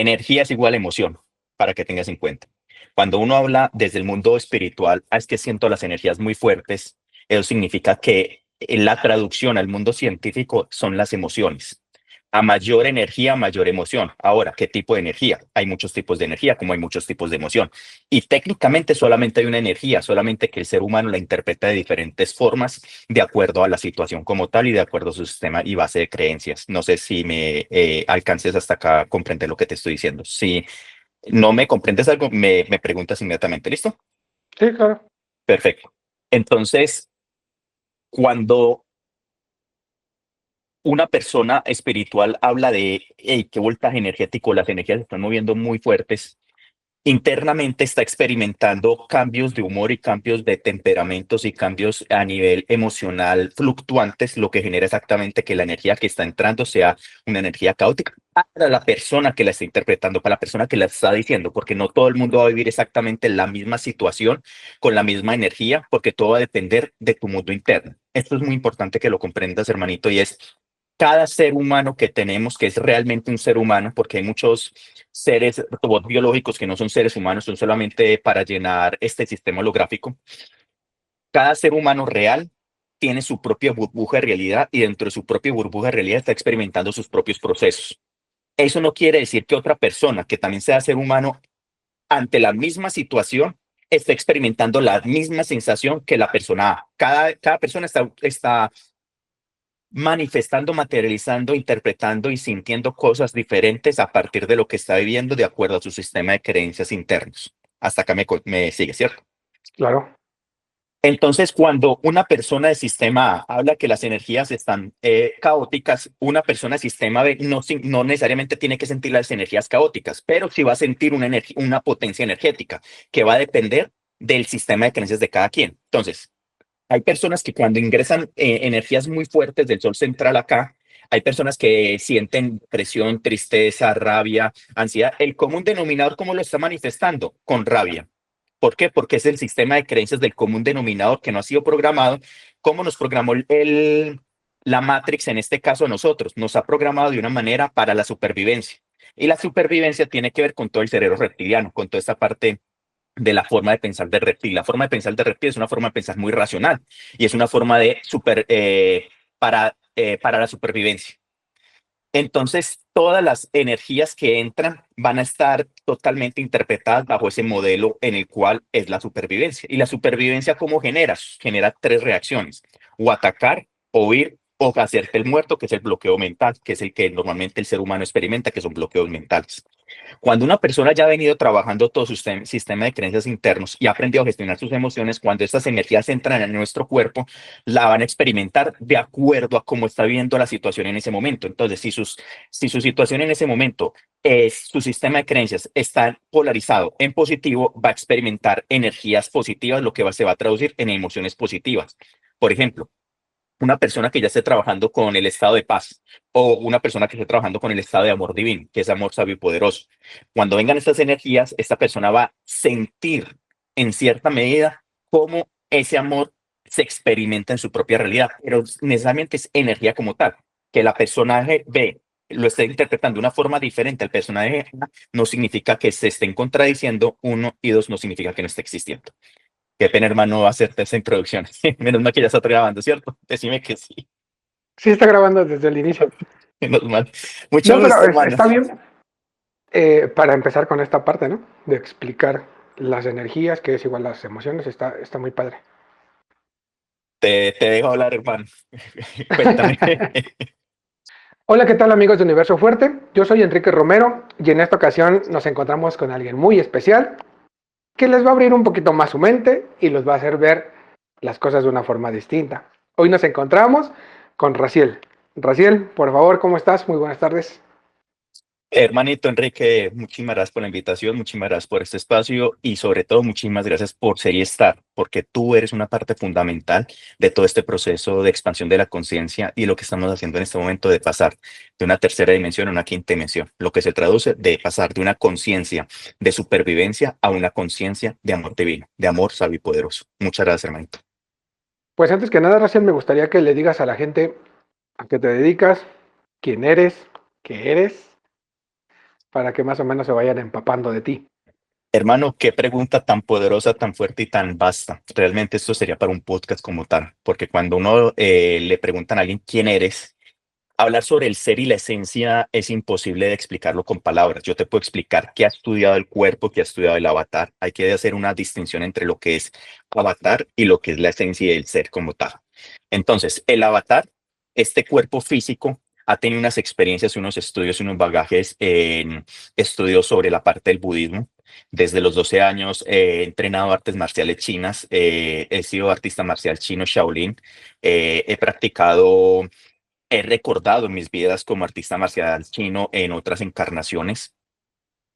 Energía es igual a emoción, para que tengas en cuenta. Cuando uno habla desde el mundo espiritual, es que siento las energías muy fuertes, eso significa que la traducción al mundo científico son las emociones. A mayor energía, mayor emoción. Ahora, ¿qué tipo de energía? Hay muchos tipos de energía, como hay muchos tipos de emoción. Y técnicamente solamente hay una energía, solamente que el ser humano la interpreta de diferentes formas, de acuerdo a la situación como tal y de acuerdo a su sistema y base de creencias. No sé si me alcances hasta acá a comprender lo que te estoy diciendo. Si no me comprendes algo, me preguntas inmediatamente. ¿Listo? Sí, claro. Perfecto. Entonces, cuando una persona espiritual habla de, hey, qué voltaje energético, las energías se están moviendo muy fuertes, internamente está experimentando cambios de humor y cambios de temperamentos y cambios a nivel emocional fluctuantes, lo que genera exactamente que la energía que está entrando sea una energía caótica para la persona que la está interpretando, para la persona que la está diciendo, porque no todo el mundo va a vivir exactamente la misma situación con la misma energía, porque todo va a depender de tu mundo interno. Esto es muy importante que lo comprendas, hermanito, y es cada ser humano que tenemos, que es realmente un ser humano, porque hay muchos seres robots biológicos que no son seres humanos, son solamente para llenar este sistema holográfico. Cada ser humano real tiene su propia burbuja de realidad y dentro de su propia burbuja de realidad está experimentando sus propios procesos. Eso no quiere decir que otra persona que también sea ser humano ante la misma situación esté experimentando la misma sensación que la persona A. Cada persona está manifestando, materializando, interpretando y sintiendo cosas diferentes a partir de lo que está viviendo de acuerdo a su sistema de creencias internos. Hasta acá me sigue, ¿cierto? Claro. Entonces, cuando una persona de sistema A habla que las energías están caóticas, una persona de sistema B no necesariamente tiene que sentir las energías caóticas, pero sí va a sentir una potencia energética que va a depender del sistema de creencias de cada quien. Entonces, hay personas que cuando ingresan energías muy fuertes del sol central acá, hay personas que sienten presión, tristeza, rabia, ansiedad. El común denominador, ¿cómo lo está manifestando? Con rabia. ¿Por qué? Porque es el sistema de creencias del común denominador que no ha sido programado. ¿Cómo nos programó la Matrix en este caso a nosotros? Nos ha programado de una manera para la supervivencia. Y la supervivencia tiene que ver con todo el cerebro reptiliano, con toda esta parte de la forma de pensar de reptil. La forma de pensar de reptil es una forma de pensar muy racional y es una forma de para la supervivencia. Entonces, todas las energías que entran van a estar totalmente interpretadas bajo ese modelo en el cual es la supervivencia. ¿Y la supervivencia cómo genera? Genera tres reacciones: o atacar, o huir, o hacerte el muerto, que es el bloqueo mental, que es el que normalmente el ser humano experimenta, que son bloqueos mentales. Cuando una persona ya ha venido trabajando todo su sistema de creencias internos y ha aprendido a gestionar sus emociones, cuando estas energías entran en nuestro cuerpo, la van a experimentar de acuerdo a cómo está viviendo la situación en ese momento. Entonces, si su situación en ese momento es su sistema de creencias está polarizado en positivo, va a experimentar energías positivas, lo que se va a traducir en emociones positivas. Por ejemplo, una persona que ya esté trabajando con el estado de paz o una persona que esté trabajando con el estado de amor divino, que es amor sabio y poderoso. Cuando vengan estas energías, esta persona va a sentir en cierta medida cómo ese amor se experimenta en su propia realidad, pero necesariamente es energía como tal, que la personaje B lo esté interpretando de una forma diferente al personaje A, no significa que se estén contradiciendo, uno, y dos, no significa que no esté existiendo. Qué pena, hermano, hacerte esa introducción. Menos mal que ya está grabando, ¿cierto? Decime que sí. Sí, está grabando desde el inicio. Menos mal. Mucho No, pero gusto, hermano. está bien para empezar con esta parte, ¿no? De explicar las energías, que es igual las emociones, está muy padre. Te dejo hablar, hermano. Cuéntame. Hola, ¿qué tal amigos de Universo Fuerte? Yo soy Enrique Romero y en esta ocasión nos encontramos con alguien muy especial que les va a abrir un poquito más su mente y los va a hacer ver las cosas de una forma distinta. Hoy nos encontramos con Raciel. Raciel, por favor, ¿cómo estás? Muy buenas tardes. Hermanito Enrique, muchísimas gracias por la invitación, muchísimas gracias por este espacio y sobre todo muchísimas gracias por ser y estar, porque tú eres una parte fundamental de todo este proceso de expansión de la conciencia y lo que estamos haciendo en este momento de pasar de una tercera dimensión a una quinta dimensión, lo que se traduce de pasar de una conciencia de supervivencia a una conciencia de amor divino, de amor sabio y poderoso. Muchas gracias, hermanito. Pues antes que nada, Raciel, me gustaría que le digas a la gente a qué te dedicas, quién eres, qué eres. para que más o menos se vayan empapando de ti. Hermano, qué pregunta tan poderosa, tan fuerte y tan vasta. Realmente esto sería para un podcast como tal, porque cuando uno le preguntan a alguien quién eres, hablar sobre el ser y la esencia es imposible de explicarlo con palabras. Yo te puedo explicar qué ha estudiado el cuerpo, qué ha estudiado el avatar. Hay que hacer una distinción entre lo que es avatar y lo que es la esencia del ser como tal. Entonces, el avatar, este cuerpo físico, ha tenido unas experiencias, unos estudios y unos bagajes en estudios sobre la parte del budismo. Desde los 12 años he entrenado artes marciales chinas, he sido artista marcial chino Shaolin, he practicado. He recordado en mis vidas como artista marcial chino en otras encarnaciones.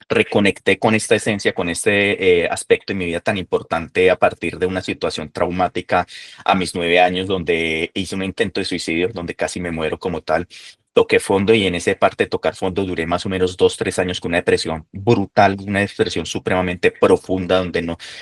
Reconecté con esta esencia, con este aspecto en mi vida tan importante a partir de una situación traumática a mis 9 años, donde hice un intento de suicidio, donde casi me muero como tal. Toqué fondo y en esa parte de tocar fondo duré más o menos 2, 3 años con una depresión brutal, una depresión supremamente profunda,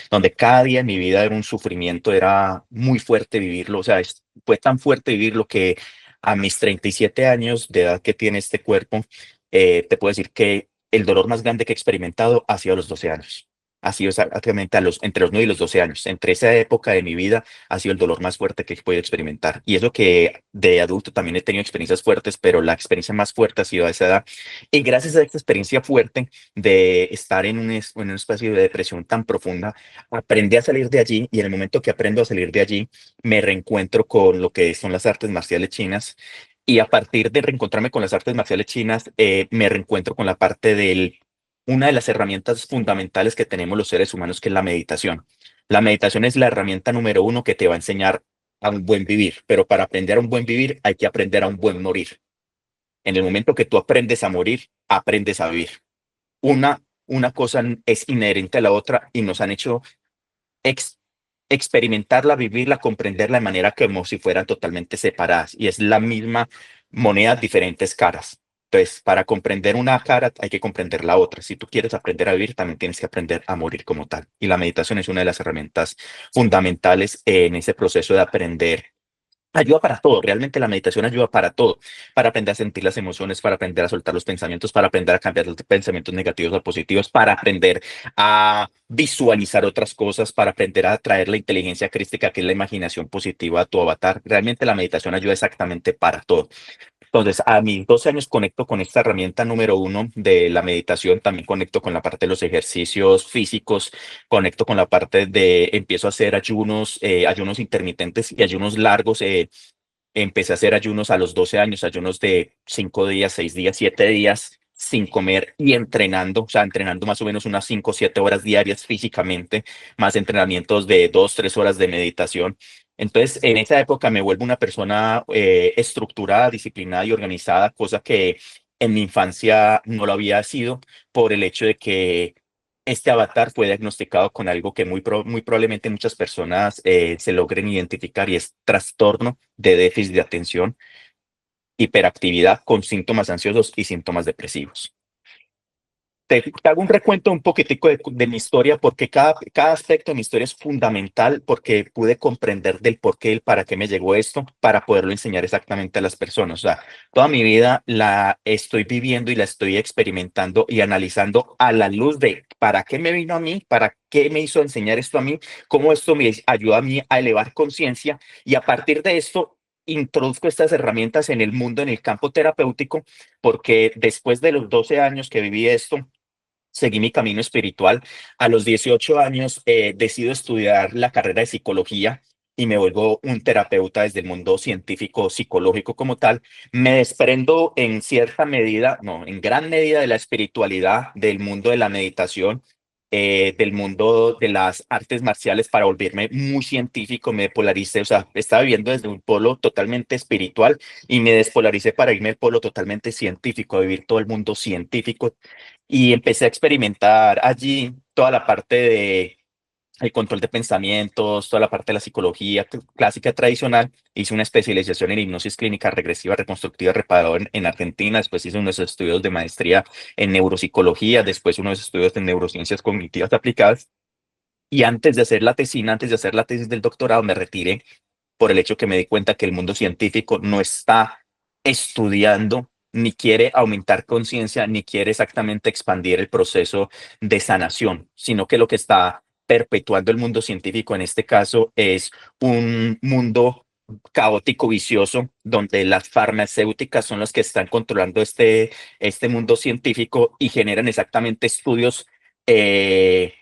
donde cada día en mi vida era un sufrimiento, era muy fuerte vivirlo. O sea, fue tan fuerte vivirlo que a mis 37 años de edad que tiene este cuerpo, te puedo decir que el dolor más grande que he experimentado ha sido a los 12 años. Ha sido exactamente entre los 9 y los 12 años. Entre esa época de mi vida ha sido el dolor más fuerte que he podido experimentar. Y eso que de adulto también he tenido experiencias fuertes, pero la experiencia más fuerte ha sido a esa edad. Y gracias a esta experiencia fuerte de estar en un espacio de depresión tan profunda, aprendí a salir de allí y en el momento que aprendo a salir de allí, me reencuentro con lo que son las artes marciales chinas y a partir de reencontrarme con las artes marciales chinas, me reencuentro con la parte una de las herramientas fundamentales que tenemos los seres humanos, que es la meditación. La meditación es la herramienta número uno que te va a enseñar a un buen vivir, pero para aprender a un buen vivir hay que aprender a un buen morir. En el momento que tú aprendes a morir, aprendes a vivir. Una cosa es inherente a la otra y nos han hecho ex- experimentarla, vivirla, comprenderla de manera como si fueran totalmente separadas. Y es la misma moneda, diferentes caras. Entonces, para comprender una cara hay que comprender la otra. Si tú quieres aprender a vivir, también tienes que aprender a morir como tal. Y la meditación es una de las herramientas fundamentales en ese proceso de aprender. Ayuda para todo, realmente la meditación ayuda para todo, para aprender a sentir las emociones, para aprender a soltar los pensamientos, para aprender a cambiar los pensamientos negativos a positivos, para aprender a visualizar otras cosas, para aprender a traer la inteligencia crística, que es la imaginación positiva a tu avatar. Realmente la meditación ayuda exactamente para todo. Entonces, a mis 12 años conecto con esta herramienta número uno de la meditación, también conecto con la parte de los ejercicios físicos, conecto con la parte de, empiezo a hacer ayunos, ayunos intermitentes y ayunos largos. Empecé a hacer ayunos a los 12 años, ayunos de 5 días, 6 días, 7 días sin comer y entrenando, o sea, entrenando más o menos unas 5 o 7 horas diarias físicamente, más entrenamientos de 2, 3 horas de meditación. Entonces, en esa época me vuelvo una persona estructurada, disciplinada y organizada, cosa que en mi infancia no lo había sido por el hecho de que este avatar fue diagnosticado con algo que muy probablemente muchas personas se logren identificar y es trastorno de déficit de atención, hiperactividad con síntomas ansiosos y síntomas depresivos. Te hago un recuento un poquitico de mi historia, porque cada aspecto de mi historia es fundamental, porque pude comprender del por qué, el para qué me llegó esto, para poderlo enseñar exactamente a las personas. O sea, toda mi vida la estoy viviendo y la estoy experimentando y analizando a la luz de para qué me vino a mí, para qué me hizo enseñar esto a mí, cómo esto me ayuda a mí a elevar conciencia y a partir de esto introduzco estas herramientas en el mundo, en el campo terapéutico, porque después de los 12 años que viví esto, seguí mi camino espiritual. A los 18 años decido estudiar la carrera de psicología y me vuelvo un terapeuta desde el mundo científico, psicológico como tal. Me desprendo en cierta medida, no, en gran medida de la espiritualidad, del mundo de la meditación, del mundo de las artes marciales para volverme muy científico. Me polaricé, o sea, estaba viviendo desde un polo totalmente espiritual y me despolaricé para irme al polo totalmente científico, a vivir todo el mundo científico y empecé a experimentar allí toda la parte de el control de pensamientos, toda la parte de la psicología clásica tradicional. Hice una especialización en hipnosis clínica regresiva, reconstructiva, reparadora en Argentina. Después hice unos estudios de maestría en neuropsicología, después unos estudios en neurociencias cognitivas aplicadas. Y antes de hacer la tesis del doctorado, me retiré por el hecho que me di cuenta que el mundo científico no está estudiando ni quiere aumentar conciencia, ni quiere exactamente expandir el proceso de sanación, sino que lo que está perpetuando el mundo científico en este caso es un mundo caótico, vicioso, donde las farmacéuticas son las que están controlando este mundo científico y generan exactamente estudios eh,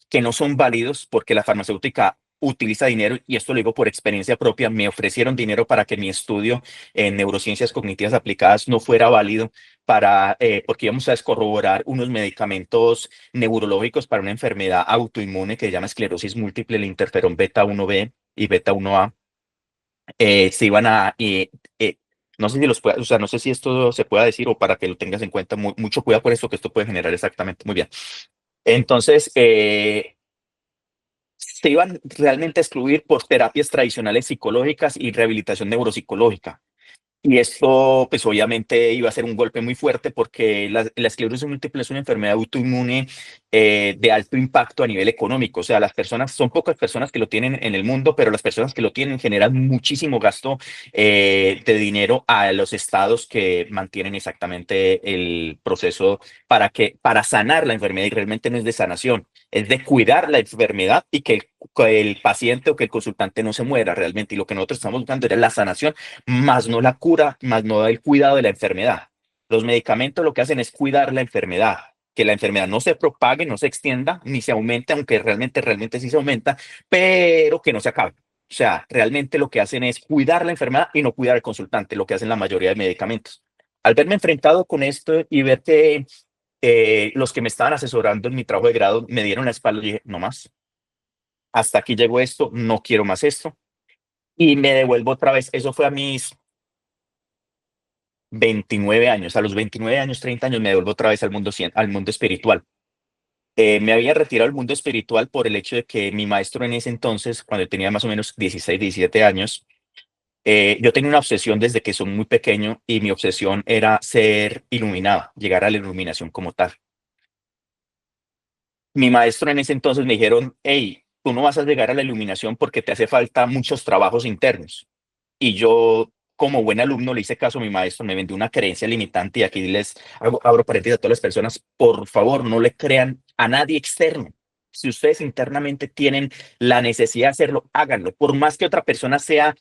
que no son válidos porque la farmacéutica utiliza dinero, y esto lo digo por experiencia propia. Me ofrecieron dinero para que mi estudio en neurociencias cognitivas aplicadas no fuera válido porque íbamos a descorroborar unos medicamentos neurológicos para una enfermedad autoinmune que se llama esclerosis múltiple, el interferón beta 1B y beta 1A. Se iban a, no sé si o sea, no sé si esto se pueda decir o para que lo tengas en cuenta, mucho cuidado con esto, que esto puede generar exactamente, muy bien. Entonces, se iban realmente a excluir por terapias tradicionales psicológicas y rehabilitación neuropsicológica. Y esto, pues obviamente iba a ser un golpe muy fuerte porque la esclerosis múltiple es una enfermedad autoinmune de alto impacto a nivel económico. O sea, las personas, son pocas personas que lo tienen en el mundo, pero las personas que lo tienen generan muchísimo gasto de dinero a los estados que mantienen exactamente el proceso para sanar la enfermedad. Y realmente no es de sanación, es de cuidar la enfermedad y que el paciente o que el consultante no se muera realmente. Y lo que nosotros estamos buscando era la sanación, más no la cura, más no el cuidado de la enfermedad. Los medicamentos lo que hacen es cuidar la enfermedad, que la enfermedad no se propague, no se extienda, ni se aumente, aunque realmente sí se aumenta, pero que no se acabe. O sea, realmente lo que hacen es cuidar la enfermedad y no cuidar al consultante, lo que hacen la mayoría de medicamentos. Al verme enfrentado con esto y ver que los que me estaban asesorando en mi trabajo de grado me dieron la espalda, y dije, no más, hasta aquí llegó esto, no quiero más esto. Y me devuelvo otra vez. Eso fue a mis 29 años. A los 29 años, 30 años, me devuelvo otra vez al mundo espiritual. Me había retirado del mundo espiritual por el hecho de que mi maestro en ese entonces, cuando tenía más o menos 16, 17 años, yo tenía una obsesión desde que soy muy pequeño, y mi obsesión era ser iluminado, llegar a la iluminación como tal. Mi maestro en ese entonces me dijeron, hey, tú no vas a llegar a la iluminación porque te hace falta muchos trabajos internos. Y yo, como buen alumno, le hice caso a mi maestro, me vendió una creencia limitante, y aquí les abro paréntesis a todas las personas: por favor, no le crean a nadie externo. Si ustedes internamente tienen la necesidad de hacerlo, háganlo. Por más que otra persona sea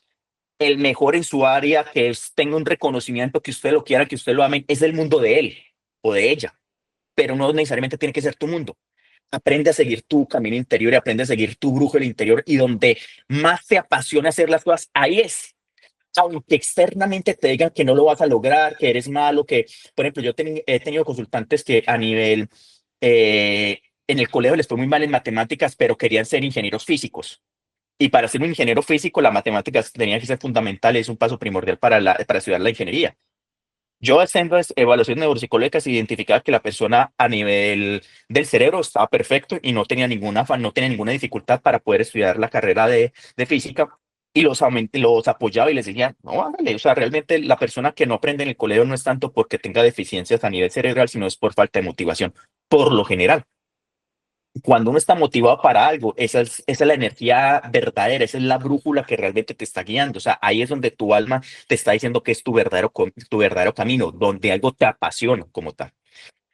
el mejor en su área, tenga un reconocimiento, que usted lo quiera, que usted lo ame, es el mundo de él o de ella, pero no necesariamente tiene que ser tu mundo. Aprende a seguir tu camino interior y aprende a seguir tu brújula interior, y donde más te apasiona hacer las cosas, ahí es. Aunque externamente te digan que no lo vas a lograr, que eres malo, que, por ejemplo, he tenido consultantes que a nivel, en el colegio les fue muy mal en matemáticas, pero querían ser ingenieros físicos. Y para ser un ingeniero físico, las matemáticas tenían que ser fundamentales, es un paso primordial para estudiar la ingeniería. Yo haciendo evaluaciones neuropsicológicas identificaba que la persona a nivel del cerebro estaba perfecto y no tenía ninguna afán, no tenía ninguna dificultad para poder estudiar la carrera de física, y los apoyaba y les decía, no, hágale. O sea, realmente la persona que no aprende en el colegio no es tanto porque tenga deficiencias a nivel cerebral, sino es por falta de motivación, por lo general. Cuando uno está motivado para algo, esa es la energía verdadera, esa es la brújula que realmente te está guiando. O sea, ahí es donde tu alma te está diciendo que es tu verdadero camino, donde algo te apasiona como tal.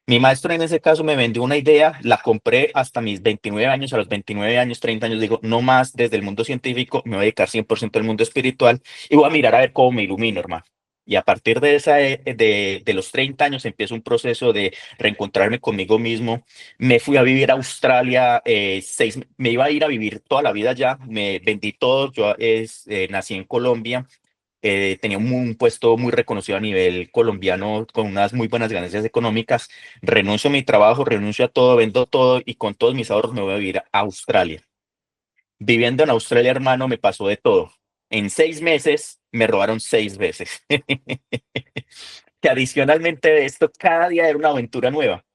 Mi maestro en ese caso me vendió una idea, la compré hasta mis 29 años. A los 29 años, 30 años, digo, no más desde el mundo científico, me voy a dedicar 100% al mundo espiritual y voy a mirar a ver cómo me ilumino, hermano. Y a partir de los 30 años empiezo un proceso de reencontrarme conmigo mismo. Me fui a vivir a Australia, me iba a ir a vivir toda la vida allá, me vendí todo. Yo nací en Colombia, tenía un puesto muy reconocido a nivel colombiano con unas muy buenas ganancias económicas. Renuncio a mi trabajo, renuncio a todo, vendo todo, y con todos mis ahorros me voy a vivir a Australia. Viviendo en Australia, hermano, me pasó de todo. En 6 meses me robaron 6 veces. Que adicionalmente de esto, cada día era una aventura nueva.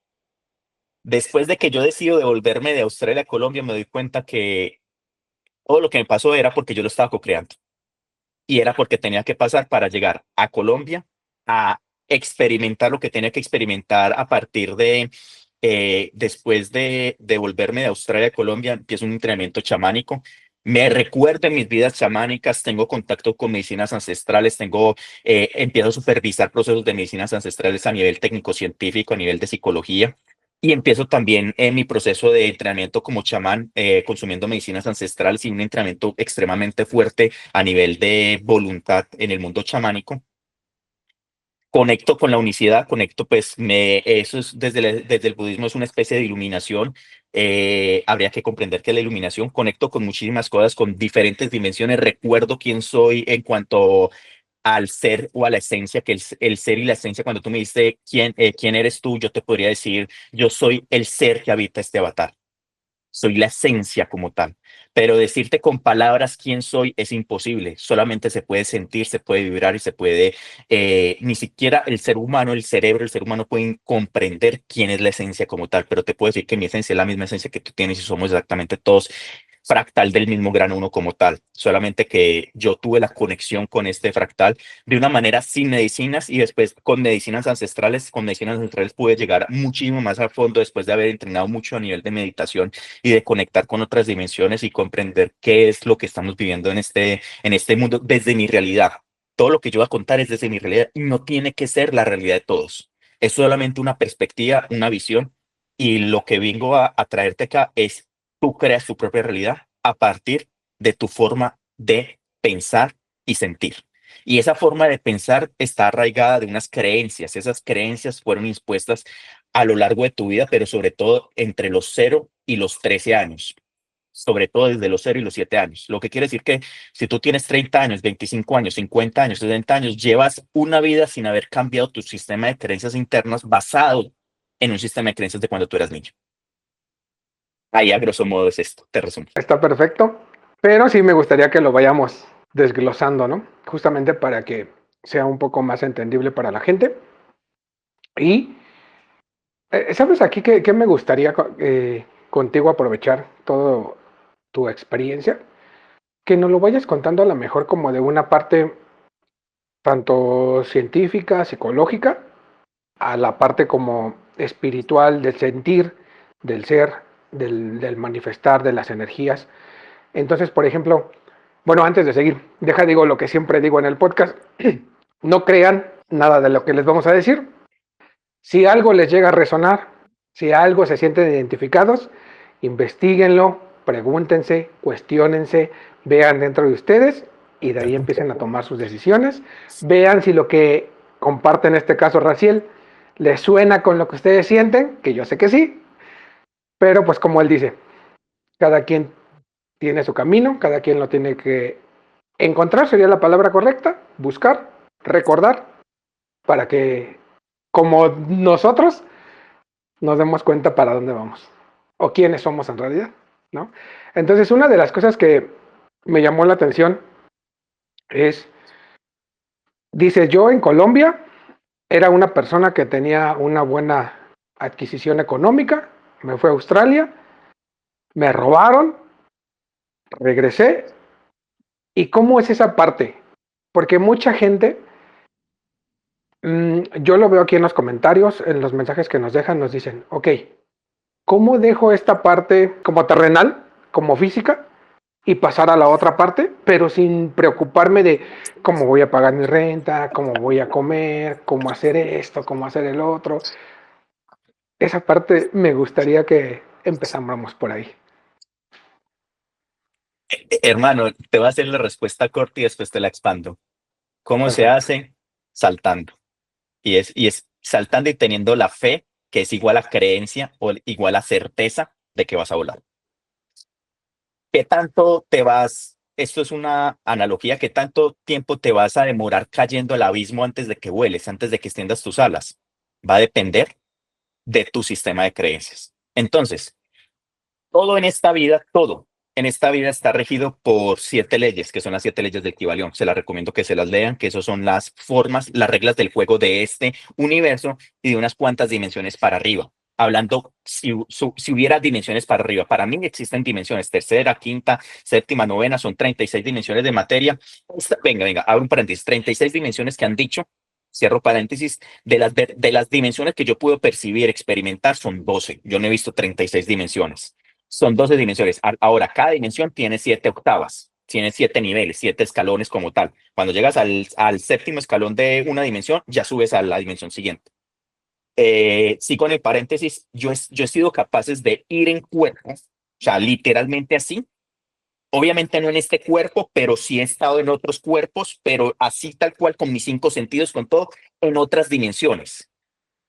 Después de que yo decido devolverme de Australia a Colombia, me doy cuenta que todo lo que me pasó era porque yo lo estaba co-creando, y era porque tenía que pasar para llegar a Colombia a experimentar lo que tenía que experimentar a partir después de volverme de Australia a Colombia. Empiezo un entrenamiento chamánico, Me recuerdo en mis vidas chamánicas, tengo contacto con medicinas ancestrales, empiezo a supervisar procesos de medicinas ancestrales a nivel técnico-científico, a nivel de psicología, y empiezo también en mi proceso de entrenamiento como chamán, consumiendo medicinas ancestrales y un entrenamiento extremadamente fuerte a nivel de voluntad en el mundo chamánico. Conecto con la unicidad, conecto, pues, eso es desde el budismo, es una especie de iluminación. Habría que comprender que la iluminación conecto con muchísimas cosas, con diferentes dimensiones. Recuerdo quién soy en cuanto al ser o a la esencia, que el ser y la esencia, cuando tú me dices quién eres tú, yo te podría decir, yo soy el ser que habita este avatar, soy la esencia como tal. Pero decirte con palabras quién soy es imposible. Solamente se puede sentir, se puede vibrar y ni siquiera el ser humano, el cerebro, el ser humano pueden comprender quién es la esencia como tal. Pero te puedo decir que mi esencia es la misma esencia que tú tienes y somos exactamente todos fractal del mismo grano uno como tal. Solamente que yo tuve la conexión con este fractal de una manera sin medicinas y después con medicinas ancestrales pude llegar muchísimo más al fondo después de haber entrenado mucho a nivel de meditación y de conectar con otras dimensiones y comprender qué es lo que estamos viviendo en este mundo desde mi realidad. Todo lo que yo voy a contar es desde mi realidad y no tiene que ser la realidad de todos. Es solamente una perspectiva, una visión, y lo que vengo a traerte acá es tú creas tu propia realidad a partir de tu forma de pensar y sentir. Y esa forma de pensar está arraigada de unas creencias. Esas creencias fueron impuestas a lo largo de tu vida, pero sobre todo entre los 0 y los 13 años, sobre todo desde los 0 y los 7 años. Lo que quiere decir que si tú tienes 30 años, 25 años, 50 años, 60 años, llevas una vida sin haber cambiado tu sistema de creencias internas basado en un sistema de creencias de cuando tú eras niño. Ahí a grosso modo es esto, te resumo. Está perfecto, pero sí me gustaría que lo vayamos desglosando, ¿no? Justamente para que sea un poco más entendible para la gente. Y, ¿sabes aquí qué me gustaría contigo aprovechar toda tu experiencia? Que nos lo vayas contando a lo mejor como de una parte tanto científica, psicológica, a la parte como espiritual del sentir, del ser, del manifestar, de las energías. Entonces, por ejemplo, bueno, antes de seguir, digo lo que siempre digo en el podcast, no crean nada de lo que les vamos a decir. Si algo les llega a resonar, si algo se sienten identificados, investíguenlo, pregúntense, cuestionense, vean dentro de ustedes y de ahí empiecen a tomar sus decisiones. Vean si lo que comparte en este caso Raciel les suena con lo que ustedes sienten, que yo sé que sí, pero pues como él dice, cada quien tiene su camino, cada quien lo tiene que encontrar, sería la palabra correcta, buscar, recordar, para que como nosotros nos demos cuenta para dónde vamos o quiénes somos en realidad, ¿no? Entonces, una de las cosas que me llamó la atención es, dice, yo en Colombia era una persona que tenía una buena adquisición económica, me fui a Australia, me robaron, regresé, ¿y cómo es esa parte? Porque mucha gente, yo lo veo aquí en los comentarios, en los mensajes que nos dejan, nos dicen, ok, ¿cómo dejo esta parte como terrenal, como física, y pasar a la otra parte, pero sin preocuparme de cómo voy a pagar mi renta, cómo voy a comer, cómo hacer esto, cómo hacer el otro? Esa parte me gustaría que empezáramos por ahí. Hermano, te voy a hacer la respuesta corta y después te la expando. ¿Cómo se Perfecto. hace? Saltando. Y es saltando y teniendo la fe, que es igual a creencia o igual a certeza de que vas a volar. ¿Qué tanto te vas? Esto es una analogía. ¿Qué tanto tiempo te vas a demorar cayendo al abismo antes de que vueles, antes de que extiendas tus alas? Va a depender de tu sistema de creencias. Entonces, todo en esta vida está regido por 7 leyes, que son las 7 leyes del Kybalión. Se las recomiendo que se las lean, que esos son las formas, las reglas del juego de este universo y de unas cuantas dimensiones para arriba. Hablando, si hubiera dimensiones para arriba, para mí existen dimensiones, tercera, quinta, séptima, novena, son 36 dimensiones de materia. Venga, abro un paréntesis, 36 dimensiones que han dicho, cierro paréntesis, de las dimensiones que yo puedo percibir, experimentar, son 12. Yo no he visto 36 dimensiones. Son 12 dimensiones. Ahora, cada dimensión tiene 7 octavas, tiene 7 niveles, 7 escalones como tal. Cuando llegas al séptimo escalón de una dimensión, ya subes a la dimensión siguiente. Sí, con el paréntesis, yo he sido capaces de ir en cuerpo, o sea, literalmente así. Obviamente no en este cuerpo, pero sí he estado en otros cuerpos, pero así tal cual con mis 5 sentidos, con todo, en otras dimensiones.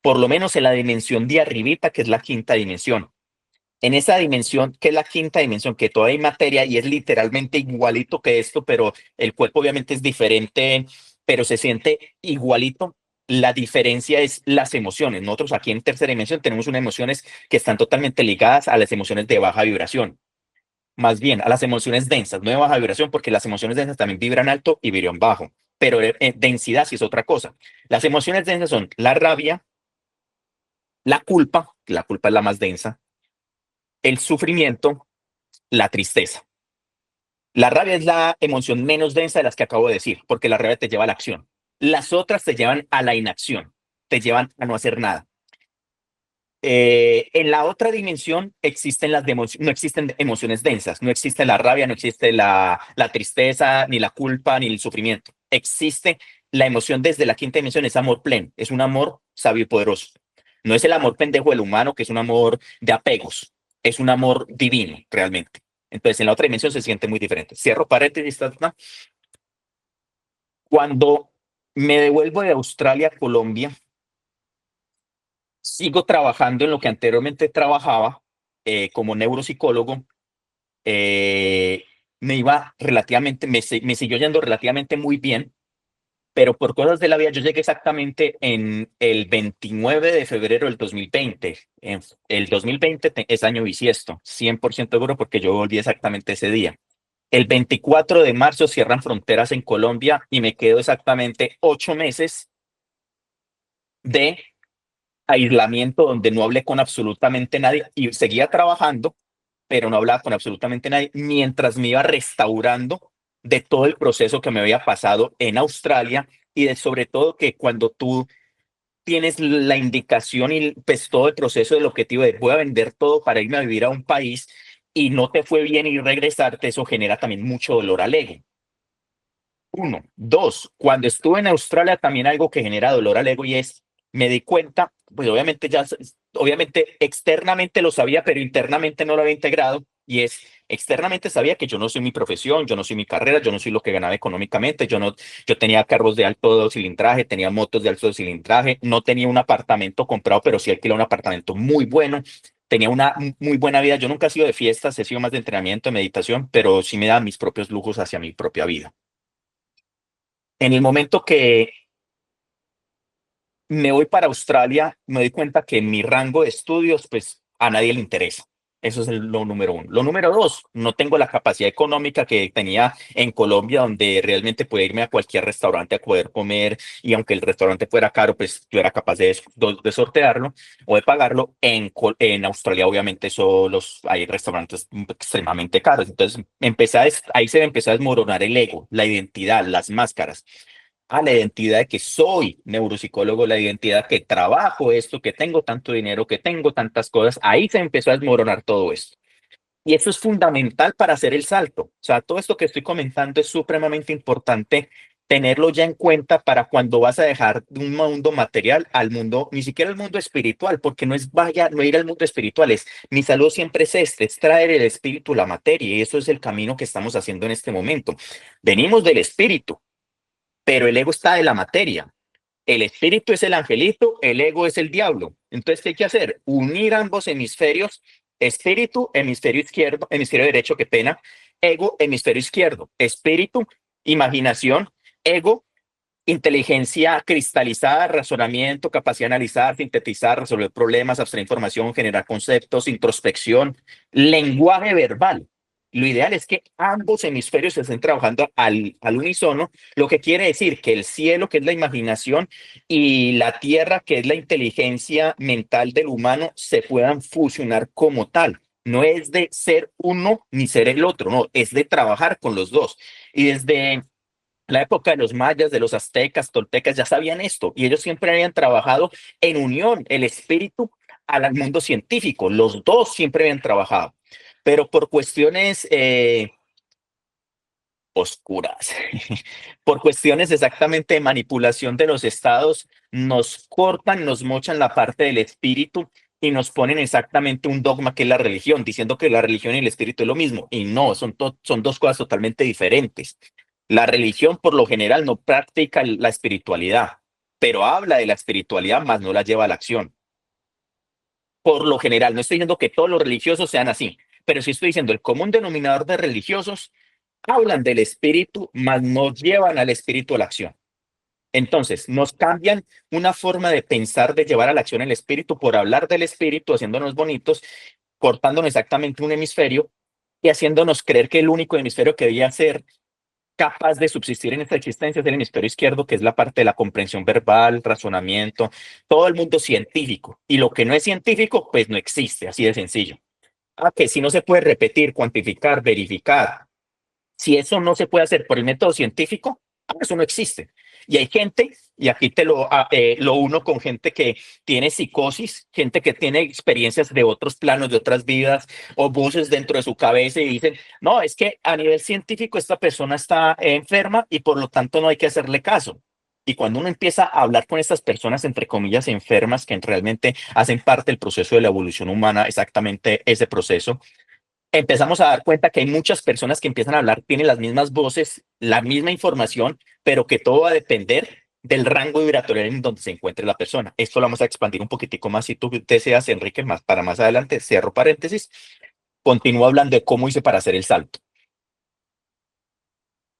Por lo menos en la dimensión de arribita, que es la quinta dimensión. En esa dimensión, que es la quinta dimensión, que todavía hay materia y es literalmente igualito que esto, pero el cuerpo obviamente es diferente, pero se siente igualito. La diferencia es las emociones. Nosotros aquí en tercera dimensión tenemos unas emociones que están totalmente ligadas a las emociones de baja vibración, más bien a las emociones densas, no de baja vibración, porque las emociones densas también vibran alto y vibran bajo, pero densidad sí es otra cosa. Las emociones densas son la rabia, la culpa es la más densa, el sufrimiento, la tristeza. La rabia es la emoción menos densa de las que acabo de decir, porque la rabia te lleva a la acción. Las otras te llevan a la inacción, te llevan a no hacer nada. En la otra dimensión existen no existen emociones densas, no existe la rabia, no existe la tristeza, ni la culpa, ni el sufrimiento. Existe la emoción desde la quinta dimensión, es amor pleno, es un amor sabio y poderoso. No es el amor pendejo del humano, que es un amor de apegos, es un amor divino, realmente. Entonces, en la otra dimensión se siente muy diferente. Cierro paréntesis. Cuando me devuelvo de Australia a Colombia, sigo trabajando en lo que anteriormente trabajaba como neuropsicólogo. eh, Me iba relativamente, me siguió yendo relativamente muy bien, pero por cosas de la vida yo llegué exactamente en el 29 de febrero del 2020. En el 2020 es año bisiesto, 100% seguro porque yo volví exactamente ese día. El 24 de marzo cierran fronteras en Colombia y me quedo exactamente 8 meses de aislamiento donde no hablé con absolutamente nadie y seguía trabajando, pero no hablaba con absolutamente nadie mientras me iba restaurando de todo el proceso que me había pasado en Australia y de sobre todo que cuando tú tienes la indicación y pues todo el proceso del objetivo de voy a vender todo para irme a vivir a un país y no te fue bien y regresarte, eso genera también mucho dolor al ego. Uno. Dos, cuando estuve en Australia también algo que genera dolor al ego y es, me di cuenta, pues obviamente obviamente externamente lo sabía, pero internamente no lo había integrado y es, externamente sabía que yo no soy mi profesión, yo no soy mi carrera, yo no soy lo que ganaba económicamente, yo tenía carros de alto cilindraje, tenía motos de alto cilindraje, no tenía un apartamento comprado, pero sí alquilé un apartamento muy bueno. Tenía una muy buena vida. Yo nunca he sido de fiestas, he sido más de entrenamiento, de meditación, pero sí me da mis propios lujos hacia mi propia vida. En el momento que me voy para Australia, me doy cuenta que mi rango de estudios, pues a nadie le interesa. Eso es lo número uno. Lo número dos, no tengo la capacidad económica que tenía en Colombia, donde realmente podía irme a cualquier restaurante a poder comer y aunque el restaurante fuera caro, pues yo era capaz de sortearlo o de pagarlo. En Australia, obviamente, hay restaurantes extremadamente caros. Entonces, ahí se me empezó a desmoronar el ego, la identidad, las máscaras la identidad de que soy neuropsicólogo, la identidad que trabajo esto, que tengo tanto dinero, que tengo tantas cosas, ahí se empezó a desmoronar todo esto. Y eso es fundamental para hacer el salto. O sea, todo esto que estoy comentando es supremamente importante tenerlo ya en cuenta para cuando vas a dejar de un mundo material al mundo, ni siquiera al mundo espiritual, porque no es vaya, no ir al mundo espiritual, es mi salud siempre es es traer el espíritu, la materia, y eso es el camino que estamos haciendo en este momento. Venimos del espíritu, pero el ego está de la materia. El espíritu es el angelito, el ego es el diablo. Entonces, ¿qué hay que hacer? Unir ambos hemisferios, espíritu, hemisferio izquierdo, hemisferio derecho, qué pena, ego, hemisferio izquierdo, espíritu, imaginación, ego, inteligencia cristalizada, razonamiento, capacidad de analizar, sintetizar, resolver problemas, abstraer información, generar conceptos, introspección, lenguaje verbal. Lo ideal es que ambos hemisferios estén trabajando al unísono, lo que quiere decir que el cielo, que es la imaginación, y la tierra, que es la inteligencia mental del humano, se puedan fusionar como tal. No es de ser uno ni ser el otro, no, es de trabajar con los dos. Y desde la época de los mayas, de los aztecas, toltecas, ya sabían esto y ellos siempre habían trabajado en unión, el espíritu al mundo científico, los dos siempre habían trabajado. pero por cuestiones oscuras, por cuestiones exactamente de manipulación de los estados, nos cortan, nos mochan la parte del espíritu y nos ponen exactamente un dogma que es la religión, diciendo que la religión y el espíritu es lo mismo. Y no, son dos cosas totalmente diferentes. La religión, por lo general, no practica la espiritualidad, pero habla de la espiritualidad, más no la lleva a la acción. Por lo general, no estoy diciendo que todos los religiosos sean así, pero sí estoy diciendo el común denominador de religiosos hablan del espíritu, mas no llevan al espíritu a la acción. Entonces, nos cambian una forma de pensar, de llevar a la acción el espíritu por hablar del espíritu, haciéndonos bonitos, cortándonos exactamente un hemisferio y haciéndonos creer que el único hemisferio que debía ser capaz de subsistir en esta existencia es el hemisferio izquierdo, que es la parte de la comprensión verbal, razonamiento, todo el mundo científico. Y lo que no es científico, pues no existe, así de sencillo. Que si no se puede repetir, cuantificar, verificar, si eso no se puede hacer por el método científico, eso no existe. Y hay gente, y aquí lo uno con gente que tiene psicosis, gente que tiene experiencias de otros planos, de otras vidas, o voces dentro de su cabeza y dicen, no, es que a nivel científico esta persona está enferma y por lo tanto no hay que hacerle caso. Y cuando uno empieza a hablar con estas personas, entre comillas, enfermas, que realmente hacen parte del proceso de la evolución humana, exactamente ese proceso, empezamos a dar cuenta que hay muchas personas que empiezan a hablar, tienen las mismas voces, la misma información, pero que todo va a depender del rango vibratorio en donde se encuentre la persona. Esto lo vamos a expandir un poquitico más si tú deseas, Enrique, más para más adelante, cierro paréntesis, continúo hablando de cómo hice para hacer el salto.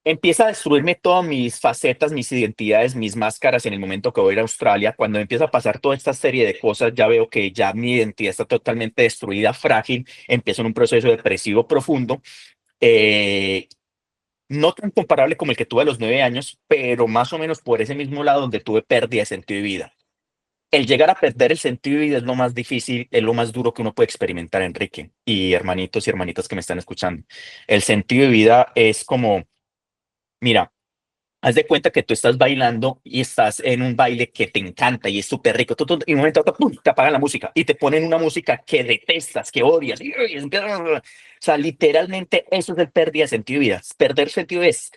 Empieza a destruirme todas mis facetas, mis identidades, mis máscaras en el momento que voy a ir a Australia. Cuando empieza a pasar toda esta serie de cosas, ya veo que ya mi identidad está totalmente destruida, frágil, empiezo en un proceso depresivo profundo, eh, no tan comparable como el que tuve a los 9 años, pero más o menos por ese mismo lado donde tuve pérdida de sentido de vida. El llegar a perder el sentido de vida es lo más difícil, es lo más duro que uno puede experimentar, Enrique, y hermanitos y hermanitas que me están escuchando. El sentido de vida es como, mira, haz de cuenta que tú estás bailando y estás en un baile que te encanta y es súper rico. Y en un momento otro, ¡pum!, te apagan la música y te ponen una música que detestas, que odias. O sea, literalmente eso es el pérdida de sentido de vida. Perder sentido es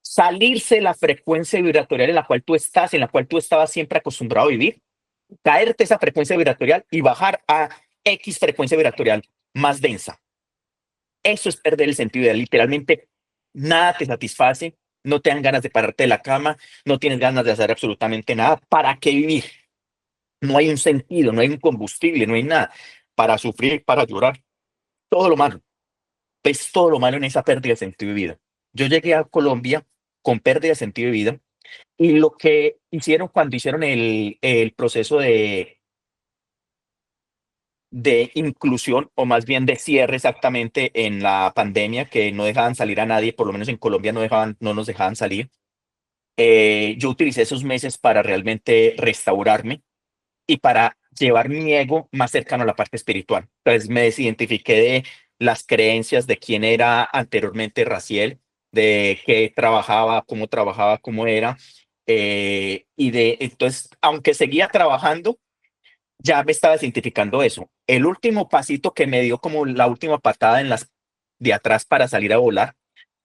salirse la frecuencia vibratorial en la cual tú estás, en la cual tú estabas siempre acostumbrado a vivir, caerte esa frecuencia vibratorial y bajar a X frecuencia vibratorial más densa. Eso es perder el sentido de vida. Literalmente nada te satisface, no te dan ganas de pararte de la cama, no tienes ganas de hacer absolutamente nada. ¿Para qué vivir? No hay un sentido, no hay un combustible, no hay nada para sufrir, para llorar. Todo lo malo. Es todo lo malo en esa pérdida de sentido de vida. Yo llegué a Colombia con pérdida de sentido de vida y lo que hicieron cuando hicieron el proceso de inclusión o más bien de cierre exactamente en la pandemia, que no dejaban salir a nadie, por lo menos en Colombia no nos dejaban salir. Yo utilicé esos meses para realmente restaurarme y para llevar mi ego más cercano a la parte espiritual. Entonces me desidentifiqué de las creencias de quién era anteriormente Raciel, de qué trabajaba, cómo era. Entonces, aunque seguía trabajando, ya me estaba desidentificando eso. El último pasito que me dio como la última patada en las de atrás para salir a volar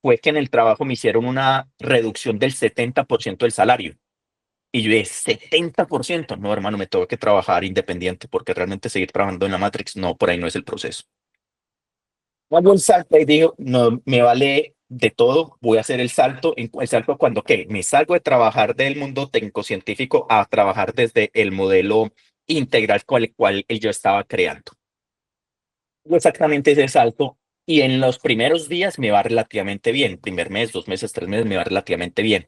fue que en el trabajo me hicieron una reducción del 70% del salario. Y yo dije, 70%. No, hermano, me tengo que trabajar independiente porque realmente seguir trabajando en la Matrix, no, por ahí no es el proceso. Hago el salto y digo, no, me vale de todo, voy a hacer el salto. El salto cuando, ¿qué? Me salgo de trabajar del mundo técnico-científico a trabajar desde el modelo integral con el cual yo estaba creando. Hago exactamente ese salto y en los primeros días me va relativamente bien. Primer mes, 2 meses, 3 meses me va relativamente bien.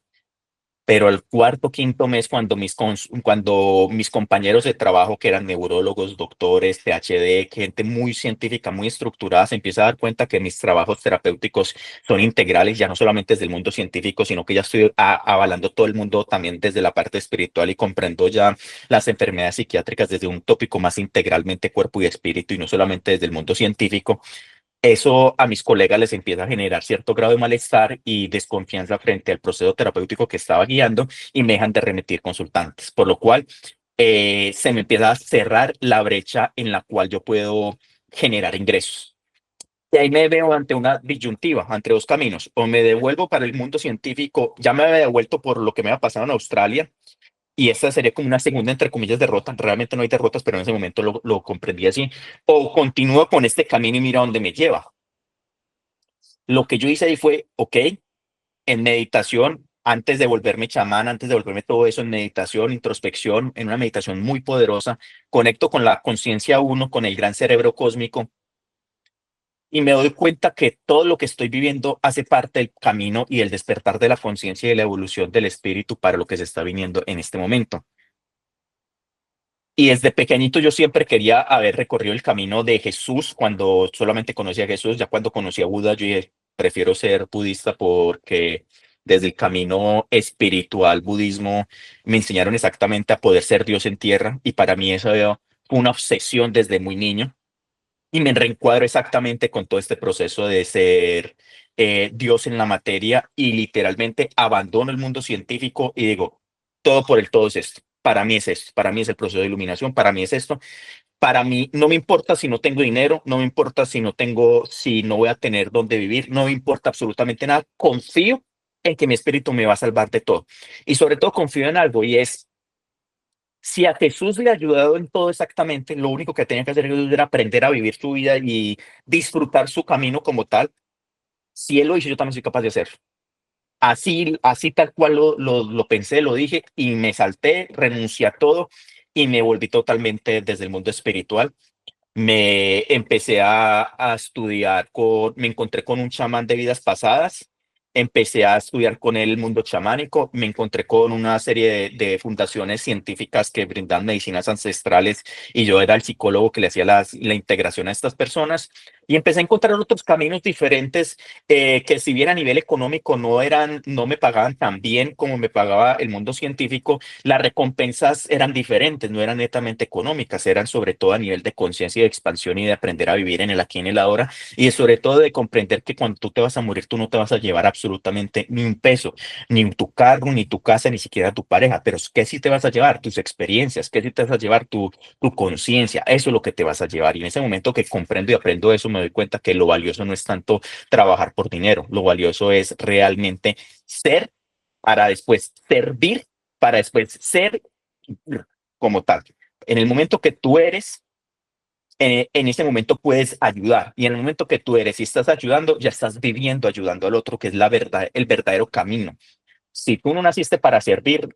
Pero al cuarto, quinto mes, cuando mis compañeros de trabajo, que eran neurólogos, doctores, PhD, gente muy científica, muy estructurada, se empieza a dar cuenta que mis trabajos terapéuticos son integrales, ya no solamente desde el mundo científico, sino que ya estoy avalando todo el mundo también desde la parte espiritual y comprendo ya las enfermedades psiquiátricas desde un tópico más integralmente cuerpo y espíritu y no solamente desde el mundo científico. Eso a mis colegas les empieza a generar cierto grado de malestar y desconfianza frente al proceso terapéutico que estaba guiando y me dejan de remitir consultantes, por lo cual se me empieza a cerrar la brecha en la cual yo puedo generar ingresos. Y ahí me veo ante una disyuntiva, ante dos caminos. O me devuelvo para el mundo científico, ya me había devuelto por lo que me había pasado en Australia, y esta sería como una segunda, entre comillas, derrota. Realmente no hay derrotas, pero en ese momento lo comprendí así. O continúo con este camino y mira dónde me lleva. Lo que yo hice ahí fue, ok, en meditación, antes de volverme chamán, antes de volverme todo eso en meditación, introspección, en una meditación muy poderosa, conecto con la conciencia uno, con el gran cerebro cósmico, y me doy cuenta que todo lo que estoy viviendo hace parte del camino y el despertar de la conciencia y de la evolución del espíritu para lo que se está viniendo en este momento. Y desde pequeñito yo siempre quería haber recorrido el camino de Jesús cuando solamente conocía a Jesús. Ya cuando conocí a Buda, yo dije, prefiero ser budista porque desde el camino espiritual budismo me enseñaron exactamente a poder ser Dios en tierra, y para mí eso fue una obsesión desde muy niño, y me reencuadro exactamente con todo este proceso de ser Dios en la materia, y literalmente abandono el mundo científico y digo, todo por el todo es esto. Para mí es esto, para mí es el proceso de iluminación, para mí es esto. Para mí no me importa si no tengo dinero, no me importa si no voy a tener dónde vivir, no me importa absolutamente nada. Confío en que mi espíritu me va a salvar de todo. Y sobre todo confío en algo, y es, si a Jesús le ha ayudado en todo exactamente, lo único que tenía que hacer Jesús era aprender a vivir su vida y disfrutar su camino como tal. Si él lo hizo, yo también soy capaz de hacerlo. Así tal cual lo pensé, lo dije, y me salté, renuncié a todo y me volví totalmente desde el mundo espiritual. Me empecé a estudiar me encontré con un chamán de vidas pasadas, empecé a estudiar con él el mundo chamánico, me encontré con una serie de fundaciones científicas que brindan medicinas ancestrales, y yo era el psicólogo que le hacía la integración a estas personas, y empecé a encontrar otros caminos diferentes, que si bien a nivel económico no me pagaban tan bien como me pagaba el mundo científico, las recompensas eran diferentes, no eran netamente económicas, eran sobre todo a nivel de conciencia y de expansión y de aprender a vivir en el aquí y en el ahora, y sobre todo de comprender que cuando tú te vas a morir, tú no te vas a llevar absolutamente ni un peso, ni tu carro, ni tu casa, ni siquiera tu pareja, pero ¿qué sí te vas a llevar? Tus experiencias, ¿qué sí te vas a llevar? Tu conciencia, eso es lo que te vas a llevar. Y en ese momento que comprendo y aprendo eso, me doy cuenta que lo valioso no es tanto trabajar por dinero, lo valioso es realmente ser para después servir, para después ser como tal. En el momento que tú eres, en ese momento puedes ayudar. Y en el momento que tú eres y estás ayudando, ya estás viviendo ayudando al otro, que es la verdad, el verdadero camino. Si tú no naciste para servir,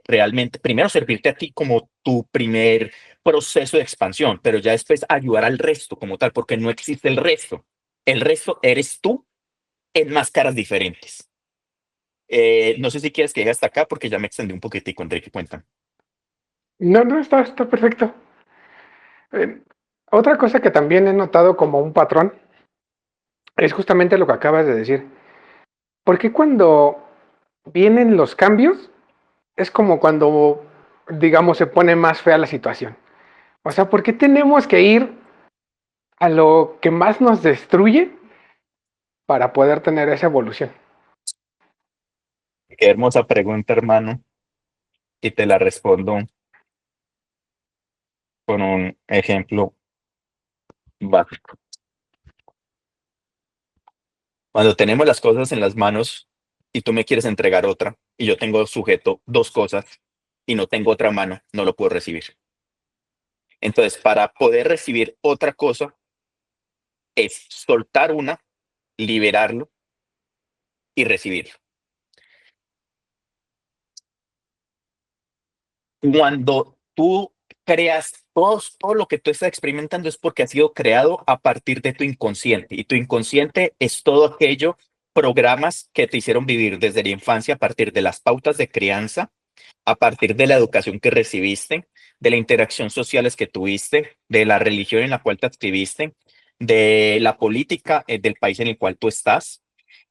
realmente, primero servirte a ti como tu primer proceso de expansión, pero ya después ayudar al resto como tal, porque no existe el resto. El resto eres tú en máscaras diferentes. No sé si quieres que llegue hasta acá porque ya me extendí un poquitico, Enrique, cuenta. No, no, está perfecto. Eh, Otra cosa que también he notado como un patrón es justamente lo que acabas de decir. ¿Por qué cuando vienen los cambios es como cuando, digamos, se pone más fea la situación? O sea, ¿por qué tenemos que ir a lo que más nos destruye para poder tener esa evolución? Qué hermosa pregunta, hermano, y te la respondo con un ejemplo básico. Cuando tenemos las cosas en las manos y tú me quieres entregar otra, y yo tengo sujeto dos cosas y no tengo otra mano, no lo puedo recibir. Entonces, para poder recibir otra cosa es soltar una, liberarlo y recibirlo. Cuando tú creas todo lo que tú estás experimentando, es porque ha sido creado a partir de tu inconsciente, y tu inconsciente es todo aquello, programas que te hicieron vivir desde la infancia a partir de las pautas de crianza, a partir de la educación que recibiste, de la interacción sociales que tuviste, de la religión en la cual te adscribiste, de la política del país en el cual tú estás,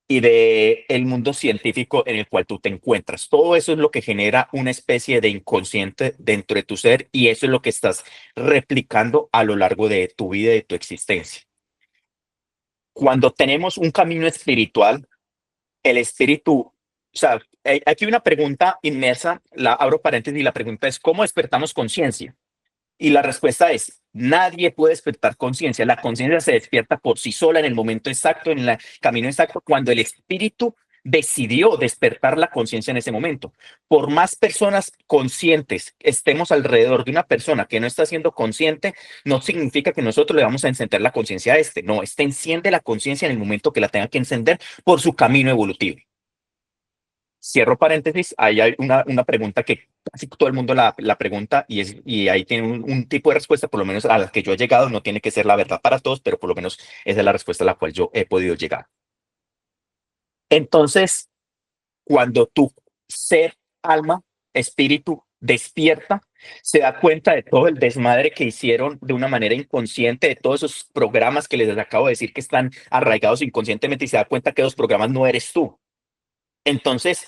y de el mundo científico en el cual tú te encuentras. Todo eso es lo que genera una especie de inconsciente dentro de tu ser, y eso es lo que estás replicando a lo largo de tu vida y de tu existencia. Cuando tenemos un camino espiritual, el espíritu, o sea, aquí hay una pregunta inmersa, la abro paréntesis, y la pregunta es, ¿cómo despertamos conciencia? Y la respuesta es, nadie puede despertar conciencia. La conciencia se despierta por sí sola en el momento exacto, en el camino exacto, cuando el espíritu decidió despertar la conciencia en ese momento. Por más personas conscientes estemos alrededor de una persona que no está siendo consciente, no significa que nosotros le vamos a encender la conciencia a este. No, este enciende la conciencia en el momento que la tenga que encender por su camino evolutivo. Cierro paréntesis, ahí hay una pregunta que casi todo el mundo la pregunta y ahí tiene un tipo de respuesta, por lo menos a la que yo he llegado, no tiene que ser la verdad para todos, pero por lo menos esa es la respuesta a la cual yo he podido llegar. Entonces, cuando tu ser, alma, espíritu despierta, se da cuenta de todo el desmadre que hicieron de una manera inconsciente, de todos esos programas que les acabo de decir que están arraigados inconscientemente y se da cuenta que los programas no eres tú. Entonces,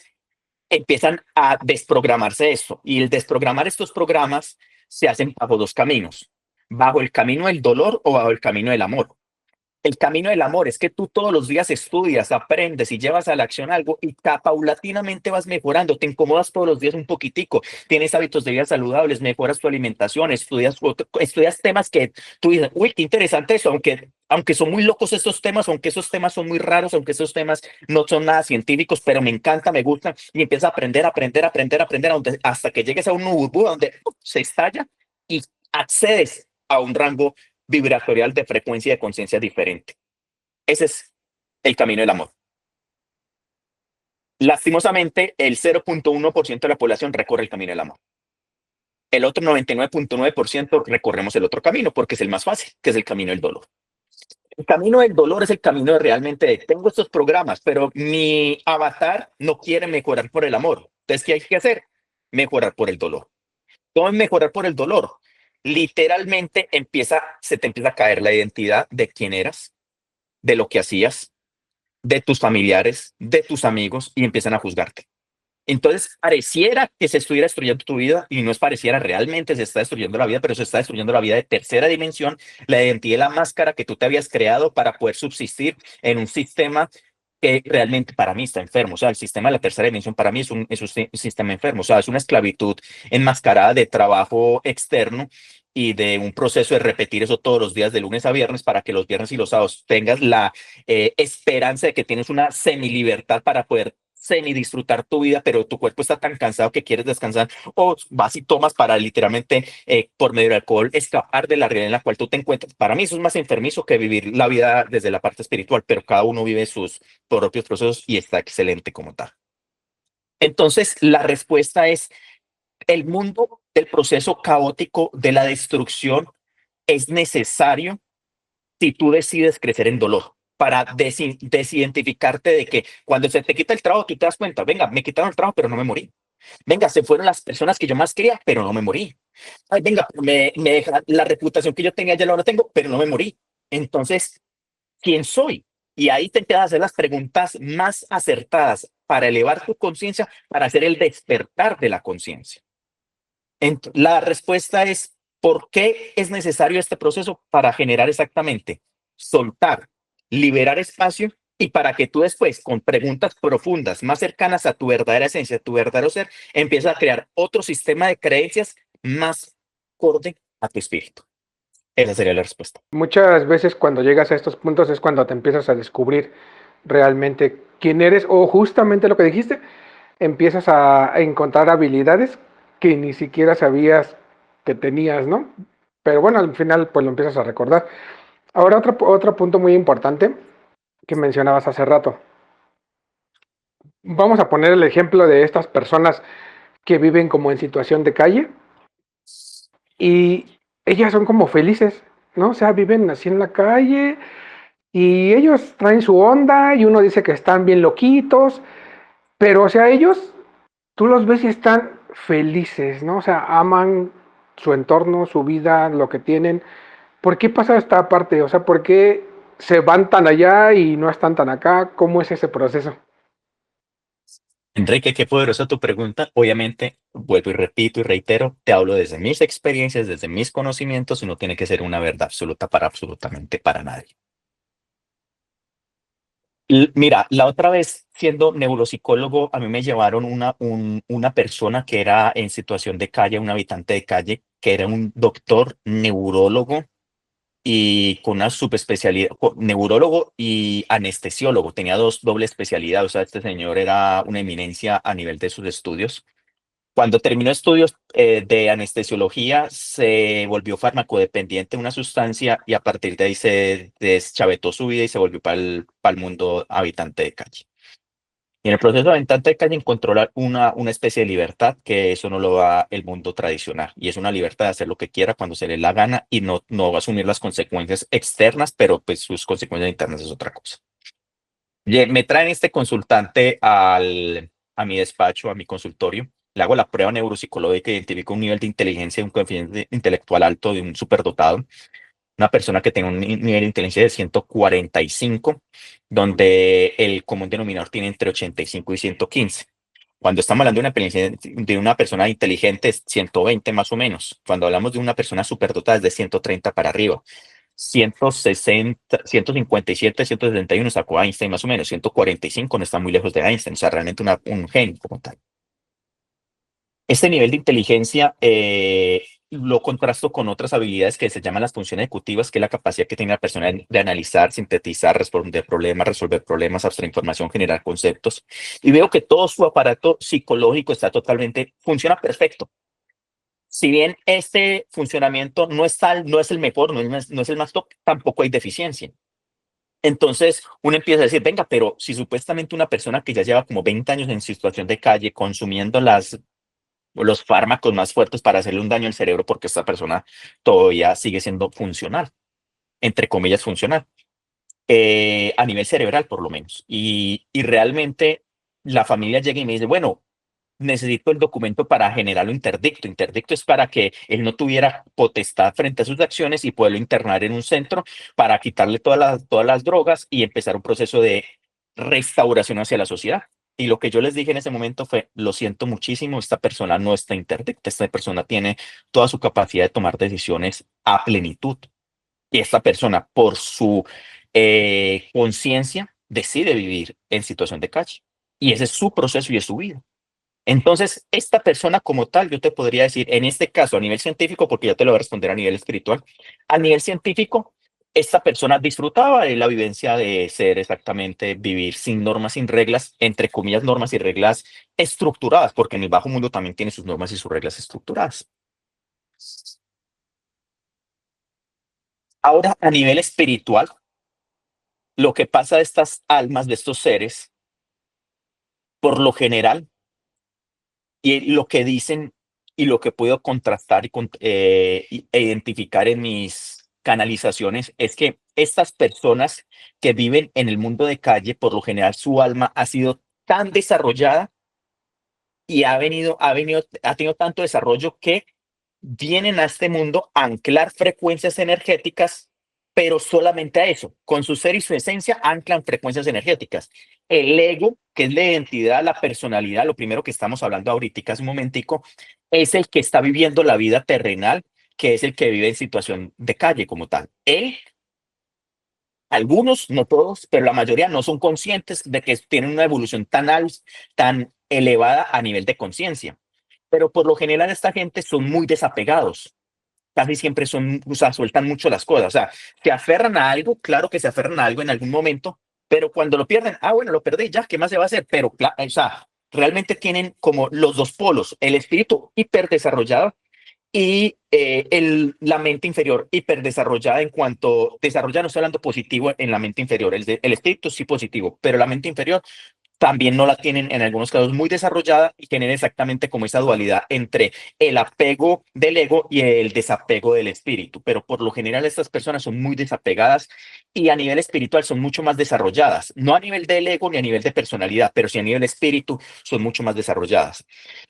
empiezan a desprogramarse esto. Y el desprogramar estos programas se hacen bajo dos caminos, bajo el camino del dolor o bajo el camino del amor. El camino del amor es que tú todos los días estudias, aprendes y llevas a la acción algo y paulatinamente vas mejorando, te incomodas todos los días un poquitico, tienes hábitos de vida saludables, mejoras tu alimentación, estudias temas que tú dices, uy, qué interesante eso, aunque son muy locos estos temas, aunque esos temas son muy raros, aunque esos temas no son nada científicos, pero me encanta, me gustan y empiezas a aprender, hasta que llegues a un burbuja donde se estalla y accedes a un rango vibratorial de frecuencia y de conciencia diferente. Ese es el camino del amor. Lastimosamente, el 0.1% de la población recorre el camino del amor. El otro 99.9% recorremos el otro camino porque es el más fácil, que es el camino del dolor. El camino del dolor es el camino de realmente de, tengo estos programas, pero mi avatar no quiere mejorar por el amor. Entonces, ¿qué hay que hacer? Mejorar por el dolor. ¿Cómo es mejorar por el dolor? Literalmente se te empieza a caer la identidad de quién eras, de lo que hacías, de tus familiares, de tus amigos y empiezan a juzgarte. Entonces, pareciera que se estuviera destruyendo tu vida y no es pareciera, realmente se está destruyendo la vida, pero se está destruyendo la vida de tercera dimensión, la identidad y la máscara que tú te habías creado para poder subsistir en un sistema que realmente para mí está enfermo. O sea, el sistema de la tercera dimensión para mí es un sistema enfermo. O sea, es una esclavitud enmascarada de trabajo externo y de un proceso de repetir eso todos los días de lunes a viernes para que los viernes y los sábados tengas la esperanza de que tienes una semilibertad para poder semi disfrutar tu vida, pero tu cuerpo está tan cansado que quieres descansar o vas y tomas para literalmente por medio del alcohol escapar de la realidad en la cual tú te encuentras. Para mí eso es más enfermizo que vivir la vida desde la parte espiritual, pero cada uno vive sus propios procesos y está excelente como tal. Entonces, la respuesta es el mundo del proceso caótico de la destrucción es necesario si tú decides crecer en dolor, para desidentificarte de que cuando se te quita el trabajo, tú te das cuenta, venga, me quitaron el trabajo, pero no me morí. Venga, se fueron las personas que yo más quería, pero no me morí. Ay, venga, me deja la reputación que yo tenía, ya no la tengo, pero no me morí. Entonces, ¿quién soy? Y ahí te empiezas a hacer las preguntas más acertadas para elevar tu conciencia, para hacer el despertar de la conciencia. La respuesta es, ¿por qué es necesario este proceso para generar exactamente? Soltar, liberar espacio y para que tú después, con preguntas profundas, más cercanas a tu verdadera esencia, a tu verdadero ser, empieces a crear otro sistema de creencias más acorde a tu espíritu. Esa sería la respuesta. Muchas veces cuando llegas a estos puntos es cuando te empiezas a descubrir realmente quién eres o justamente lo que dijiste, empiezas a encontrar habilidades que ni siquiera sabías que tenías, ¿no? Pero bueno, al final pues lo empiezas a recordar. Ahora otro punto muy importante que mencionabas hace rato. Vamos a poner el ejemplo de estas personas que viven como en situación de calle y ellas son como felices, ¿no? O sea, viven así en la calle y ellos traen su onda y uno dice que están bien loquitos, pero o sea, ellos, tú los ves y están felices, ¿no? O sea, aman su entorno, su vida, lo que tienen. ¿Por qué pasa esta parte? O sea, ¿por qué se van tan allá y no están tan acá? ¿Cómo es ese proceso? Enrique, qué poderosa tu pregunta. Obviamente, vuelvo y repito y reitero, te hablo desde mis experiencias, desde mis conocimientos y no tiene que ser una verdad absoluta para absolutamente para nadie. Mira, la otra vez siendo neuropsicólogo, a mí me llevaron una persona que era en situación de calle, un habitante de calle, que era un doctor neurólogo y con una subespecialidad, neurólogo y anestesiólogo, tenía doble especialidad, o sea, este señor era una eminencia a nivel de sus estudios. Cuando terminó estudios de anestesiología, se volvió farmacodependiente de una sustancia y a partir de ahí se deschavetó su vida y se volvió para el mundo habitante de calle. Y en el proceso de habitante de calle encontró una especie de libertad que eso no lo da el mundo tradicional. Y es una libertad de hacer lo que quiera cuando se le dé la gana y no va a asumir las consecuencias externas, pero pues sus consecuencias internas es otra cosa. Me traen este consultante a mi despacho, a mi consultorio. Le hago la prueba neuropsicológica, identifico un nivel de inteligencia, un coeficiente intelectual alto de un superdotado, una persona que tenga un nivel de inteligencia de 145, donde el común denominador tiene entre 85 y 115. Cuando estamos hablando de una persona inteligente es 120 más o menos. Cuando hablamos de una persona superdotada es de 130 para arriba. 160, 157, 161 sacó Einstein más o menos. 145 no está muy lejos de Einstein. O sea, realmente un genio como tal. Este nivel de inteligencia lo contrasto con otras habilidades que se llaman las funciones ejecutivas, que es la capacidad que tiene la persona de analizar, sintetizar, responder problemas, resolver problemas, abstraer información, generar conceptos. Y veo que todo su aparato psicológico está funciona perfecto. Si bien este funcionamiento no es el mejor, no es el más top, tampoco hay deficiencia. Entonces uno empieza a decir, venga, pero si supuestamente una persona que ya lleva como 20 años en situación de calle, consumiendo los fármacos más fuertes para hacerle un daño al cerebro porque esta persona todavía sigue siendo funcional, entre comillas funcional, a nivel cerebral por lo menos. Y realmente la familia llega y me dice, bueno, necesito el documento para generarlo interdicto. Interdicto es para que él no tuviera potestad frente a sus acciones y poderlo internar en un centro para quitarle todas las drogas y empezar un proceso de restauración hacia la sociedad. Y lo que yo les dije en ese momento fue, lo siento muchísimo, esta persona no está interdicta, esta persona tiene toda su capacidad de tomar decisiones a plenitud. Y esta persona, por su conciencia, decide vivir en situación de calle. Y ese es su proceso y es su vida. Entonces, esta persona como tal, yo te podría decir, en este caso, a nivel científico, porque ya te lo voy a responder a nivel espiritual, a nivel científico, esta persona disfrutaba de la vivencia de ser exactamente, vivir sin normas, sin reglas, entre comillas, normas y reglas estructuradas, porque en el bajo mundo también tiene sus normas y sus reglas estructuradas. Ahora, a nivel espiritual, lo que pasa de estas almas, de estos seres, por lo general, y lo que dicen y lo que puedo contrastar e identificar en mis canalizaciones es que estas personas que viven en el mundo de calle, por lo general, su alma ha sido tan desarrollada y ha tenido tanto desarrollo que vienen a este mundo a anclar frecuencias energéticas, pero solamente a eso. Con su ser y su esencia anclan frecuencias energéticas. El ego, que es la identidad, la personalidad, lo primero que estamos hablando ahorita hace un momentico, es el que está viviendo la vida terrenal, que es el que vive en situación de calle como tal. Él, algunos, no todos, pero la mayoría no son conscientes de que tienen una evolución tan elevada a nivel de conciencia. Pero por lo general esta gente son muy desapegados, casi siempre son, o sea, sueltan mucho las cosas, o sea, se aferran a algo, claro que se aferran a algo en algún momento, pero cuando lo pierden, bueno, lo perdí, ya, ¿qué más se va a hacer? Pero, o sea, realmente tienen como los dos polos, el espíritu hiperdesarrollado y la mente inferior hiperdesarrollada en cuanto, desarrollada, no estoy hablando positivo en la mente inferior, el espíritu sí positivo, pero la mente inferior también no la tienen en algunos casos muy desarrollada y tienen exactamente como esa dualidad entre el apego del ego y el desapego del espíritu. Pero por lo general estas personas son muy desapegadas y a nivel espiritual son mucho más desarrolladas. No a nivel del ego ni a nivel de personalidad, pero sí a nivel espíritu son mucho más desarrolladas.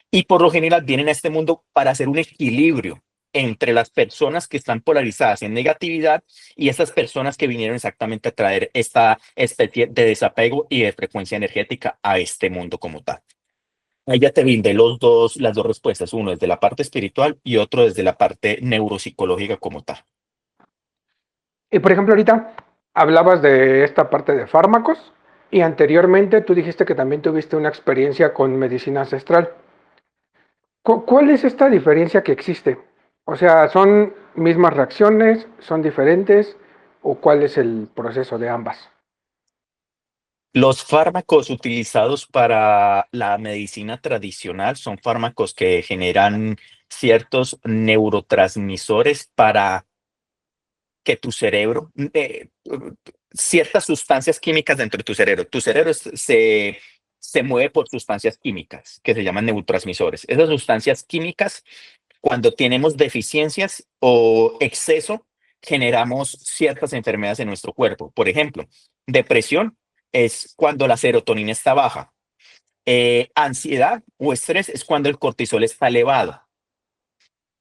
Y por lo general vienen a este mundo para hacer un equilibrio entre las personas que están polarizadas en negatividad y estas personas que vinieron exactamente a traer esta especie de desapego y de frecuencia energética a este mundo como tal. Ahí ya te brindé las dos respuestas, uno desde la parte espiritual y otro desde la parte neuropsicológica como tal. Y por ejemplo, ahorita hablabas de esta parte de fármacos. Y anteriormente tú dijiste que también tuviste una experiencia con medicina ancestral. ¿Cuál es esta diferencia que existe? O sea, ¿son mismas reacciones? ¿Son diferentes? ¿O cuál es el proceso de ambas? Los fármacos utilizados para la medicina tradicional son fármacos que generan ciertos neurotransmisores para que tu cerebro, ciertas sustancias químicas dentro de tu cerebro. Tu cerebro se mueve por sustancias químicas que se llaman neurotransmisores. Esas sustancias químicas, cuando tenemos deficiencias o exceso, generamos ciertas enfermedades en nuestro cuerpo. Por ejemplo, depresión es cuando la serotonina está baja. Ansiedad o estrés es cuando el cortisol está elevado.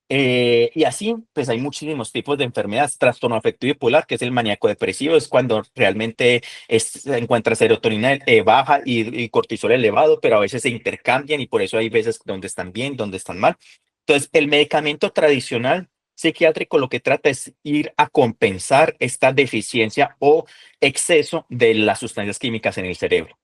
Y así, pues hay muchísimos tipos de enfermedades. Trastorno afectivo bipolar, que es el maníaco depresivo, es cuando realmente se encuentra serotonina baja y cortisol elevado, pero a veces se intercambian y por eso hay veces donde están bien, donde están mal. Entonces, el medicamento tradicional psiquiátrico lo que trata es ir a compensar esta deficiencia o exceso de las sustancias químicas en el cerebro.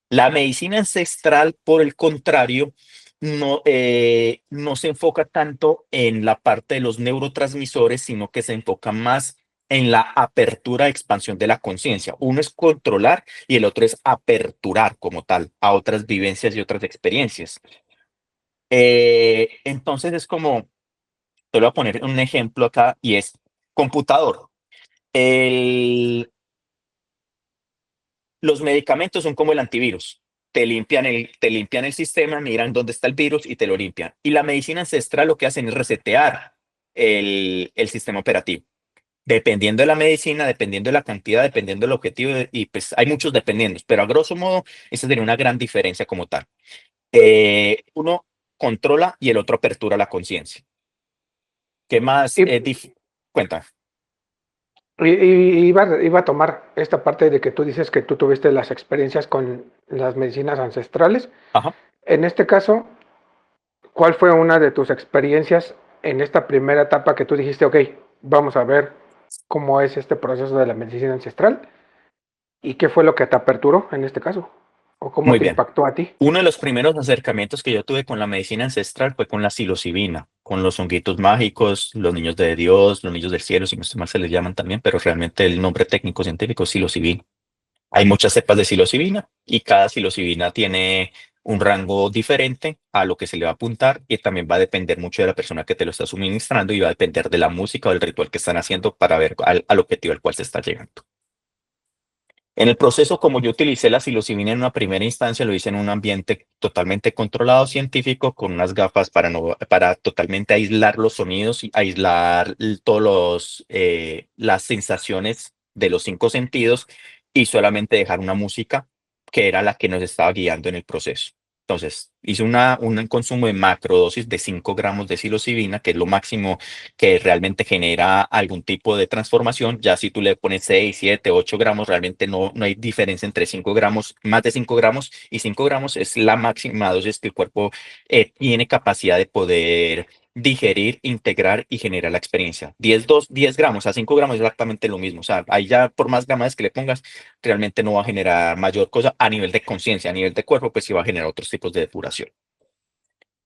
La medicina ancestral, por el contrario, no se enfoca tanto en la parte de los neurotransmisores, sino que se enfoca más en la apertura, expansión de la conciencia. Uno es controlar y el otro es aperturar como tal a otras vivencias y otras experiencias. Entonces es como, te voy a poner un ejemplo acá y es computador. El, Los medicamentos son como el antivirus. Te limpian el sistema, miran dónde está el virus y te lo limpian. Y la medicina ancestral lo que hacen es resetear el sistema operativo. Dependiendo de la medicina, dependiendo de la cantidad, dependiendo del objetivo, y pues hay muchos dependientes, pero a grosso modo, esa sería una gran diferencia como tal. Uno controla y el otro apertura la conciencia. ¿Qué más? Y, Cuenta. iba a tomar esta parte de que tú dices que tú tuviste las experiencias con las medicinas ancestrales. Ajá. En este caso, ¿cuál fue una de tus experiencias en esta primera etapa que tú dijiste, ok, vamos a ver cómo es este proceso de la medicina ancestral y qué fue lo que te aperturó en este caso? ¿O cómo Muy te bien. impactó a ti? Uno de los primeros acercamientos que yo tuve con la medicina ancestral fue con la psilocibina, con los honguitos mágicos, los niños de Dios, los niños del cielo, si no estoy mal se les llaman también, pero realmente el nombre técnico científico es psilocibina. Hay muchas cepas de psilocibina y cada psilocibina tiene un rango diferente a lo que se le va a apuntar y también va a depender mucho de la persona que te lo está suministrando y va a depender de la música o del ritual que están haciendo para ver al objetivo al cual se está llegando. En el proceso, como yo utilicé la psilocibina en una primera instancia, lo hice en un ambiente totalmente controlado científico, con unas gafas para totalmente aislar los sonidos y aislar todos las sensaciones de los cinco sentidos y solamente dejar una música que era la que nos estaba guiando en el proceso. Entonces, hice un consumo de macrodosis de 5 gramos de psilocibina, que es lo máximo que realmente genera algún tipo de transformación. Ya si tú le pones 6 7 8 gramos, realmente no hay diferencia entre 5 gramos, más de 5 gramos y 5 gramos es la máxima dosis que el cuerpo tiene capacidad de poder digerir, integrar y generar la experiencia. 10 gramos a 5 gramos es exactamente lo mismo. O sea, ahí ya por más gramajes que le pongas, realmente no va a generar mayor cosa a nivel de conciencia, a nivel de cuerpo, pues sí va a generar otros tipos de depuración.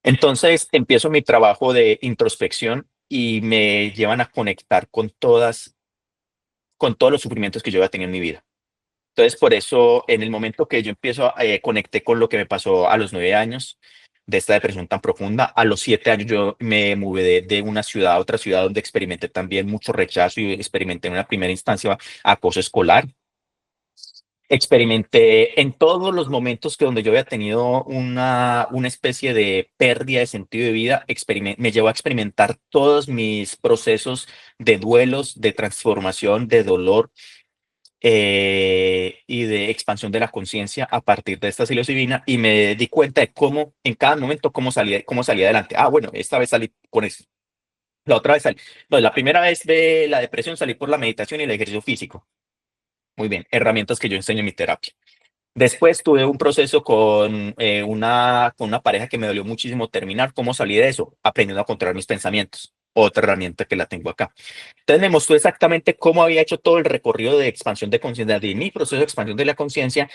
Entonces empiezo mi trabajo de introspección y me llevan a conectar con todos los sufrimientos que yo había tenido en mi vida. Entonces, por eso, en el momento que yo empiezo, conecté con lo que me pasó a los 9 años de esta depresión tan profunda. A los 7 años yo me mudé de una ciudad a otra ciudad donde experimenté también mucho rechazo y experimenté en una primera instancia acoso escolar. Experimenté en todos los momentos que donde yo había tenido una especie de pérdida de sentido de vida, me llevó a experimentar todos mis procesos de duelos, de transformación, de dolor y de expansión de la conciencia a partir de esta psilocibina y me di cuenta de cómo en cada momento cómo salí adelante. Ah, bueno, esta vez salí con eso. La otra vez salí. No, la primera vez de la depresión salí por la meditación y el ejercicio físico. Muy bien, herramientas que yo enseño en mi terapia. Después tuve un proceso con una pareja que me dolió muchísimo terminar. ¿Cómo salí de eso? Aprendiendo a controlar mis pensamientos. otra herramienta que la tengo acá. Entonces me mostró exactamente cómo había hecho todo el recorrido de expansión de conciencia, de mi proceso de expansión de la conciencia,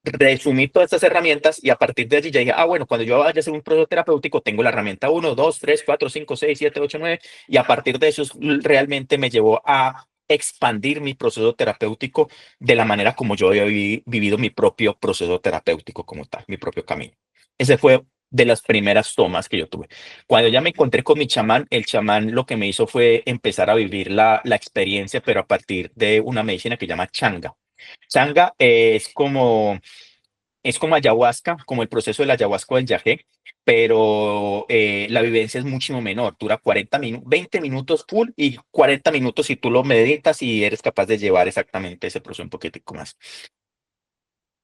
resumí todas estas herramientas y a partir de allí ya dije, bueno, cuando yo vaya a hacer un proceso terapéutico, tengo la herramienta 1, 2, 3, 4, 5, 6, 7, 8, 9 y a partir de eso realmente me llevó a expandir mi proceso terapéutico de la manera como yo había vivido mi propio proceso terapéutico como tal, mi propio camino. Ese fue de las primeras tomas que yo tuve. Cuando ya me encontré con mi chamán, el chamán lo que me hizo fue empezar a vivir la experiencia, pero a partir de una medicina que se llama changa. Changa es como ayahuasca, como el proceso de la ayahuasca o del yagé, pero la vivencia es muchísimo menor, dura 40 minutos, 20 minutos full y 40 minutos si tú lo meditas y eres capaz de llevar exactamente ese proceso un poquitico más.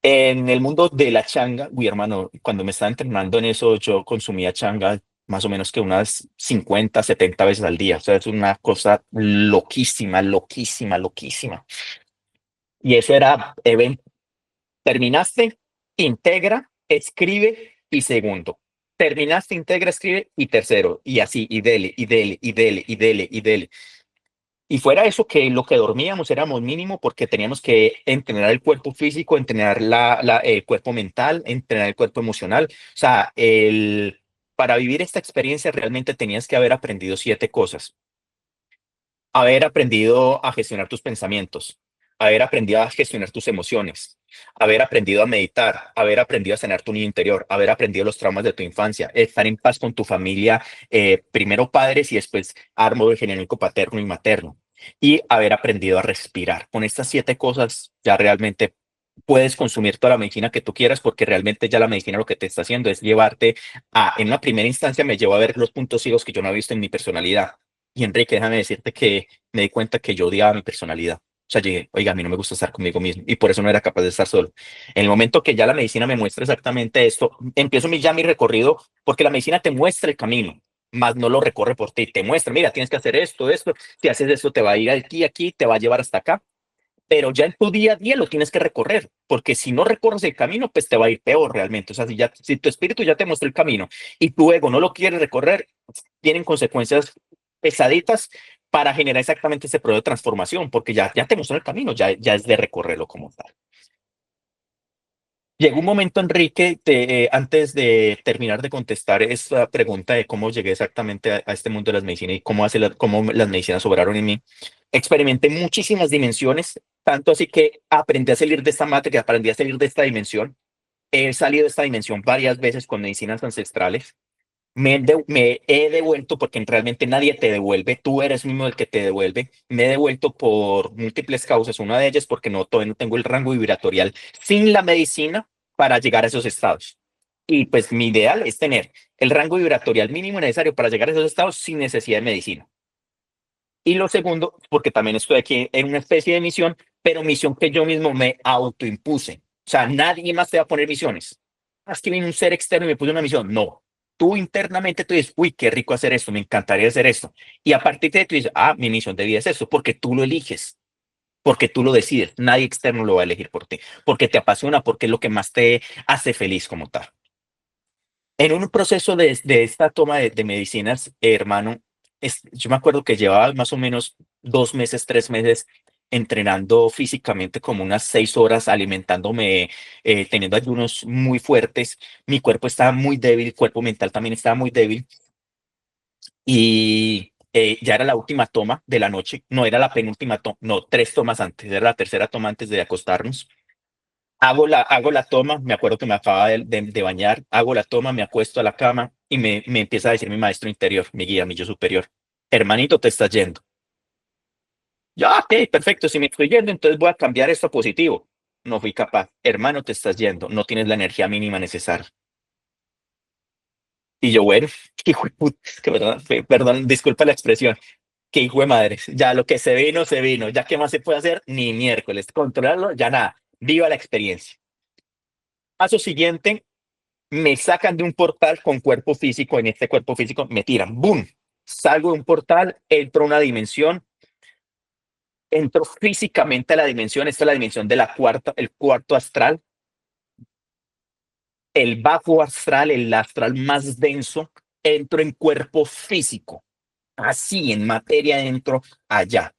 En el mundo de la changa, uy, hermano, cuando me estaba entrenando en eso, yo consumía changa más o menos que unas 50, 70 veces al día. O sea, es una cosa loquísima, loquísima, loquísima. Y eso era evento. Terminaste, integra, escribe y segundo. Terminaste, integra, escribe y tercero. Y así, y dele, y dele, y dele, y dele, y dele. Y fuera eso que lo que dormíamos éramos mínimo porque teníamos que entrenar el cuerpo físico, entrenar el cuerpo mental, entrenar el cuerpo emocional. O sea, para vivir esta experiencia realmente tenías que haber aprendido 7 cosas: haber aprendido a gestionar tus pensamientos, haber aprendido a gestionar tus emociones, haber aprendido a meditar, haber aprendido a sanar tu niño interior, haber aprendido los traumas de tu infancia, estar en paz con tu familia, primero padres y después árbol genealógico paterno y materno, y haber aprendido a respirar. Con estas 7 cosas ya realmente puedes consumir toda la medicina que tú quieras porque realmente ya la medicina lo que te está haciendo es llevarte en una primera instancia me llevó a ver los puntos ciegos que yo no había visto en mi personalidad. Y Enrique, déjame decirte que me di cuenta que yo odiaba mi personalidad. O sea, llegué, oiga, a mí no me gusta estar conmigo mismo y por eso no era capaz de estar solo. En el momento que ya la medicina me muestra exactamente esto, empiezo ya mi recorrido porque la medicina te muestra el camino, más no lo recorre por ti. Te muestra, mira, tienes que hacer esto, esto. Si haces esto, te va a ir aquí, aquí, te va a llevar hasta acá. Pero ya en tu día a día lo tienes que recorrer, porque si no recorres el camino, pues te va a ir peor realmente. O sea, si tu espíritu ya te muestra el camino y tu ego no lo quiere recorrer, tienen consecuencias pesaditas para generar exactamente ese proceso de transformación, porque ya te mostró el camino, ya es de recorrerlo como tal. Llegó un momento, Enrique, antes de terminar de contestar esta pregunta de cómo llegué exactamente a este mundo de las medicinas y cómo las medicinas obraron en mí, experimenté muchísimas dimensiones, tanto así que aprendí a salir de esta matriz, aprendí a salir de esta dimensión. He salido de esta dimensión varias veces con medicinas ancestrales. Me he devuelto porque realmente nadie te devuelve, tú eres mismo el que te devuelve. Me he devuelto por múltiples causas, una de ellas porque todavía no tengo el rango vibratorial sin la medicina para llegar a esos estados. Y pues mi ideal es tener el rango vibratorial mínimo necesario para llegar a esos estados sin necesidad de medicina. Y lo segundo, porque también estoy aquí en una especie de misión, pero misión que yo mismo me autoimpuse. O sea, nadie más te va a poner misiones. Es que viene un ser externo y me puso una misión. No. Tú internamente tú dices, uy, qué rico hacer esto, me encantaría hacer esto. Y a partir de ahí tú dices, mi misión de vida es esto, porque tú lo eliges, porque tú lo decides. Nadie externo lo va a elegir por ti, porque te apasiona, porque es lo que más te hace feliz como tal. En un proceso de esta toma de medicinas, hermano, yo me acuerdo que llevaba más o menos 2 meses, 3 meses entrenando físicamente como unas 6 horas, alimentándome, teniendo ayunos muy fuertes. Mi cuerpo estaba muy débil, el cuerpo mental también estaba muy débil y ya era la última toma de la noche, no era la penúltima toma, no, 3 tomas antes, era la tercera toma antes de acostarnos. Hago la toma, me acuerdo que me acababa de bañar, hago la toma, me acuesto a la cama y me empieza a decir mi maestro interior, mi guía, mi yo superior, hermanito, te estás yendo. Ya, ok, perfecto, si me estoy yendo, entonces voy a cambiar esto a positivo. No fui capaz. Hermano, te estás yendo, no tienes la energía mínima necesaria. Y yo, bueno, qué hijo de puta, que perdón, disculpa la expresión, qué hijo de madre, ya lo que se vino, ya qué más se puede hacer, ni miércoles, controlarlo, ya nada, viva la experiencia. Paso siguiente, me sacan de un portal con cuerpo físico, en este cuerpo físico me tiran, ¡boom! Salgo de un portal, entro a una dimensión, entro físicamente a la dimensión, esta es la dimensión de el cuarto astral, el bajo astral, el astral más denso, entro en cuerpo físico. así en materia dentro, allá.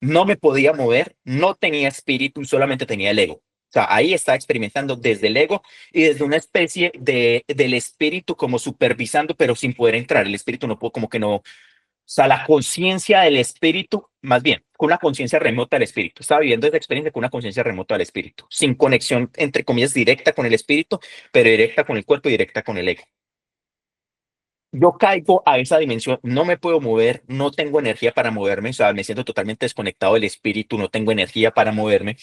No me podía mover, no tenía espíritu, solamente tenía el ego. O sea, ahí estaba experimentando desde el ego y desde una especie del espíritu como supervisando, pero sin poder entrar. El espíritu no pudo, como que no. O sea, la conciencia del espíritu, más bien, con una conciencia remota del espíritu. Estaba viviendo esa experiencia con una conciencia remota del espíritu, sin conexión, entre comillas, directa con el espíritu, pero directa con el cuerpo y directa con el ego. Yo caigo a esa dimensión, no me puedo mover, no tengo energía para moverme, o sea, me siento totalmente desconectado del espíritu, no tengo energía para moverme.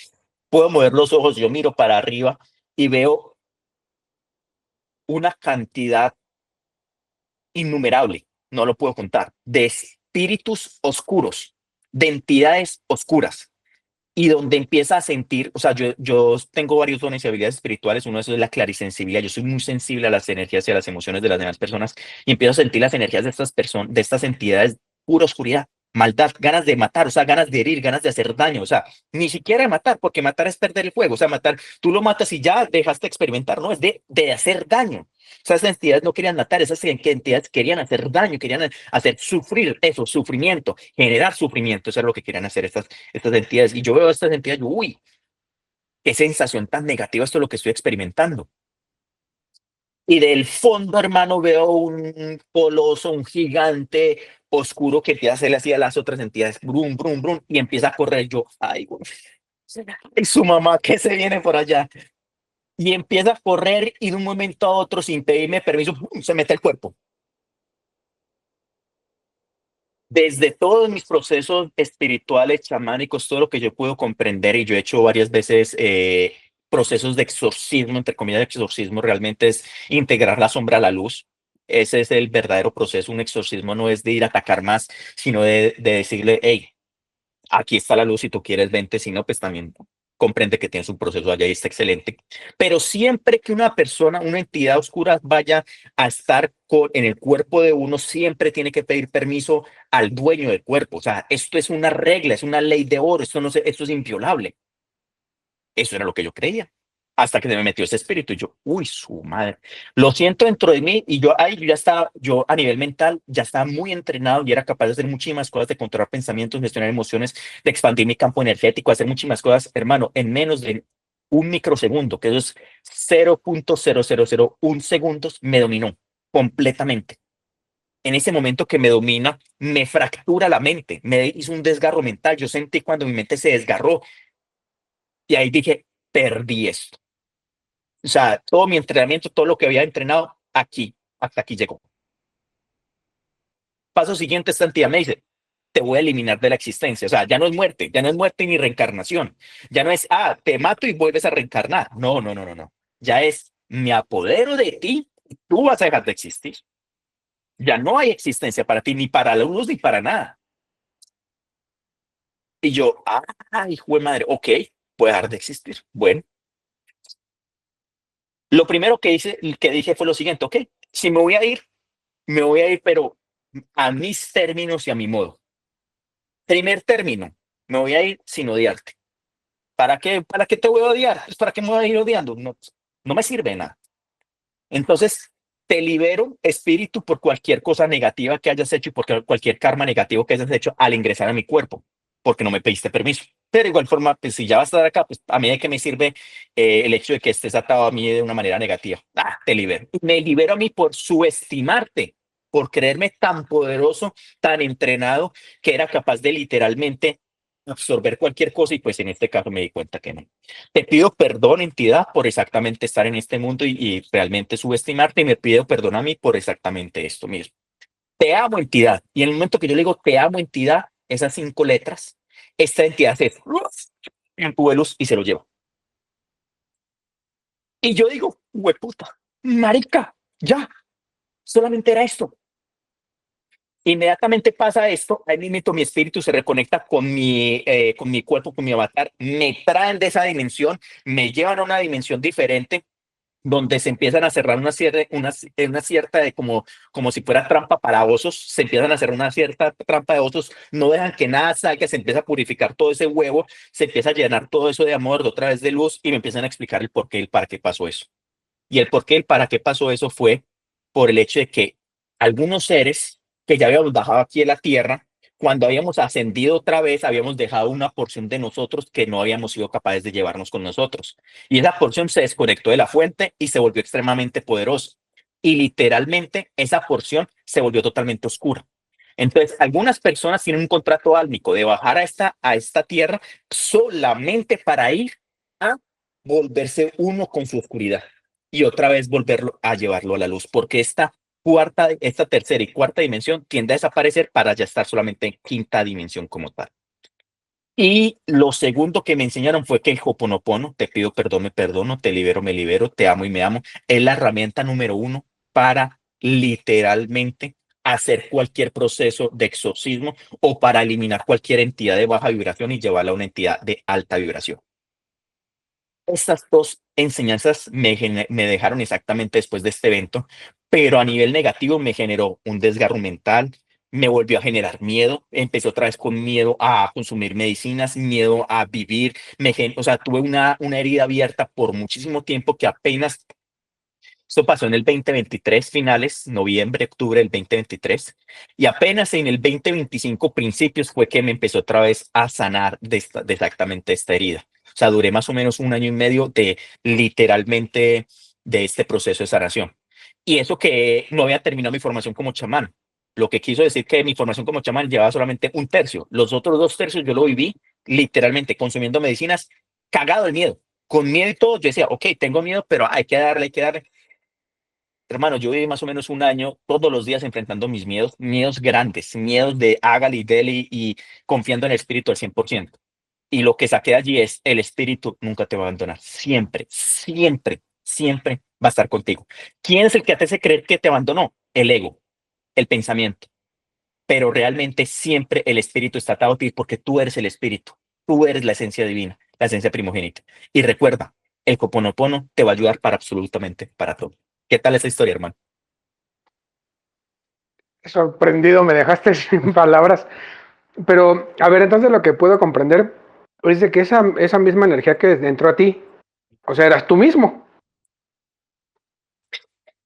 Puedo mover los ojos, yo miro para arriba y veo una cantidad innumerable, no lo puedo contar, de espíritus oscuros, de entidades oscuras. Y donde empieza a sentir, o sea, yo tengo varios dones y habilidades espirituales, uno de esos es la clarisensibilidad, yo soy muy sensible a las energías y a las emociones de las demás personas y empiezo a sentir las energías de estas personas, de estas entidades, pura oscuridad, maldad, ganas de matar, o sea, ganas de herir, ganas de hacer daño, o sea, ni siquiera de matar, porque matar es perder el juego, o sea, matar, tú lo matas y ya dejaste de experimentar, no, es de hacer daño. O sea, esas entidades no querían matar, esas entidades querían hacer daño, querían hacer sufrir eso, sufrimiento, generar sufrimiento, eso es lo que querían hacer estas entidades. Y yo veo a estas entidades, yo, uy, qué sensación tan negativa esto es lo que estoy experimentando. Y del fondo, hermano, veo un coloso, un gigante oscuro que empieza a hacerle así a las otras entidades, brum, brum, brum, y empieza a correr. Yo, ay, güey, y su mamá que se viene por allá. Y empieza a correr y de un momento a otro, sin pedirme permiso, ¡pum!, se mete el cuerpo. Desde todos mis procesos espirituales, chamánicos, todo lo que yo puedo comprender, y yo he hecho varias veces procesos de exorcismo, entre comillas, de exorcismo, realmente es integrar la sombra a la luz. Ese es el verdadero proceso. Un exorcismo no es de ir a atacar más, sino de decirle, hey, aquí está la luz, si tú quieres, vente, si no, pues también comprende que tienes un proceso allá y está excelente. Pero siempre que una persona, una entidad oscura vaya a estar en el cuerpo de uno, siempre tiene que pedir permiso al dueño del cuerpo. O sea, esto es una regla, es una ley de oro, esto es inviolable. Eso era lo que yo creía. Hasta que se me metió ese espíritu y yo, uy, su madre, lo siento dentro de mí y yo, ahí yo ya estaba, yo a nivel mental ya estaba muy entrenado y era capaz de hacer muchísimas cosas, de controlar pensamientos, gestionar emociones, de expandir mi campo energético, hacer muchísimas cosas, hermano, en menos de un microsegundo, que eso es 0,0001 segundos, me dominó completamente. En ese momento que me domina, me fractura la mente, me hizo un desgarro mental. Yo sentí cuando mi mente se desgarró y ahí dije, perdí esto. O sea, todo mi entrenamiento, todo lo que había entrenado aquí, hasta aquí llegó. Paso siguiente, esta entidad me dice, te voy a eliminar de la existencia. O sea, ya no es muerte, ya no es muerte ni reencarnación. Ya no es, te mato y vuelves a reencarnar. No, no, no, no, no. Ya es, me apodero de ti y tú vas a dejar de existir. Ya no hay existencia para ti, ni para la luz, ni para nada. Y yo, hijo de madre, ok, puede dejar de existir. Bueno, lo primero que dije fue lo siguiente, ok, si me voy a ir, pero a mis términos y a mi modo. Primer término, me voy a ir sin odiarte. ¿Para qué? ¿Para qué te voy a odiar? Pues, ¿para qué me voy a ir odiando? No, no me sirve de nada. Entonces, te libero, espíritu, por cualquier cosa negativa que hayas hecho y por cualquier karma negativo que hayas hecho al ingresar a mi cuerpo, porque no me pediste permiso. Pero de igual forma, pues si ya vas a estar acá, pues a mí de qué me sirve el hecho de que estés atado a mí de una manera negativa. Te libero. Me libero a mí por subestimarte, por creerme tan poderoso, tan entrenado, que era capaz de literalmente absorber cualquier cosa y pues en este caso me di cuenta que no. Te pido perdón, entidad, por exactamente estar en este mundo y realmente subestimarte, y me pido perdón a mí por exactamente esto mismo. Te amo, entidad. Y en el momento que yo le digo te amo, entidad, esas 5 letras, esta entidad se en tu luz y se lo lleva. Y yo digo, hueputa, marica, ya, solamente era esto. Inmediatamente pasa esto, ahí mismo mi espíritu se reconecta con mi cuerpo, con mi avatar, me traen de esa dimensión, me llevan a una dimensión diferente, donde se empiezan a cerrar una cierta de como si fuera trampa para osos, se empiezan a hacer una cierta trampa de osos, no dejan que nada salga, se empieza a purificar todo ese huevo, se empieza a llenar todo eso de amor, de otra vez de luz, y me empiezan a explicar el por qué, el para qué pasó eso. Y el por qué, el para qué pasó eso fue por el hecho de que algunos seres que ya habíamos bajado aquí en la tierra. Cuando habíamos ascendido otra vez, habíamos dejado una porción de nosotros que no habíamos sido capaces de llevarnos con nosotros. Y esa porción se desconectó de la fuente y se volvió extremadamente poderosa. Y literalmente esa porción se volvió totalmente oscura. Entonces, algunas personas tienen un contrato álmico de bajar a esta tierra solamente para ir a volverse uno con su oscuridad y otra vez volverlo a llevarlo a la luz, porque esta tercera y cuarta dimensión tiende a desaparecer para ya estar solamente en quinta dimensión como tal. Y lo segundo que me enseñaron fue que el Hoponopono, te pido perdón, me perdono, te libero, me libero, te amo y me amo, es la herramienta número uno para literalmente hacer cualquier proceso de exorcismo o para eliminar cualquier entidad de baja vibración y llevarla a una entidad de alta vibración. Estas dos enseñanzas me dejaron exactamente después de este evento, pero a nivel negativo me generó un desgarro mental, me volvió a generar miedo, empecé otra vez con miedo a consumir medicinas, miedo a vivir, o sea, tuve una herida abierta por muchísimo tiempo que apenas, esto pasó en el 2023 finales, noviembre, octubre del 2023, y apenas en el 2025 principios fue que me empezó otra vez a sanar de exactamente esta herida. O sea, duré más o menos un año y medio de literalmente de este proceso de sanación. Y eso que no había terminado mi formación como chamán. Lo que quiso decir que mi formación como chamán llevaba solamente un tercio. Los otros dos tercios yo lo viví literalmente consumiendo medicinas, cagado de miedo. Con miedo y todo, yo decía, ok, tengo miedo, pero hay que darle, hay que darle. Hermano, yo viví más o menos un año todos los días enfrentando mis miedos, miedos grandes, miedos de hágale y dele y confiando en el espíritu al 100%. Y lo que saqué de allí es el espíritu nunca te va a abandonar. Siempre, siempre, siempre va a estar contigo. ¿Quién es el que te hace creer que te abandonó? El ego, el pensamiento. Pero realmente siempre el espíritu está atado a ti porque tú eres el espíritu. Tú eres la esencia divina, la esencia primogénita. Y recuerda, el Hoponopono te va a ayudar para absolutamente para todo. ¿Qué tal esa historia, hermano? Sorprendido, me dejaste sin palabras. Pero, a ver, entonces lo que puedo comprender es de que esa misma energía que entró a ti, o sea, eras tú mismo.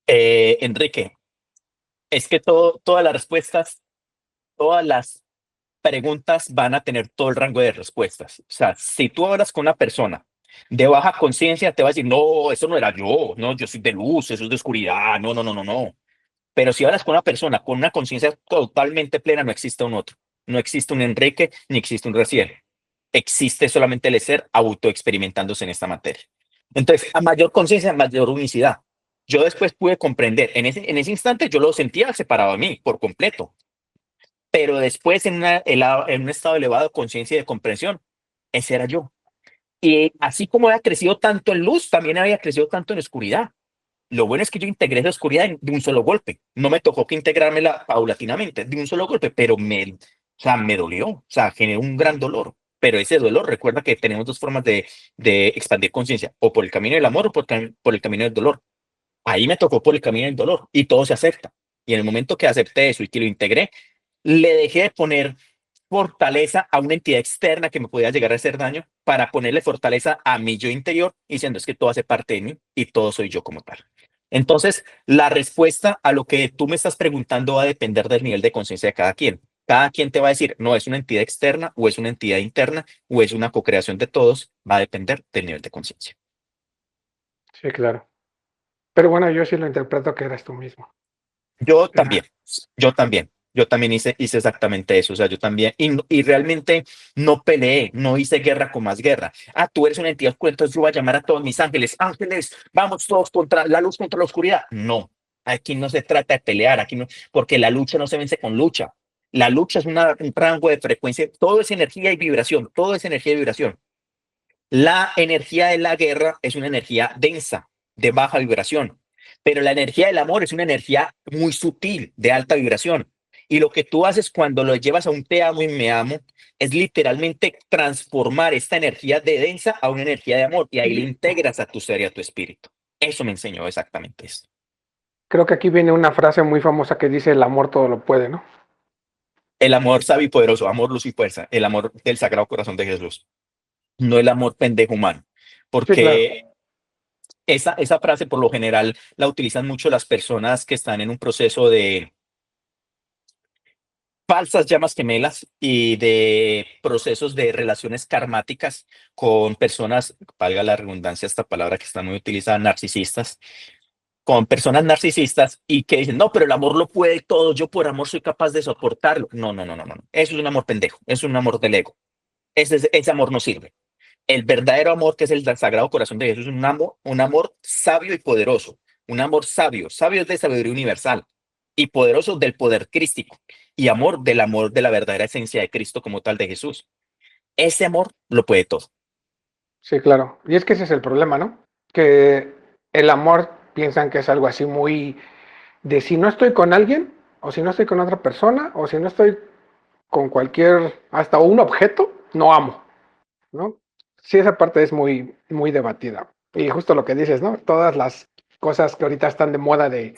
Enrique, es que todas las respuestas, todas las preguntas van a tener todo el rango de respuestas. O sea, si tú hablas con una persona de baja conciencia, te va a decir, no, eso no era yo, no, yo soy de luz, eso es de oscuridad, no, no, no, no, no. Pero si hablas con una persona con una conciencia totalmente plena, no existe un otro. No existe un Enrique, ni existe un Raciel. Existe solamente el ser autoexperimentándose en esta materia. Entonces, a mayor conciencia, mayor unicidad. Yo después pude comprender, en ese instante yo lo sentía separado de mí por completo, pero después en un estado elevado de conciencia y de comprensión, ese era yo. Y así como había crecido tanto en luz, también había crecido tanto en oscuridad. Lo bueno es que yo integré esa oscuridad de un solo golpe. No me tocó que integrármela paulatinamente, de un solo golpe, pero o sea, me dolió, o sea, generó un gran dolor. Pero ese dolor, recuerda que tenemos dos formas de expandir conciencia, o por el camino del amor o por el camino del dolor. Ahí me tocó por el camino del dolor y todo se acepta. Y en el momento que acepté eso y que lo integré, le dejé de poner fortaleza a una entidad externa que me podía llegar a hacer daño para ponerle fortaleza a mi yo interior, diciendo es que todo hace parte de mí y todo soy yo como tal. Entonces, la respuesta a lo que tú me estás preguntando va a depender del nivel de conciencia de cada quien. Cada quien te va a decir, no, es una entidad externa o es una entidad interna o es una co-creación de todos, va a depender del nivel de conciencia. Sí, claro. Pero bueno, yo sí lo interpreto que eras tú mismo. Yo Era- también, yo también hice exactamente eso, o sea, yo también, y realmente no peleé, no hice guerra con más guerra. Ah, tú eres una entidad oscura, entonces yo voy a llamar a todos mis ángeles, ángeles, vamos todos contra la luz, contra la oscuridad. No, aquí no se trata de pelear, aquí no, porque la lucha no se vence con lucha. La lucha es un rango de frecuencia, todo es energía y vibración, todo es energía y vibración. La energía de la guerra es una energía densa, de baja vibración, pero la energía del amor es una energía muy sutil, de alta vibración. Y lo que tú haces cuando lo llevas a un te amo y me amo es literalmente transformar esta energía de densa a una energía de amor y ahí le integras a tu ser y a tu espíritu. Eso me enseñó exactamente esto. Creo que aquí viene una frase muy famosa que dice el amor todo lo puede, ¿no? El amor sabio y poderoso, amor, luz y fuerza, el amor del Sagrado Corazón de Jesús, no el amor pendejo humano, Sí, claro. porque esa frase por lo general la utilizan mucho las personas que están en un proceso falsas llamas gemelas y de procesos de relaciones karmáticas con personas, valga la redundancia, esta palabra que está muy utilizada, narcisistas, con personas narcisistas y que dicen, no, pero el amor lo puede todo, yo por amor soy capaz de soportarlo. No, no, no, no, no. Eso es un amor pendejo, es un amor del ego. Ese amor no sirve. El verdadero amor, que es el del Sagrado Corazón de Jesús, es un amor sabio y poderoso. Un amor sabio. Sabio es de sabiduría universal y poderoso del poder crístico. Y amor de la verdadera esencia de Cristo como tal de Jesús. Ese amor lo puede todo. Sí, claro. Y es que ese es el problema, ¿no? Que el amor piensan que es algo así muy de si no estoy con alguien, o si no estoy con otra persona, o si no estoy con cualquier, hasta un objeto, no amo, ¿no? Sí, esa parte es muy, muy debatida. Y justo lo que dices, ¿no? Todas las cosas que ahorita están de moda de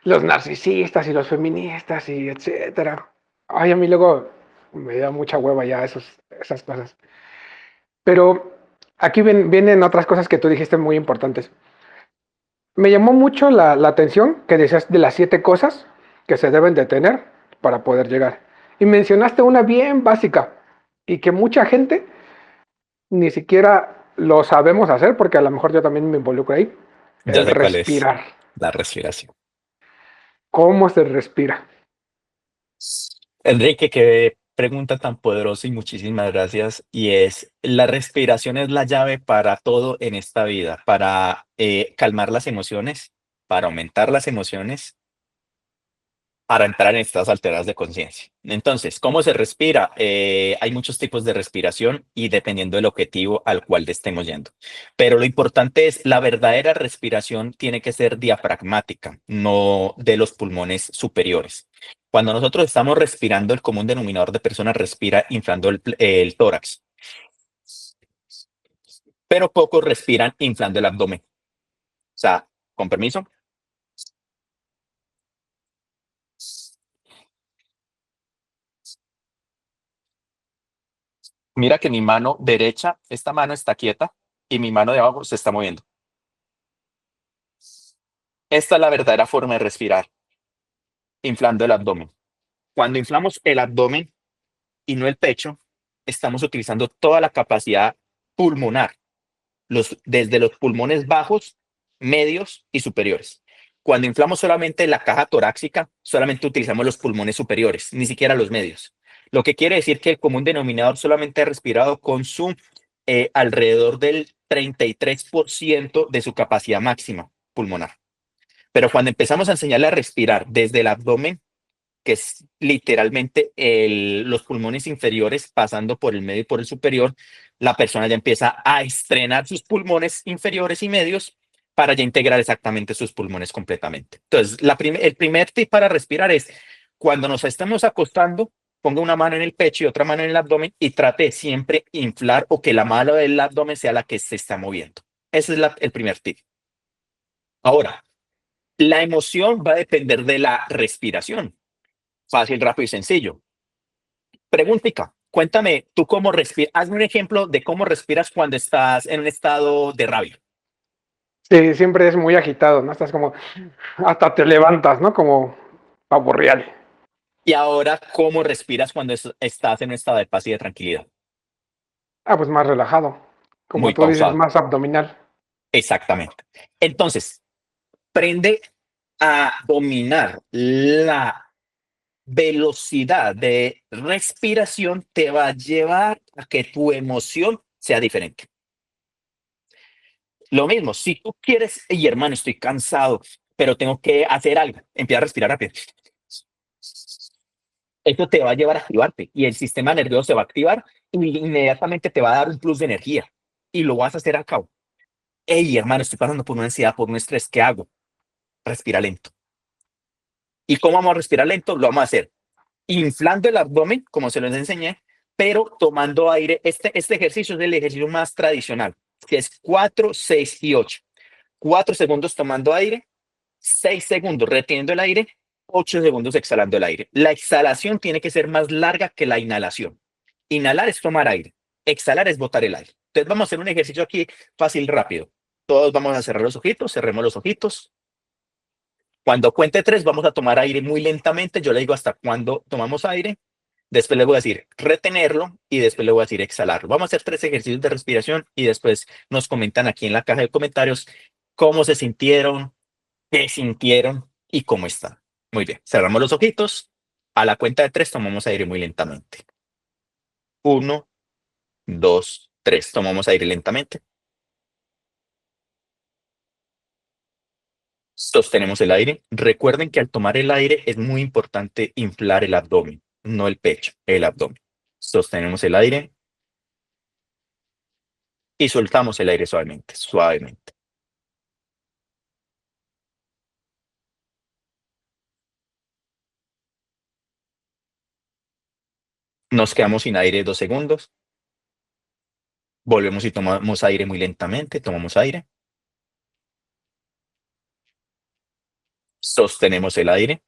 los narcisistas y los feministas y etcétera. Ay, a mí luego me da mucha hueva ya esas cosas. Pero aquí vienen otras cosas que tú dijiste muy importantes. Me llamó mucho la atención que decías de las 7 cosas que se deben de tener para poder llegar. Y mencionaste una bien básica y que mucha gente ni siquiera lo sabemos hacer porque a lo mejor yo también me involucro ahí. Ya El sé cuál es respirar. la respiración. ¿Cómo se respira? Enrique, qué pregunta tan poderosa y muchísimas gracias. Y es, la respiración es la llave para todo en esta vida, para calmar las emociones, para aumentar las emociones, para entrar en estados alterados de conciencia. Entonces, ¿cómo se respira? Hay muchos tipos de respiración y dependiendo del objetivo al cual le estemos yendo. Pero lo importante es, la verdadera respiración tiene que ser diafragmática, no de los pulmones superiores. Cuando nosotros estamos respirando, el común denominador de personas respira inflando el tórax, pero pocos respiran inflando el abdomen. O sea, con permiso. Mira que mi mano derecha, esta mano está quieta y mi mano de abajo se está moviendo. Esta es la verdadera forma de respirar, inflando el abdomen. Cuando inflamos el abdomen y no el pecho, estamos utilizando toda la capacidad pulmonar, desde los pulmones bajos, medios y superiores. Cuando inflamos solamente la caja torácica, solamente utilizamos los pulmones superiores, ni siquiera los medios. Lo que quiere decir que el común denominador solamente ha respirado con su alrededor del 33% de su capacidad máxima pulmonar. Pero cuando empezamos a enseñarle a respirar desde el abdomen, que es literalmente los pulmones inferiores pasando por el medio y por el superior, la persona ya empieza a estrenar sus pulmones inferiores y medios para ya integrar exactamente sus pulmones completamente. Entonces, el primer tip para respirar es cuando nos estemos acostando, ponga una mano en el pecho y otra mano en el abdomen y trate de siempre inflar o que la mano del abdomen sea la que se está moviendo. Ese es el primer tip. Ahora, la emoción va a depender de la respiración. Fácil, rápido y sencillo. Preguntica, cuéntame, ¿tú cómo respiras? Hazme un ejemplo de cómo respiras cuando estás en un estado de rabia. Sí, siempre es muy agitado, ¿no? Estás como, hasta te levantas, ¿no? Como pavo real. Y ahora, ¿cómo respiras cuando estás en un estado de paz y de tranquilidad? Ah, pues más relajado. Como Muy tú dices, pausado. más abdominal. Exactamente. Entonces, aprende a dominar la velocidad de respiración, te va a llevar a que tu emoción sea diferente. Lo mismo, si tú quieres, y hermano, estoy cansado, pero tengo que hacer algo, empieza a respirar rápido. Esto te va a llevar a activarte y el sistema nervioso se va a activar y inmediatamente te va a dar un plus de energía y lo vas a hacer al cabo. Hey, hermano, estoy pasando por una ansiedad, por un estrés, ¿qué hago? Respira lento. ¿Y cómo vamos a respirar lento? Lo vamos a hacer inflando el abdomen, como se los enseñé, pero tomando aire. Este ejercicio es el ejercicio más tradicional, que es 4, 6 y 8. 4 segundos tomando aire, 6 segundos reteniendo el aire, 8 segundos exhalando el aire. La exhalación tiene que ser más larga que la inhalación. Inhalar es tomar aire, exhalar es botar el aire. Entonces vamos a hacer un ejercicio aquí fácil, rápido. Todos vamos a cerrar los ojitos, cerremos los ojitos. Cuando cuente 3, vamos a tomar aire muy lentamente. Yo le digo hasta cuándo tomamos aire. Después le voy a decir retenerlo y después le voy a decir exhalarlo. Vamos a hacer 3 ejercicios de respiración y después nos comentan aquí en la caja de comentarios cómo se sintieron, qué sintieron y cómo están. Muy bien, cerramos los ojitos. A la cuenta de 3 tomamos aire muy lentamente. 1, 2, 3. Tomamos aire lentamente. Sostenemos el aire. Recuerden que al tomar el aire es muy importante inflar el abdomen, no el pecho, el abdomen. Sostenemos el aire y soltamos el aire suavemente, suavemente. Nos quedamos sin aire 2 segundos. Volvemos y tomamos aire muy lentamente. Tomamos aire. Sostenemos el aire.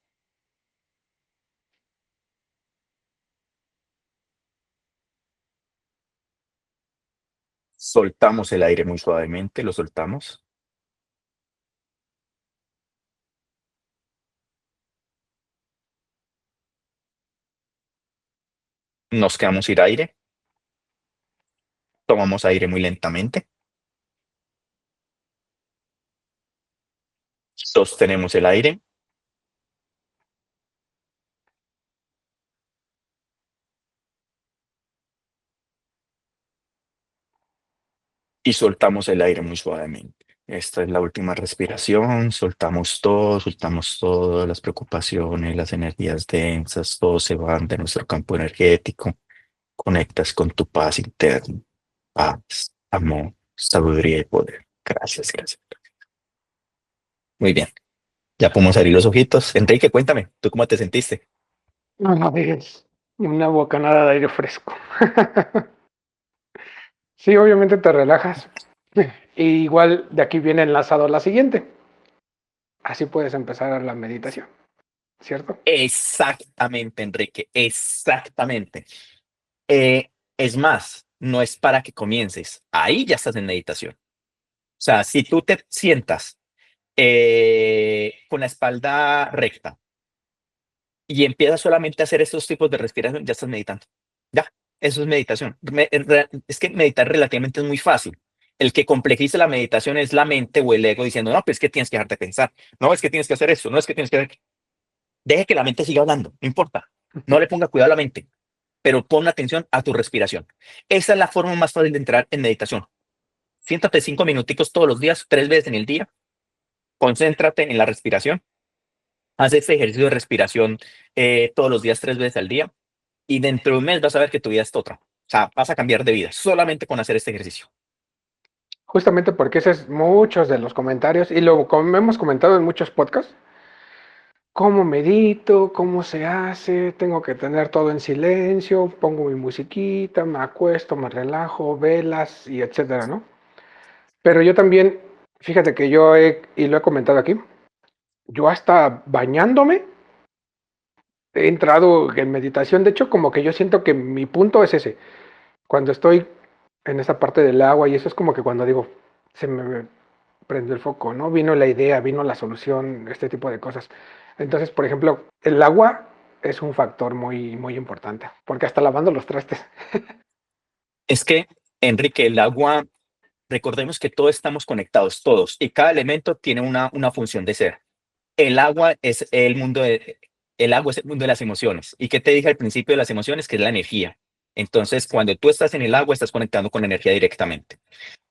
Soltamos el aire muy suavemente. Lo soltamos. Nos quedamos sin aire. Tomamos aire muy lentamente. Sostenemos el aire. Y soltamos el aire muy suavemente. Esta es la última respiración. Soltamos todo, las preocupaciones, las energías densas, todo se van de nuestro campo energético. Conectas con tu paz interna, paz, amor, sabiduría y poder. Gracias, gracias. Muy bien. Ya podemos abrir los ojitos. Enrique, cuéntame, ¿tú cómo te sentiste? No, no digas, una bocanada de aire fresco. Sí, obviamente te relajas. Y igual de aquí viene enlazado la siguiente. Así puedes empezar la meditación, ¿cierto? Exactamente, Enrique, exactamente. Eh, es más, no es para que comiences. Ahí ya estás en meditación. O sea, si tú te sientas con la espalda recta y empiezas solamente a hacer estos tipos de respiración, ya estás meditando. Ya, eso es meditación. Es que meditar relativamente es muy fácil. El que complejiza la meditación es la mente o el ego diciendo, no, pues es que tienes que dejarte pensar. No, es que tienes que hacer eso. No, es que tienes que... Deje que la mente siga hablando, no importa. No le ponga cuidado a la mente, pero pon atención a tu respiración. Esa es la forma más fácil de entrar en meditación. Siéntate 5 minuticos todos los días, 3 veces en el día. Concéntrate en la respiración. Haz este ejercicio de respiración todos los días, 3 veces al día. Y dentro de un mes vas a ver que tu vida es otra. O sea, vas a cambiar de vida solamente con hacer este ejercicio. Justamente porque ese es muchos de los comentarios y lo como hemos comentado en muchos podcasts. ¿Cómo medito? ¿Cómo se hace? Tengo que tener todo en silencio, pongo mi musiquita, me acuesto, me relajo, velas y etcétera, ¿no? Pero yo también, fíjate que y lo he comentado aquí, yo hasta bañándome he entrado en meditación. De hecho, como que yo siento que mi punto es ese. Cuando estoy en esa parte del agua y eso es como que cuando digo, se me prendió el foco, ¿no? Vino la idea, vino la solución, este tipo de cosas. Entonces, por ejemplo, el agua es un factor muy, muy importante, porque hasta lavando los trastes. Es que, Enrique, el agua, recordemos que todos estamos conectados, todos, y cada elemento tiene una función de ser. El agua es el agua es el mundo de las emociones. ¿Y qué te dije al principio de las emociones? Que es la energía. Entonces, cuando tú estás en el agua, estás conectando con la energía directamente.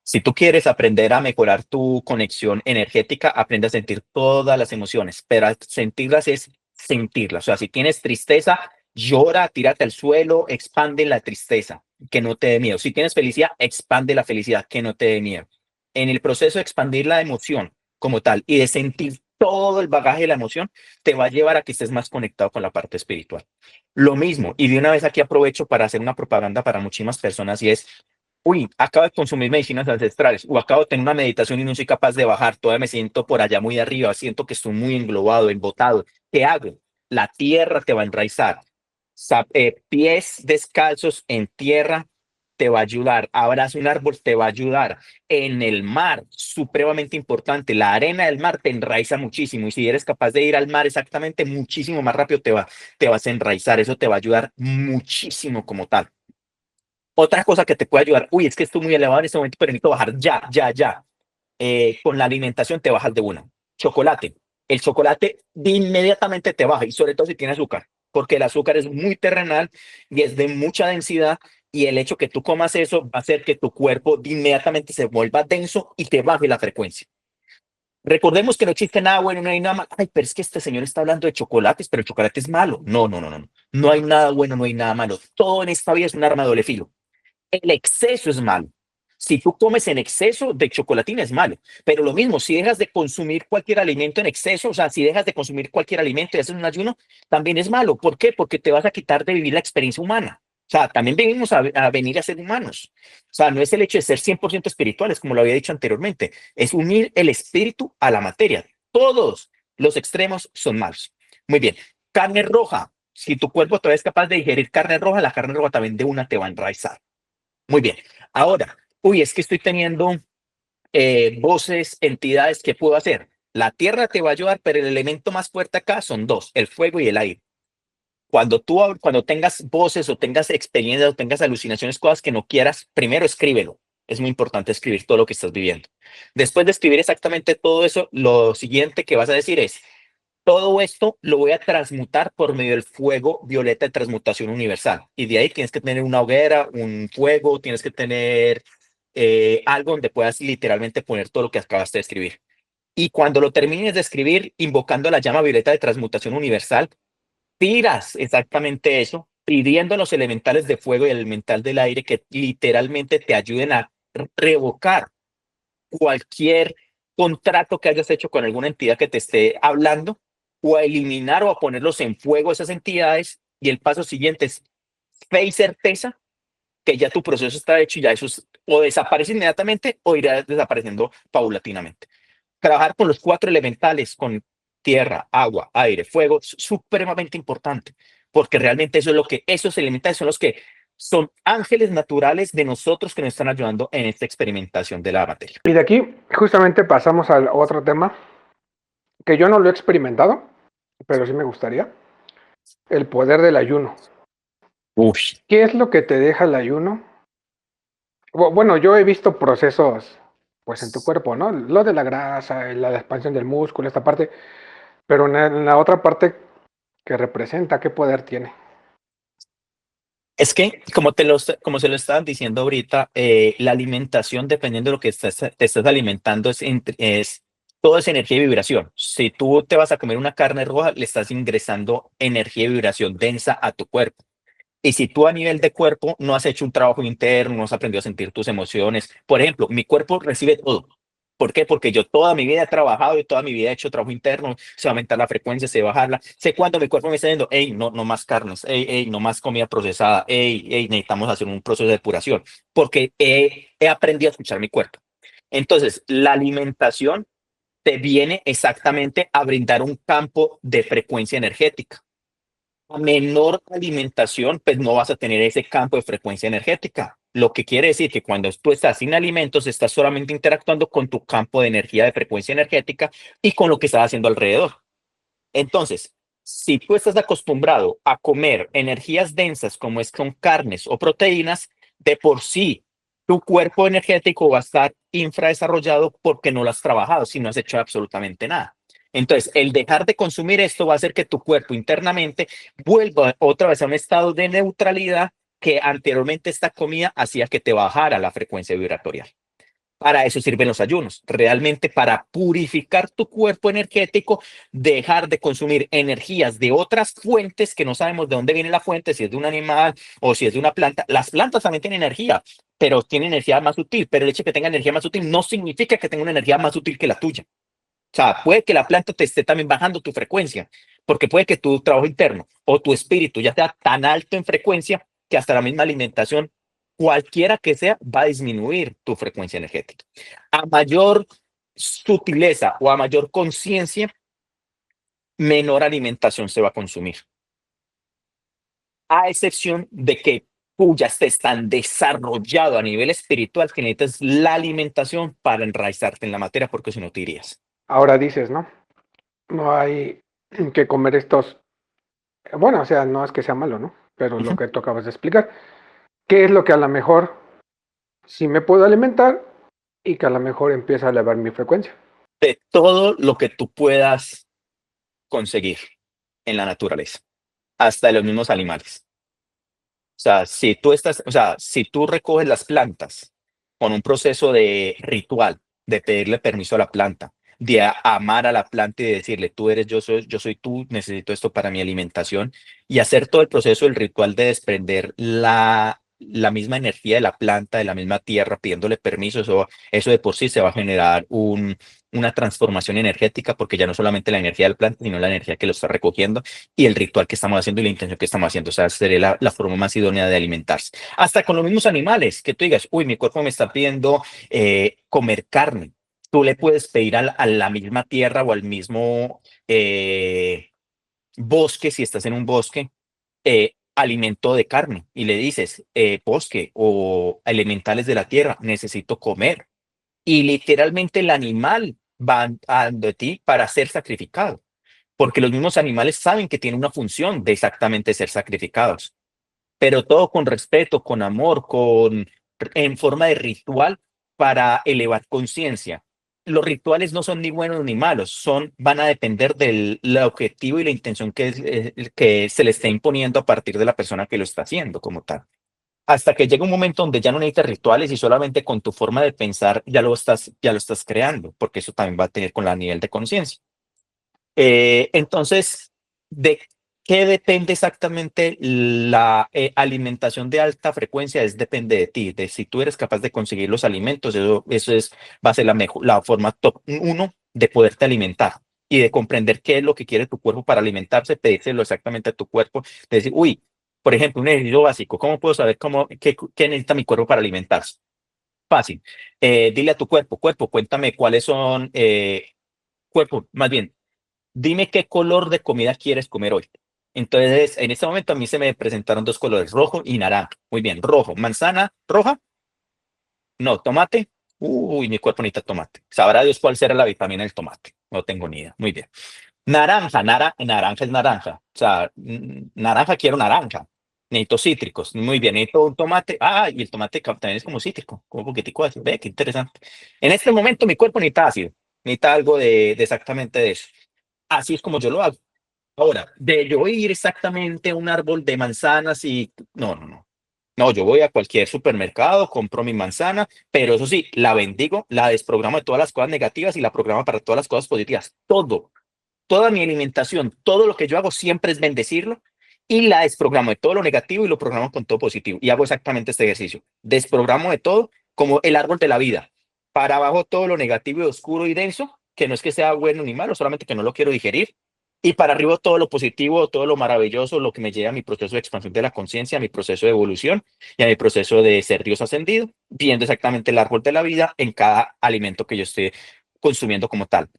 Si tú quieres aprender a mejorar tu conexión energética, aprende a sentir todas las emociones, pero al sentirlas es sentirlas. O sea, si tienes tristeza, llora, tírate al suelo, expande la tristeza, que no te dé miedo. Si tienes felicidad, expande la felicidad, que no te dé miedo. En el proceso de expandir la emoción como tal y de sentir todo el bagaje de la emoción, te va a llevar a que estés más conectado con la parte espiritual. Lo mismo, y de una vez aquí aprovecho para hacer una propaganda para muchísimas personas y es, uy, acabo de consumir medicinas ancestrales o acabo de tener una meditación y no soy capaz de bajar, todavía me siento por allá muy arriba, siento que estoy muy englobado, embotado. ¿Qué hago? La tierra te va a enraizar. Pies descalzos en tierra te va a ayudar, abraza un árbol, te va a ayudar. En el mar, supremamente importante, la arena del mar te enraiza muchísimo y si eres capaz de ir al mar exactamente, muchísimo más rápido te vas a enraizar, eso te va a ayudar muchísimo como tal. Otra cosa que te puede ayudar, uy, es que estoy muy elevado en este momento, pero necesito bajar ya, ya, ya. Con la alimentación te bajas de una. Chocolate. El chocolate de inmediatamente te baja y sobre todo si tiene azúcar, porque el azúcar es muy terrenal y es de mucha densidad y el hecho que tú comas eso va a hacer que tu cuerpo de inmediatamente se vuelva denso y te baje la frecuencia. Recordemos que no existe nada bueno, no hay nada malo. Ay, pero es que este señor está hablando de chocolates, pero el chocolate es malo. No, no, no, no, no. No hay nada bueno, no hay nada malo. Todo en esta vida es un arma de doble filo. El exceso es malo. Si tú comes en exceso de chocolatina es malo, pero lo mismo, si dejas de consumir cualquier alimento en exceso, o sea, si dejas de consumir cualquier alimento y haces un ayuno, también es malo. ¿Por qué? Porque te vas a quitar de vivir la experiencia humana. O sea, también venimos a venir a ser humanos. O sea, no es el hecho de ser 100% espirituales, como lo había dicho anteriormente, es unir el espíritu a la materia. Todos los extremos son malos. Muy bien, carne roja. Si tu cuerpo todavía es capaz de digerir carne roja, la carne roja también de una te va a enraizar. Muy bien. Ahora, uy, es que estoy teniendo voces, entidades, ¿qué puedo hacer? La tierra te va a ayudar, pero el elemento más fuerte acá son dos, el fuego y el aire. Cuando tengas voces o tengas experiencias o tengas alucinaciones, cosas que no quieras, primero escríbelo. Es muy importante escribir todo lo que estás viviendo. Después de escribir exactamente todo eso, lo siguiente que vas a decir es, todo esto lo voy a transmutar por medio del fuego violeta de transmutación universal. Y de ahí tienes que tener una hoguera, un fuego, tienes que tener algo donde puedas literalmente poner todo lo que acabaste de escribir. Y cuando lo termines de escribir, invocando la llama violeta de transmutación universal, tiras exactamente eso, pidiendo a los elementales de fuego y el elemental del aire que literalmente te ayuden a revocar cualquier contrato que hayas hecho con alguna entidad que te esté hablando o a eliminar o a ponerlos en fuego esas entidades. Y el paso siguiente es fe y certeza que ya tu proceso está hecho y ya eso o desaparece inmediatamente o irá desapareciendo paulatinamente. Trabajar con los cuatro elementales, con tierra, agua, aire, fuego, es supremamente importante, porque realmente eso es lo que, esos elementales son los que son ángeles naturales de nosotros que nos están ayudando en esta experimentación de la materia. Y de aquí justamente pasamos al otro tema que yo no lo he experimentado, pero sí me gustaría, el poder del ayuno. Uy, ¿Qué es lo que te deja el ayuno? Bueno, yo he visto procesos pues en tu cuerpo, ¿no? Lo de la grasa, la expansión del músculo, esta parte, pero en la otra parte que representa, ¿qué poder tiene? es que, como se lo estaban diciendo ahorita, la alimentación, dependiendo de lo que te estás alimentando, todo es energía y vibración. Si tú te vas a comer una carne roja, le estás ingresando energía y vibración densa a tu cuerpo. Y si tú a nivel de cuerpo no has hecho un trabajo interno, no has aprendido a sentir tus emociones, por ejemplo, mi cuerpo recibe todo. ¿Por qué? Porque yo toda mi vida he trabajado y toda mi vida he hecho trabajo interno, sé aumentar la frecuencia, sé bajarla, sé cuando mi cuerpo me está diciendo, hey, no, no más carnes, hey, hey, no más comida procesada, hey, hey, necesitamos hacer un proceso de depuración, porque he aprendido a escuchar mi cuerpo. Entonces, la alimentación te viene exactamente a brindar un campo de frecuencia energética. A menor alimentación, pues no vas a tener ese campo de frecuencia energética. Lo que quiere decir que cuando tú estás sin alimentos, estás solamente interactuando con tu campo de energía de frecuencia energética y con lo que estás haciendo alrededor. Entonces, si tú estás acostumbrado a comer energías densas como es con carnes o proteínas, de por sí tu cuerpo energético va a estar infradesarrollado porque no lo has trabajado, si no has hecho absolutamente nada. Entonces, el dejar de consumir esto va a hacer que tu cuerpo internamente vuelva otra vez a un estado de neutralidad que anteriormente esta comida hacía que te bajara la frecuencia vibratoria. Para eso sirven los ayunos, realmente para purificar tu cuerpo energético, dejar de consumir energías de otras fuentes que no sabemos de dónde viene la fuente, si es de un animal o si es de una planta. Las plantas también tienen energía, pero tienen energía más sutil, pero el hecho de que tenga energía más sutil no significa que tenga una energía más sutil que la tuya. O sea, puede que la planta te esté también bajando tu frecuencia, porque puede que tu trabajo interno o tu espíritu ya sea tan alto en frecuencia que hasta la misma alimentación, cualquiera que sea, va a disminuir tu frecuencia energética. A mayor sutileza o a mayor conciencia, menor alimentación se va a consumir. A excepción de que tú ya estés tan desarrollado a nivel espiritual que necesitas la alimentación para enraizarte en la materia, porque si no te irías. Ahora dices, ¿no? No hay que comer estos, bueno, o sea, no es que sea malo, ¿no? Pero lo Ujú. que tú acabas de explicar, ¿qué es lo que a lo mejor sí me puedo alimentar y que a lo mejor empieza a elevar mi frecuencia? De todo lo que tú puedas conseguir en la naturaleza, hasta de los mismos animales. O sea, si tú recoges las plantas con un proceso de ritual, de pedirle permiso a la planta, de amar a la planta y de decirle, tú eres, yo soy tú, necesito esto para mi alimentación, y hacer todo el proceso del ritual de desprender la misma energía de la planta, de la misma tierra, pidiéndole permiso, eso de por sí se va a generar una transformación energética, porque ya no solamente la energía del planta, sino la energía que lo está recogiendo y el ritual que estamos haciendo y la intención que estamos haciendo. O sea, sería la forma más idónea de alimentarse. Hasta con los mismos animales, que tú digas, uy, mi cuerpo me está pidiendo comer carne. Tú le puedes pedir a la misma tierra o al mismo bosque, si estás en un bosque, alimento de carne y le dices, bosque o elementales de la tierra, necesito comer. Y literalmente el animal va de ti para ser sacrificado, porque los mismos animales saben que tienen una función de exactamente ser sacrificados, pero todo con respeto, con amor, en forma de ritual para elevar conciencia. Los rituales no son ni buenos ni malos, van a depender del objetivo y la intención que se le esté imponiendo a partir de la persona que lo está haciendo como tal. Hasta que llega un momento donde ya no necesitas rituales y solamente con tu forma de pensar ya lo estás creando, porque eso también va a tener con la nivel de conciencia. Entonces, ¿de qué depende exactamente la alimentación de alta frecuencia? Depende de ti, de si tú eres capaz de conseguir los alimentos, va a ser la forma top uno de poderte alimentar y de comprender qué es lo que quiere tu cuerpo para alimentarse, pedírselo exactamente a tu cuerpo, de decir, uy, por ejemplo, un ejercicio básico, ¿cómo puedo saber qué necesita mi cuerpo para alimentarse? Fácil. Dile a tu cuerpo, cuéntame cuáles son, más bien, dime qué color de comida quieres comer hoy. Entonces, en este momento a mí se me presentaron dos colores, rojo y naranja. Muy bien, rojo, manzana roja, no, tomate. Uy, mi cuerpo necesita tomate. Sabrá Dios cuál será la vitamina del tomate. No tengo ni idea. Muy bien. Naranja, naranja es naranja. O sea, naranja quiero naranja. Necesito cítricos. Muy bien, necesito un tomate. Ah, y el tomate también es como cítrico, como un poquitico de ácido. Ve, qué interesante. En este momento mi cuerpo necesita ácido. Necesita algo de exactamente de eso. Así es como yo lo hago. Ahora, de yo ir exactamente a un árbol de manzanas y no, no, no. No, yo voy a cualquier supermercado, compro mi manzana, pero eso sí, la bendigo, la desprogramo de todas las cosas negativas y la programo para todas las cosas positivas. Todo, toda mi alimentación, todo lo que yo hago siempre es bendecirlo y la desprogramo de todo lo negativo y lo programo con todo positivo. Y hago exactamente este ejercicio. Desprogramo de todo como el árbol de la vida. Para abajo todo lo negativo y oscuro y denso, que no es que sea bueno ni malo, solamente que no lo quiero digerir. Y para arriba todo lo positivo, todo lo maravilloso, lo que me lleva a mi proceso de expansión de la conciencia, a mi proceso de evolución y a mi proceso de ser Dios ascendido, viendo exactamente el árbol de la vida en cada alimento que yo esté consumiendo como tal.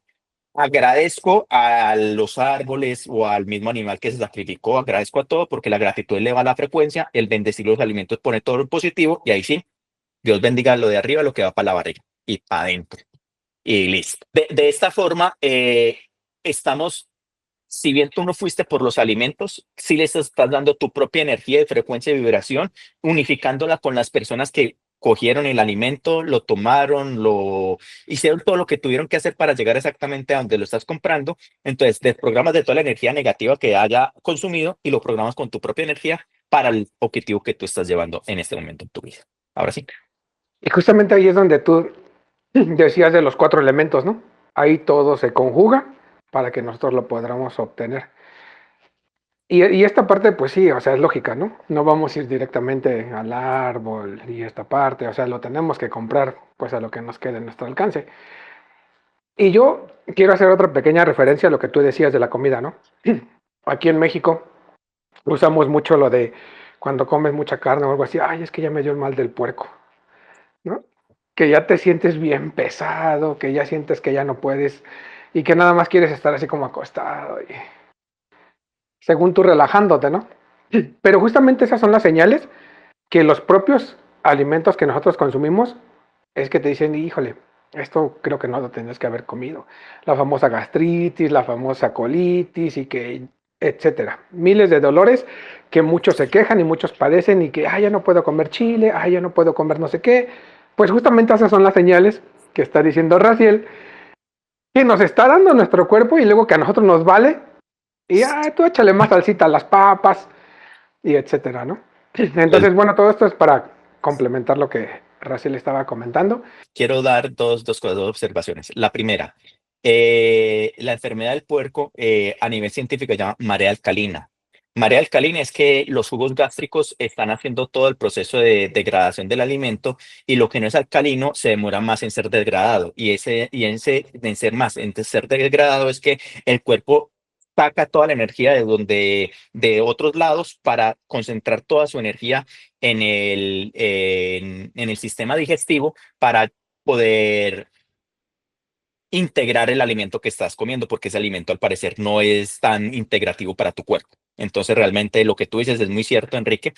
Agradezco a los árboles o al mismo animal que se sacrificó, agradezco a todo porque la gratitud eleva la frecuencia, el bendecir los alimentos pone todo lo positivo y ahí sí, Dios bendiga lo de arriba, lo que va para la barriga y para adentro y listo. De esta forma, estamos, si bien tú no fuiste por los alimentos, sí les estás dando tu propia energía de frecuencia y vibración, unificándola con las personas que cogieron el alimento, lo tomaron, lo hicieron todo lo que tuvieron que hacer para llegar exactamente a donde lo estás comprando. Entonces, desprogramas de toda la energía negativa que haya consumido y lo programas con tu propia energía para el objetivo que tú estás llevando en este momento en tu vida. Ahora sí. Y justamente ahí es donde tú decías de los cuatro elementos, ¿no? Ahí todo se conjuga para que nosotros lo podamos obtener. Y esta parte, pues sí, o sea, es lógica, ¿no? No vamos a ir directamente al árbol y esta parte, o sea, lo tenemos que comprar, pues a lo que nos quede en nuestro alcance. Y yo quiero hacer otra pequeña referencia a lo que tú decías de la comida, ¿no? Aquí en México usamos mucho lo de cuando comes mucha carne o algo así, ay, es que ya me dio el mal del puerco, ¿no? Que ya te sientes bien pesado, que ya sientes que ya no puedes y que nada más quieres estar así como acostado y según tú relajándote, ¿no? Pero justamente esas son las señales que los propios alimentos que nosotros consumimos es que te dicen, híjole, esto creo que no lo tendrías que haber comido. La famosa gastritis, la famosa colitis y que, etcétera. Miles de dolores que muchos se quejan y muchos padecen y que, ya no puedo comer chile, ya no puedo comer no sé qué. Pues justamente esas son las señales que está diciendo Raciel, que nos está dando nuestro cuerpo y luego que a nosotros nos vale. Y tú échale más salsita a las papas y etcétera, ¿no? Pues Entonces, bueno, todo esto es para complementar lo que Raciel estaba comentando. quiero dar dos cosas, dos observaciones. La primera, la enfermedad del puerco a nivel científico se llama marea alcalina. Marea alcalina es que los jugos gástricos están haciendo todo el proceso de degradación del alimento y lo que no es alcalino se demora más en ser degradado. En ser más, en ser degradado es que el cuerpo saca toda la energía de otros lados para concentrar toda su energía en el sistema digestivo para poder integrar el alimento que estás comiendo, porque ese alimento al parecer no es tan integrativo para tu cuerpo. Entonces, realmente lo que tú dices es muy cierto, Enrique.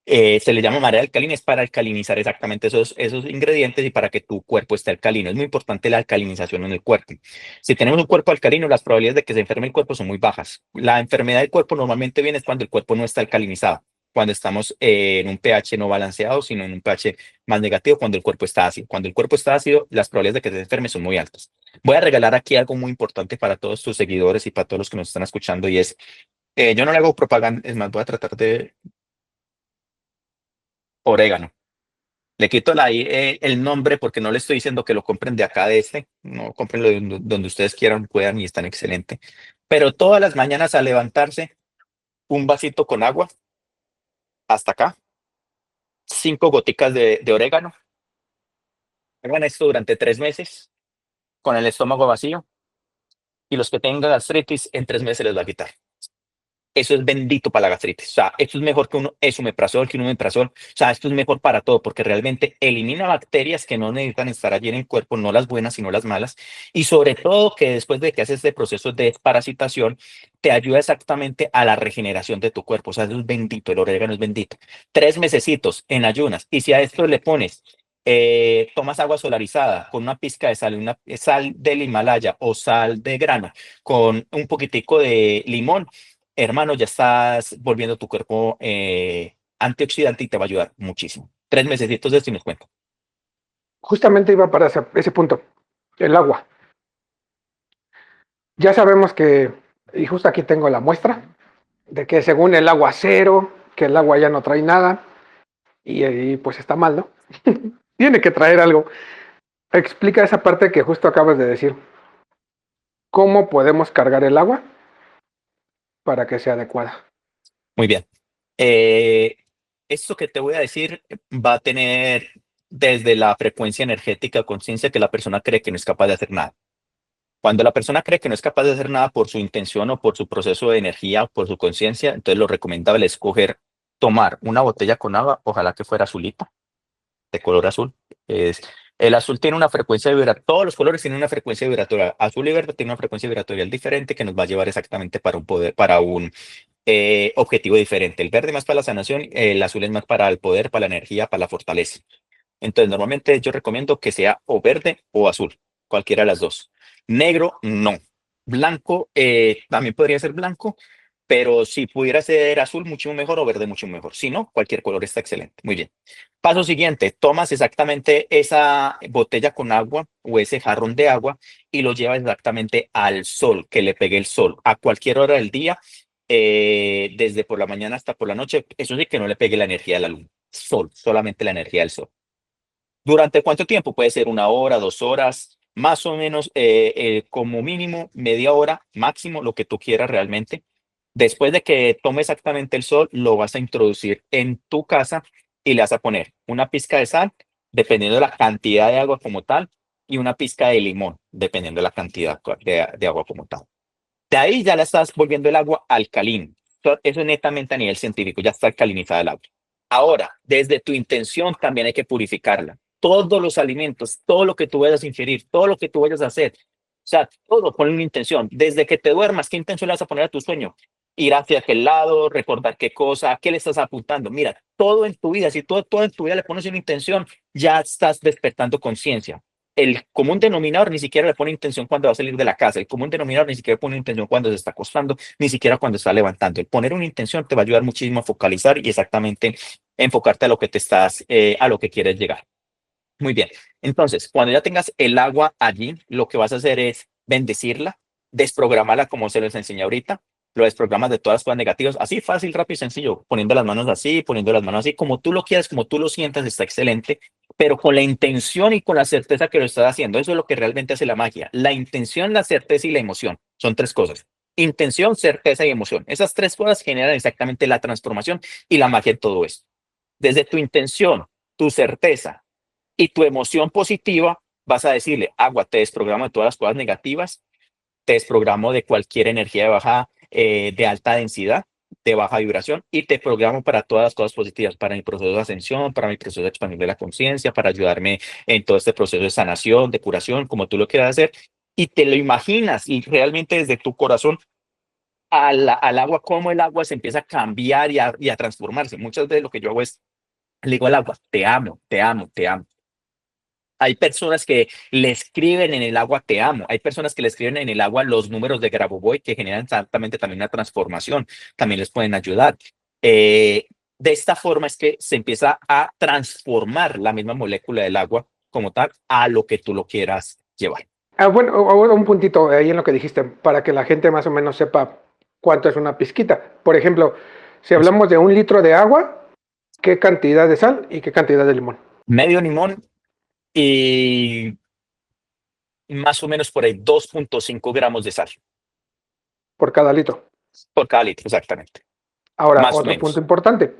Se le llama marea alcalina, es para alcalinizar exactamente esos ingredientes y para que tu cuerpo esté alcalino. Es muy importante la alcalinización en el cuerpo. Si tenemos un cuerpo alcalino, las probabilidades de que se enferme el cuerpo son muy bajas. La enfermedad del cuerpo normalmente viene cuando el cuerpo no está alcalinizado, cuando estamos en un pH no balanceado, sino en un pH más negativo, cuando el cuerpo está ácido. Cuando el cuerpo está ácido, las probabilidades de que se enferme son muy altas. Voy a regalar aquí algo muy importante para todos tus seguidores y para todos los que nos están escuchando y es, yo no le hago propaganda, es más, voy a tratar de orégano. Le quito el nombre porque no le estoy diciendo que lo compren de acá de este, no comprenlo donde ustedes quieran, puedan y están excelente. Pero todas las mañanas al levantarse, un vasito con agua hasta acá, 5 goticas de orégano. Hagan esto durante 3 meses con el estómago vacío y los que tengan gastritis en 3 meses les va a quitar. Eso es bendito para la gastritis. O sea, esto es mejor que un esomeprazol, que un omeprazol. O sea, esto es mejor para todo porque realmente elimina bacterias que no necesitan estar allí en el cuerpo, no las buenas, sino las malas. Y sobre todo que después de que haces este proceso de desparasitación, te ayuda exactamente a la regeneración de tu cuerpo. O sea, eso es bendito, el orégano es bendito. 3 mesecitos en ayunas. Y si a esto le pones tomas agua solarizada con una pizca de sal, una sal del Himalaya o sal de grano con un poquitico de limón, hermano, ya estás volviendo tu cuerpo antioxidante y te va a ayudar muchísimo. 3 mesecitos de esto y nos cuenta. Justamente iba para ese punto, el agua. Ya sabemos que, y justo aquí tengo la muestra, de que según el agua cero, que el agua ya no trae nada, y pues está mal, ¿no? Tiene que traer algo. Explica esa parte que justo acabas de decir. ¿Cómo podemos cargar el agua para que sea adecuada? Muy bien. Eh, Esto que te voy a decir va a tener desde la frecuencia energética conciencia que la persona cree que no es capaz de hacer nada. Cuando la persona cree que no es capaz de hacer nada por su intención o por su proceso de energía o por su conciencia, entonces lo recomendable es tomar una botella con agua, ojalá que fuera azulita, de color azul. Es, el azul tiene una frecuencia vibratoria, todos los colores tienen una frecuencia vibratoria. Azul y verde tienen una frecuencia vibratorial diferente que nos va a llevar exactamente para un poder, para un objetivo diferente. El verde más para la sanación, el azul es más para el poder, para la energía, para la fortaleza. Entonces, normalmente yo recomiendo que sea o verde o azul, cualquiera de las dos. Negro, no. Blanco, también podría ser blanco, pero si pudiera ser azul, mucho mejor, o verde, mucho mejor. Si no, cualquier color está excelente. Muy bien. Paso siguiente, tomas exactamente esa botella con agua o ese jarrón de agua y lo llevas exactamente al sol, que le pegue el sol a cualquier hora del día, desde por la mañana hasta por la noche. Eso sí, que no le pegue la energía de la luna. Sol, solamente la energía del sol. ¿Durante cuánto tiempo? Puede ser 1 hora, 2 horas, más o menos, como mínimo media hora, máximo lo que tú quieras realmente. Después de que tome exactamente el sol, lo vas a introducir en tu casa y le vas a poner una pizca de sal, dependiendo de la cantidad de agua como tal, y una pizca de limón, dependiendo de la cantidad de agua como tal. De ahí ya la estás volviendo el agua alcalina. Eso es netamente a nivel científico, ya está alcalinizada el agua. Ahora, desde tu intención también hay que purificarla. Todos los alimentos, todo lo que tú vayas a ingerir, todo lo que tú vayas a hacer, o sea, todo ponle una intención. Desde que te duermas, ¿qué intención le vas a poner a tu sueño? ir hacia aquel lado, recordar qué cosa, a qué le estás apuntando. Mira, todo en tu vida, si todo en tu vida le pones una intención, ya estás despertando conciencia. El común denominador ni siquiera le pone intención cuando va a salir de la casa. El común denominador ni siquiera pone intención cuando se está acostando, ni siquiera cuando está levantando. El poner una intención te va a ayudar muchísimo a focalizar y exactamente enfocarte a lo que te estás, a lo que quieres llegar. Muy bien. Entonces, cuando ya tengas el agua allí, lo que vas a hacer es bendecirla, desprogramarla como se les enseñé ahorita. Lo desprogramas de todas las cosas negativas, así fácil, rápido y sencillo, poniendo las manos así, poniendo las manos así, como tú lo quieras, como tú lo sientas, está excelente, pero con la intención y con la certeza que lo estás haciendo. Eso es lo que realmente hace la magia. La intención, la certeza y la emoción. Son tres cosas. Intención, certeza y emoción. Esas tres cosas generan exactamente la transformación y la magia en todo esto. Desde tu intención, tu certeza y tu emoción positiva, vas a decirle, agua, te desprogramo de todas las cosas negativas, te desprogramo de cualquier energía de baja, de alta densidad, de baja vibración, y te programo para todas las cosas positivas, para mi proceso de ascensión, para mi proceso de expandir de la conciencia, para ayudarme en todo este proceso de sanación, de curación, como tú lo quieras hacer, y te lo imaginas, y realmente desde tu corazón al agua, cómo el agua se empieza a cambiar y a transformarse. Muchas veces lo que yo hago es, le digo al agua, te amo, te amo, te amo. Hay personas que le escriben en el agua te amo. Hay personas que le escriben en el agua los números de Grabovoi que generan exactamente también una transformación. También les pueden ayudar. Eh, de esta forma es que se empieza a transformar la misma molécula del agua como tal a lo que tú lo quieras llevar. Bueno, ahora un puntito ahí en lo que dijiste, para que la gente más o menos sepa cuánto es una pizquita. Por ejemplo, si hablamos de 1 litro de agua, ¿qué cantidad de sal y qué cantidad de limón? Medio limón y más o menos por ahí 2.5 gramos de sal Por cada litro. por cada litro, exactamente. Ahora, Más o otro punto menos. importante.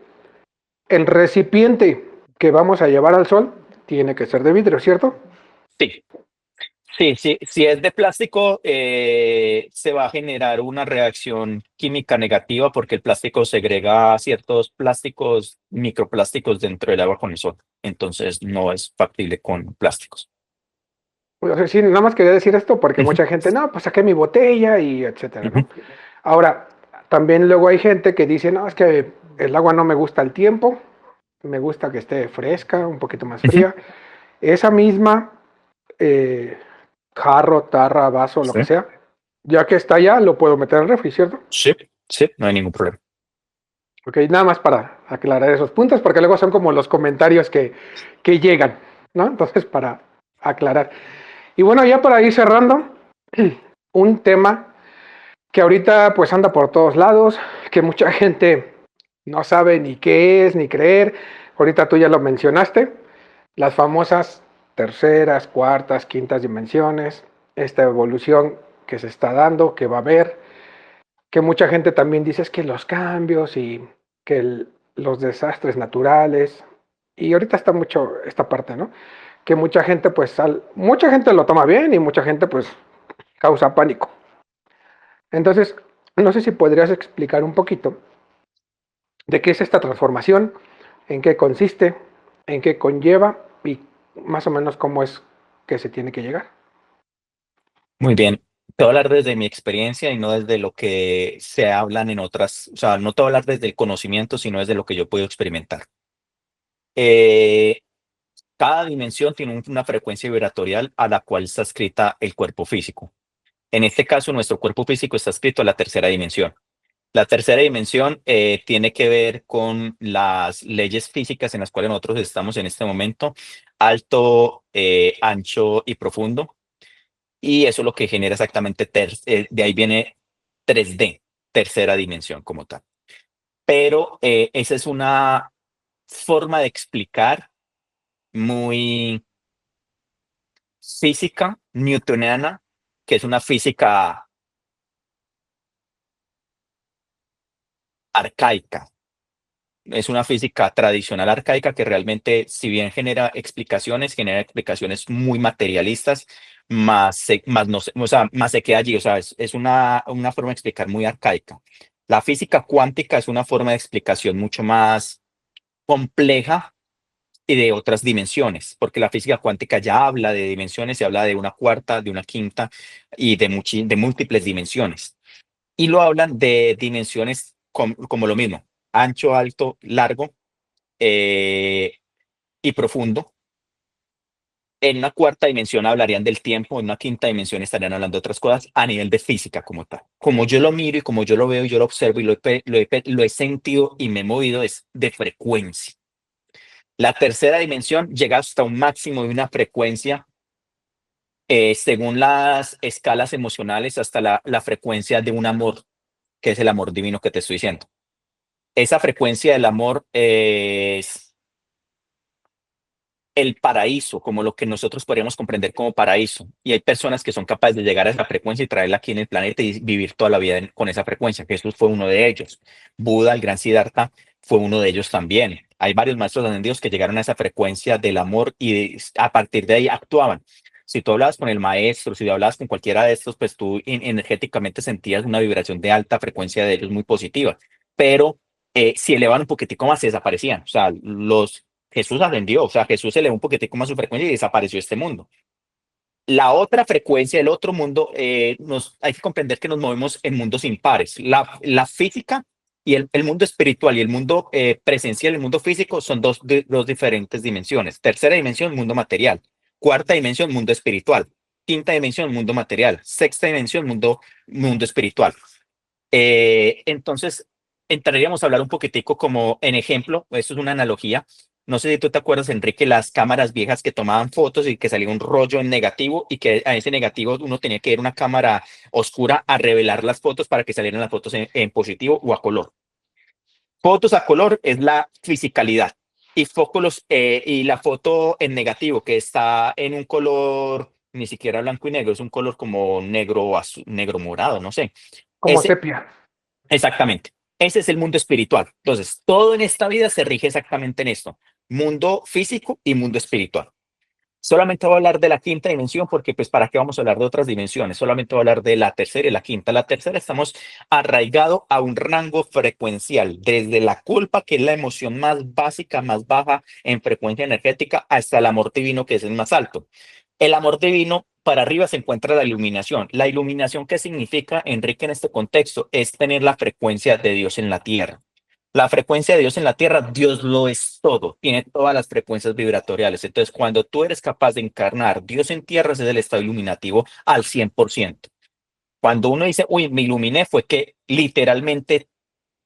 El recipiente que vamos a llevar al sol tiene que ser de vidrio, ¿cierto? Sí. Sí, sí, si es de plástico, se va a generar una reacción química negativa porque el plástico segrega ciertos plásticos, microplásticos dentro del agua con el sol. Entonces no es factible con plásticos. O sea, sí, nada más quería decir esto porque Ujú, mucha gente, no, pues saqué mi botella y etcétera, ujú. ¿no? Ahora, también luego hay gente que dice, no, es que el agua no me gusta al tiempo, me gusta que esté fresca, un poquito más Ujú. fría. Esa misma eh, jarro, tarra, vaso, lo Sí, que sea, ya que está allá, lo puedo meter al refri, ¿cierto? sí, sí, no hay ningún problema. Ok, nada más para aclarar esos puntos, porque luego son como los comentarios que llegan, ¿no? Entonces, para aclarar. Y bueno, ya para ir cerrando, un tema que ahorita pues anda por todos lados, que mucha gente no sabe ni qué es, ni creer. Ahorita tú ya lo mencionaste, las famosas terceras, cuartas, quintas dimensiones, esta evolución que se está dando, que va a haber, que mucha gente también dice es que los cambios y que los desastres naturales, y ahorita está mucho esta parte, ¿no? Que mucha gente pues, mucha gente lo toma bien y mucha gente pues causa pánico. Entonces, no sé si podrías explicar un poquito de qué es esta transformación, en qué consiste, en qué conlleva y más o menos cómo es que se tiene que llegar. Muy bien. Te voy a hablar desde mi experiencia y no desde lo que se hablan en otras, o sea, no te voy a hablar desde el conocimiento, sino desde lo que yo puedo experimentar. Eh, Cada dimensión tiene una frecuencia vibratorial a la cual está escrita el cuerpo físico. En este caso, nuestro cuerpo físico está escrito a la tercera dimensión. La tercera dimensión tiene que ver con las leyes físicas en las cuales nosotros estamos en este momento, alto, ancho y profundo. Y eso es lo que genera exactamente, de ahí viene 3D, tercera dimensión como tal. Pero esa es una forma de explicar muy física newtoniana, que es una física arcaica. Es una física tradicional arcaica que realmente, si bien genera explicaciones muy materialistas, más no o sea, más se queda allí. O sea, es una forma de explicar muy arcaica. La física cuántica es una forma de explicación mucho más compleja y de otras dimensiones, porque la física cuántica ya habla de dimensiones, se habla de una cuarta, de una quinta y de múltiples dimensiones. y lo hablan de dimensiones como lo mismo, ancho, alto, largo eh, y profundo. En una cuarta dimensión hablarían del tiempo, en una quinta dimensión estarían hablando de otras cosas a nivel de física como tal. Como yo lo miro y como yo lo veo y yo lo observo y lo he sentido y me he movido es de frecuencia. La tercera dimensión llega hasta un máximo de una frecuencia, según las escalas emocionales, hasta la frecuencia de un amor, que es el amor divino que te estoy diciendo. Esa frecuencia del amor es el paraíso, como lo que nosotros podríamos comprender como paraíso. Y hay personas que son capaces de llegar a esa frecuencia y traerla aquí en el planeta y vivir toda la vida con esa frecuencia. Jesús fue uno de ellos. Buda, el gran Siddhartha, fue uno de ellos también. Hay varios maestros ascendidos que llegaron a esa frecuencia del amor y a partir de ahí actuaban. Si tú hablabas con el maestro, si hablabas con cualquiera de estos, pues tú energéticamente sentías una vibración de alta frecuencia de ellos muy positiva. Pero si elevan un poquitico más, se desaparecían. O sea, Jesús ascendió, o sea, Jesús elevó un poquitico más su frecuencia y desapareció este mundo. La otra frecuencia, el otro mundo, hay que comprender que nos movemos en mundos impares. La física y el mundo espiritual y el mundo presencial, el mundo físico, son dos diferentes dimensiones. Tercera dimensión, mundo material. Cuarta dimensión, mundo espiritual. Quinta dimensión, mundo material. Sexta dimensión, mundo espiritual. Entonces, entraríamos a hablar un poquitico como en ejemplo, esto es una analogía. No sé si tú te acuerdas, Enrique, las cámaras viejas que tomaban fotos y que salía un rollo en negativo y que a ese negativo uno tenía que ir a una cámara oscura a revelar las fotos para que salieran las fotos en positivo o a color. Fotos a color es la fisicalidad y la foto en negativo que está en un color ni siquiera blanco y negro, es un color como negro azul, negro morado, no sé. como Ese sepia. Exactamente. Ese es el mundo espiritual. Entonces, todo en esta vida se rige exactamente en esto. Mundo físico y mundo espiritual. Solamente voy a hablar de la quinta dimensión porque, pues, ¿para qué vamos a hablar de otras dimensiones? Solamente voy a hablar de la tercera y la quinta. La tercera estamos arraigados a un rango frecuencial, desde la culpa, que es la emoción más básica, más baja en frecuencia energética, hasta el amor divino, que es el más alto. El amor divino, para arriba se encuentra la iluminación. La iluminación, ¿qué significa, Enrique, en este contexto? Es tener la frecuencia de Dios en la tierra. La frecuencia de Dios en la tierra, Dios lo es todo, tiene todas las frecuencias vibratoriales. Entonces, cuando tú eres capaz de encarnar Dios en tierra, ese es el estado iluminativo al 100%. Cuando uno dice, uy, me iluminé, fue que literalmente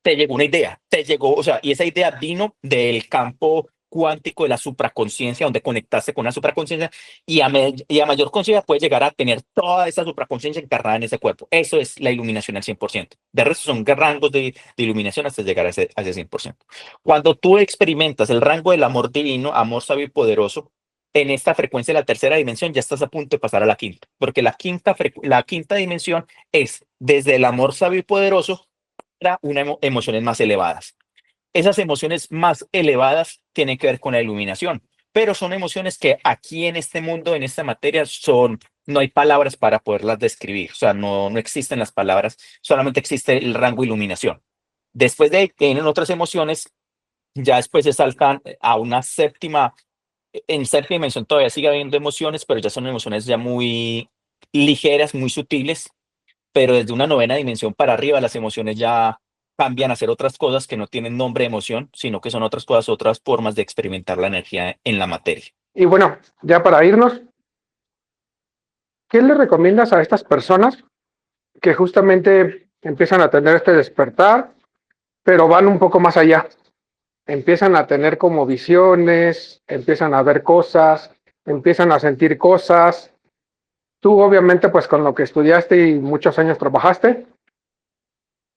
te llegó una idea, te llegó, o sea, y esa idea vino del campo cuántico de la supraconciencia, donde conectaste con la supraconciencia y a mayor conciencia puedes llegar a tener toda esa supraconciencia encarnada en ese cuerpo. Eso es la iluminación al 100%. De resto son rangos de iluminación hasta llegar a ese 100%. Cuando tú experimentas el rango del amor divino, amor sabio y poderoso, en esta frecuencia de la tercera dimensión ya estás a punto de pasar a la quinta, porque la quinta dimensión es desde el amor sabio y poderoso emociones más elevadas. Esas emociones más elevadas tienen que ver con la iluminación, pero son emociones que aquí en este mundo, en esta materia, no hay palabras para poderlas describir, o sea, no existen las palabras, solamente existe el rango de iluminación. Después de ahí tienen otras emociones, ya después se saltan a una séptima, en séptima dimensión todavía sigue habiendo emociones, pero ya son emociones ya muy ligeras, muy sutiles, pero desde una novena dimensión para arriba las emociones ya cambian a ser otras cosas que no tienen nombre de emoción, sino que son otras cosas, otras formas de experimentar la energía en la materia. Y bueno, ya para irnos, ¿qué le recomiendas a estas personas que justamente empiezan a tener este despertar, pero van un poco más allá? Empiezan a tener como visiones, empiezan a ver cosas, empiezan a sentir cosas. Tú obviamente pues con lo que estudiaste y muchos años trabajaste,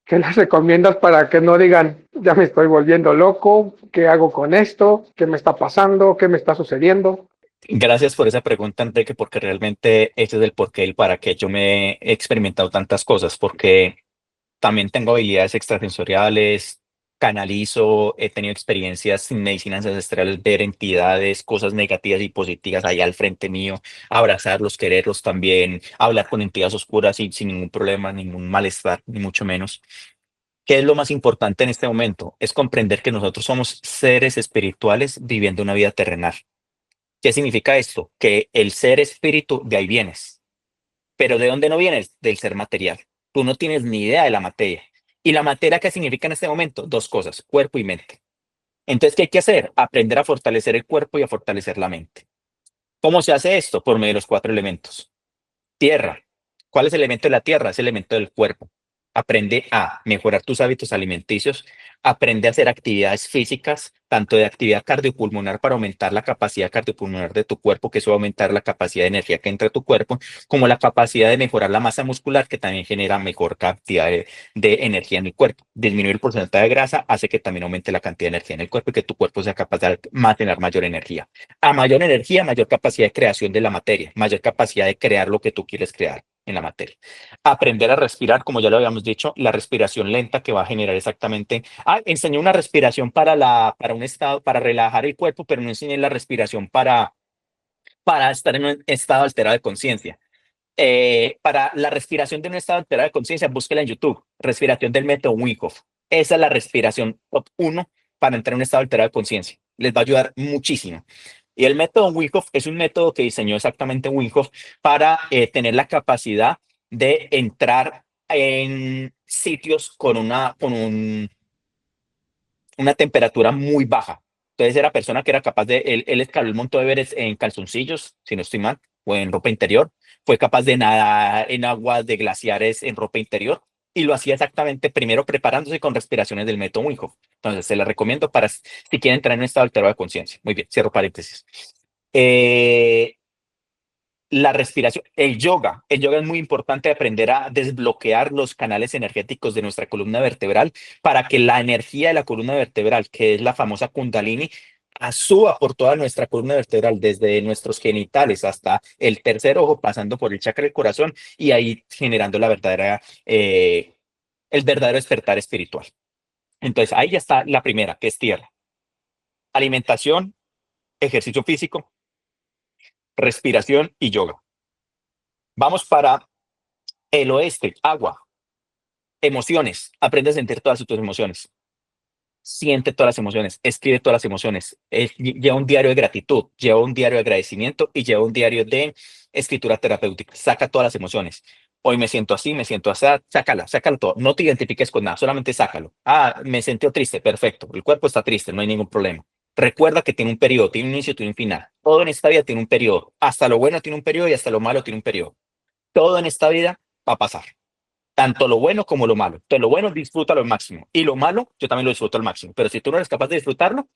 ¿qué les recomiendas para que no digan, ya me estoy volviendo loco, qué hago con esto, qué me está pasando, qué me está sucediendo? Gracias por esa pregunta, Enrique, porque realmente ese es el porqué y el para qué yo me he experimentado tantas cosas, porque también tengo habilidades extrasensoriales, canalizo, he tenido experiencias sin medicinas ancestrales, ver entidades, cosas negativas y positivas ahí al frente mío, abrazarlos, quererlos también, hablar con entidades oscuras y sin ningún problema, ningún malestar, ni mucho menos. ¿Qué es lo más importante en este momento? Es comprender que nosotros somos seres espirituales viviendo una vida terrenal. ¿Qué significa esto? Que el ser espíritu, de ahí vienes. Pero ¿de dónde no vienes? Del ser material. Tú no tienes ni idea de la materia. ¿Y la materia qué significa en este momento? Dos cosas, cuerpo y mente. Entonces, ¿qué hay que hacer? Aprender a fortalecer el cuerpo y a fortalecer la mente. ¿Cómo se hace esto? Por medio de los cuatro elementos. Tierra. ¿Cuál es el elemento de la tierra? Es el elemento del cuerpo. Aprende a mejorar tus hábitos alimenticios, aprende a hacer actividades físicas, tanto de actividad cardiopulmonar para aumentar la capacidad cardiopulmonar de tu cuerpo, que eso va a aumentar la capacidad de energía que entra a tu cuerpo, como la capacidad de mejorar la masa muscular, que también genera mejor cantidad de energía en el cuerpo. Disminuir el porcentaje de grasa hace que también aumente la cantidad de energía en el cuerpo y que tu cuerpo sea capaz de mantener mayor energía. A mayor energía, mayor capacidad de creación de la materia, mayor capacidad de crear lo que tú quieres crear en la materia. Aprender a respirar, como ya lo habíamos dicho, la respiración lenta que va a generar exactamente. Enseñé una respiración para un estado, para relajar el cuerpo, pero no enseñé la respiración para estar en un estado alterado de conciencia. Para la respiración de un estado alterado de conciencia, búsquela en YouTube. Respiración del método Wim Hof. Esa es la respiración top 1 para entrar en un estado alterado de conciencia. Les va a ayudar muchísimo. Y el método Wim Hof es un método que diseñó exactamente Wim Hof para tener la capacidad de entrar en sitios una temperatura muy baja. Entonces era persona que era capaz él escaló el Monte Everest en calzoncillos, si no estoy mal, o en ropa interior. Fue capaz de nadar en aguas de glaciares en ropa interior y lo hacía exactamente primero preparándose con respiraciones del método Wim Hof. Entonces se la recomiendo para si quieren entrar en un estado alterado de conciencia. Muy bien, cierro paréntesis. Eh, la respiración, el yoga es muy importante aprender a desbloquear los canales energéticos de nuestra columna vertebral para que la energía de la columna vertebral, que es la famosa Kundalini, suba por toda nuestra columna vertebral, desde nuestros genitales hasta el tercer ojo, pasando por el chakra del corazón y ahí generando el verdadero despertar espiritual. Entonces, ahí ya está la primera, que es tierra. Alimentación, ejercicio físico, respiración y yoga. Vamos para el oeste, agua. Emociones. Aprende a sentir todas tus emociones. Siente todas las emociones. Escribe todas las emociones. Lleva un diario de gratitud, lleva un diario de agradecimiento y lleva un diario de escritura terapéutica. Saca todas las emociones. Hoy me siento así, me siento así. Sácalo todo. No te identifiques con nada, solamente sácalo. Me sentí triste. Perfecto. El cuerpo está triste, no hay ningún problema. Recuerda que tiene un periodo, tiene un inicio, tiene un final. Todo en esta vida tiene un periodo. Hasta lo bueno tiene un periodo y hasta lo malo tiene un periodo. Todo en esta vida va a pasar. Tanto lo bueno como lo malo. Entonces, lo bueno, disfrútalo al máximo. Y lo malo, yo también lo disfruto al máximo. Pero si tú no eres capaz de disfrutarlo,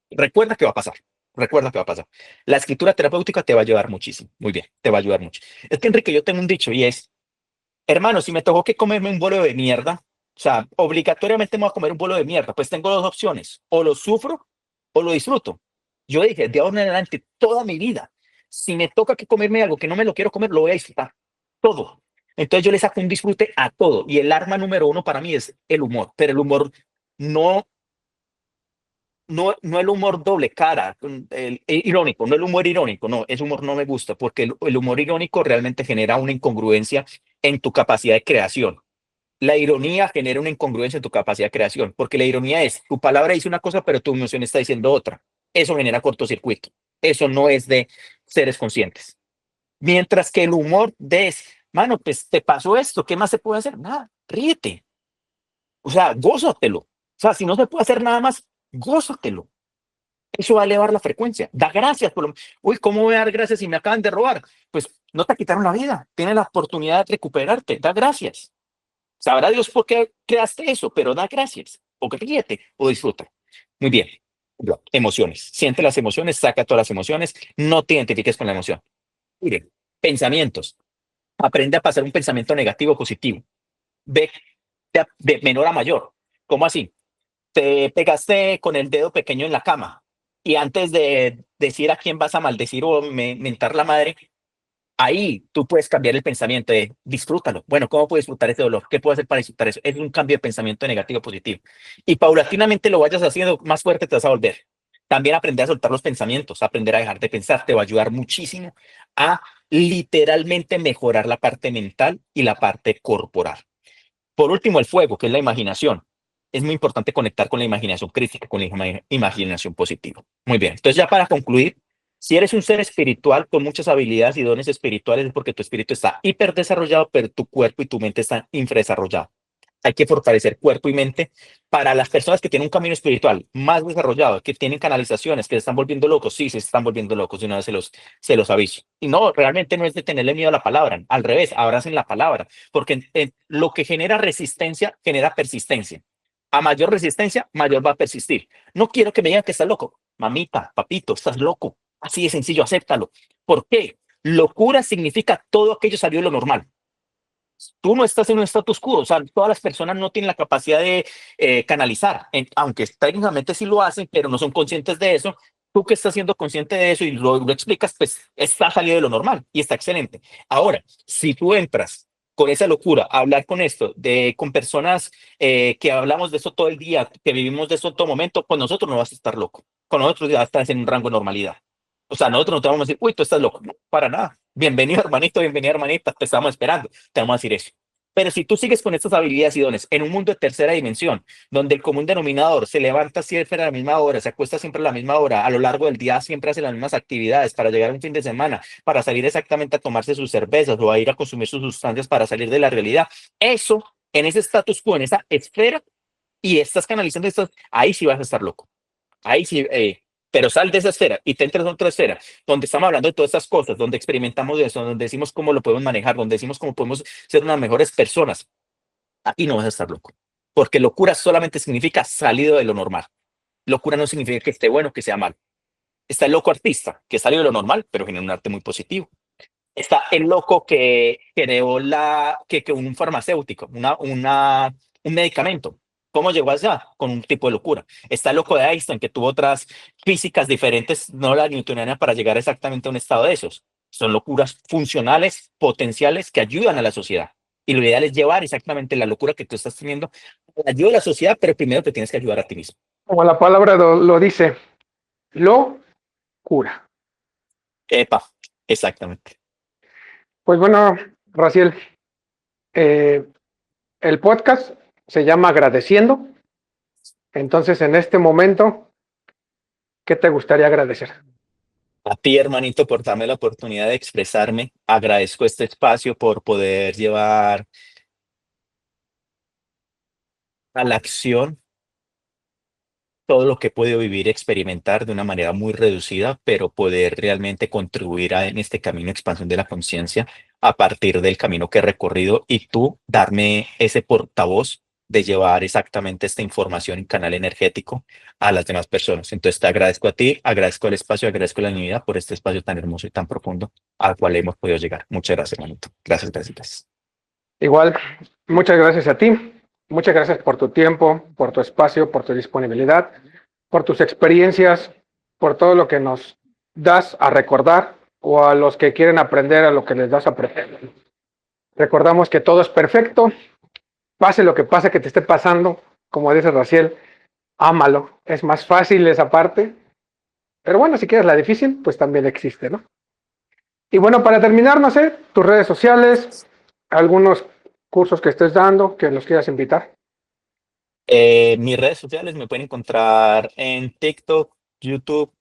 recuerda que va a pasar. Recuerda que va a pasar. La escritura terapéutica te va a ayudar muchísimo. Muy bien, te va a ayudar mucho. Es que, Enrique, yo tengo un dicho y es, hermano, si me tocó que comerme un bolo de mierda, o sea, obligatoriamente me voy a comer un bolo de mierda, pues tengo dos opciones. O lo sufro o lo disfruto. Yo dije, de ahora en adelante, toda mi vida, si me toca que comerme algo que no me lo quiero comer, lo voy a disfrutar. Todo. Entonces yo le saco un disfrute a todo. Y el arma número uno para mí es el humor. Pero el humor no, no el humor doble cara, irónico, no el humor irónico, no, ese humor no me gusta porque el humor irónico realmente genera una incongruencia en tu capacidad de creación. La ironía genera una incongruencia en tu capacidad de creación, porque la ironía es, tu palabra dice una cosa, pero tu emoción está diciendo otra. Eso genera cortocircuito. Eso no es de seres conscientes. Mientras que el humor mano, pues te pasó esto, ¿qué más se puede hacer? Nada, ríete. O sea, gózatelo. O sea, si no se puede hacer nada más, gózatelo. Eso va a elevar la frecuencia. Da gracias Uy, ¿cómo voy a dar gracias si me acaban de robar? Pues no te quitaron la vida. Tienes la oportunidad de recuperarte. Da gracias. Sabrá Dios por qué creaste eso, pero da gracias. O ríete o disfruta. Muy bien. Emociones. Siente las emociones, saca todas las emociones. No te identifiques con la emoción. Mire, pensamientos. Aprende a pasar un pensamiento negativo positivo. Ve de menor a mayor. ¿Cómo así? Te pegaste con el dedo pequeño en la cama y antes de decir a quién vas a maldecir o mentar la madre, ahí tú puedes cambiar el pensamiento de disfrútalo. Bueno, ¿cómo puedo disfrutar ese dolor? ¿Qué puedo hacer para disfrutar eso? Es un cambio de pensamiento negativo a positivo. Y paulatinamente lo vayas haciendo, más fuerte te vas a volver. También aprender a soltar los pensamientos, aprender a dejar de pensar, te va a ayudar muchísimo a literalmente mejorar la parte mental y la parte corporal. Por último, el fuego, que es la imaginación. Es muy importante conectar con la imaginación crítica, con la imaginación positiva. Muy bien. Entonces, ya para concluir, Si eres un ser espiritual con muchas habilidades y dones espirituales es porque tu espíritu está hiperdesarrollado, pero tu cuerpo y tu mente están infradesarrollados. Hay que fortalecer cuerpo y mente para las personas que tienen un camino espiritual más desarrollado, que tienen canalizaciones, que se están volviendo locos. Sí, se están volviendo locos, de una vez se los aviso. Y no, realmente no es de tenerle miedo a la palabra. Al revés, abracen la palabra, porque lo que genera resistencia genera persistencia. A mayor resistencia, mayor va a persistir. No quiero que me digan que estás loco. Mamita, papito, estás loco. Así de sencillo, acéptalo. ¿Por qué? Locura significa todo aquello salió de lo normal. Tú no estás en un status quo, o sea, todas las personas no tienen la capacidad de canalizar, aunque técnicamente sí lo hacen, pero no son conscientes de eso. Tú que estás siendo consciente de eso y lo explicas, pues está salido de lo normal y está excelente. Ahora, si tú entras con esa locura a hablar con esto, con personas que hablamos de eso todo el día, que vivimos de eso en todo momento, con nosotros no vas a estar loco. Con nosotros ya estás en un rango de normalidad. O sea, nosotros no te vamos a decir, uy, tú estás loco. No, para nada. Bienvenido, hermanito, bienvenida, hermanita. Te estamos esperando. Te vamos a decir eso. Pero si tú sigues con estas habilidades y dones en un mundo de tercera dimensión, donde el común denominador se levanta siempre a la misma hora, se acuesta siempre a la misma hora, a lo largo del día siempre hace las mismas actividades para llegar a un fin de semana, para salir exactamente a tomarse sus cervezas o a ir a consumir sus sustancias para salir de la realidad, eso, en ese status quo, en esa esfera, y estás canalizando esto, ahí sí vas a estar loco. Ahí sí, pero sal de esa esfera y te entras en otra esfera, donde estamos hablando de todas estas cosas, donde experimentamos de eso, donde decimos cómo lo podemos manejar, donde decimos cómo podemos ser unas mejores personas. Ahí no vas a estar loco. Porque locura solamente significa salido de lo normal. Locura no significa que esté bueno, que sea malo. Está el loco artista, que salió de lo normal, pero genera un arte muy positivo. Está el loco que creó que un farmacéutico, un medicamento. ¿Cómo llegó allá? Con un tipo de locura. Está el loco de Einstein, que tuvo otras físicas diferentes, no la newtoniana, para llegar exactamente a un estado de esos. Son locuras funcionales, potenciales, que ayudan a la sociedad. Y lo ideal es llevar exactamente la locura que tú estás teniendo a la ayuda a la sociedad, pero primero te tienes que ayudar a ti mismo. Como la palabra lo dice, lo cura. Epa, exactamente. Pues bueno, Raciel, eh, el podcast se llama Agradeciendo. Entonces, en este momento, ¿qué te gustaría agradecer? A ti, hermanito, por darme la oportunidad de expresarme. Agradezco este espacio por poder llevar a la acción todo lo que he podido vivir y experimentar de una manera muy reducida, pero poder realmente contribuir en este camino de expansión de la conciencia a partir del camino que he recorrido y tú darme ese portavoz de llevar exactamente esta información en canal energético a las demás personas. Entonces te agradezco a ti, agradezco el espacio, agradezco la unidad por este espacio tan hermoso y tan profundo al cual hemos podido llegar. Muchas gracias, hermanito. Gracias, gracias, gracias. Igual, muchas gracias a ti. Muchas gracias por tu tiempo, por tu espacio, por tu disponibilidad, por tus experiencias, por todo lo que nos das a recordar o a los que quieren aprender a lo que les das a aprender. Recordamos que todo es perfecto, pase lo que pase que te esté pasando, como dice Raciel, ámalo. Es más fácil esa parte, pero bueno, si quieres la difícil, pues también existe, ¿no? Y bueno, para terminar, no sé, tus redes sociales, algunos cursos que estés dando, que los quieras invitar. Mis redes sociales me pueden encontrar en TikTok, YouTube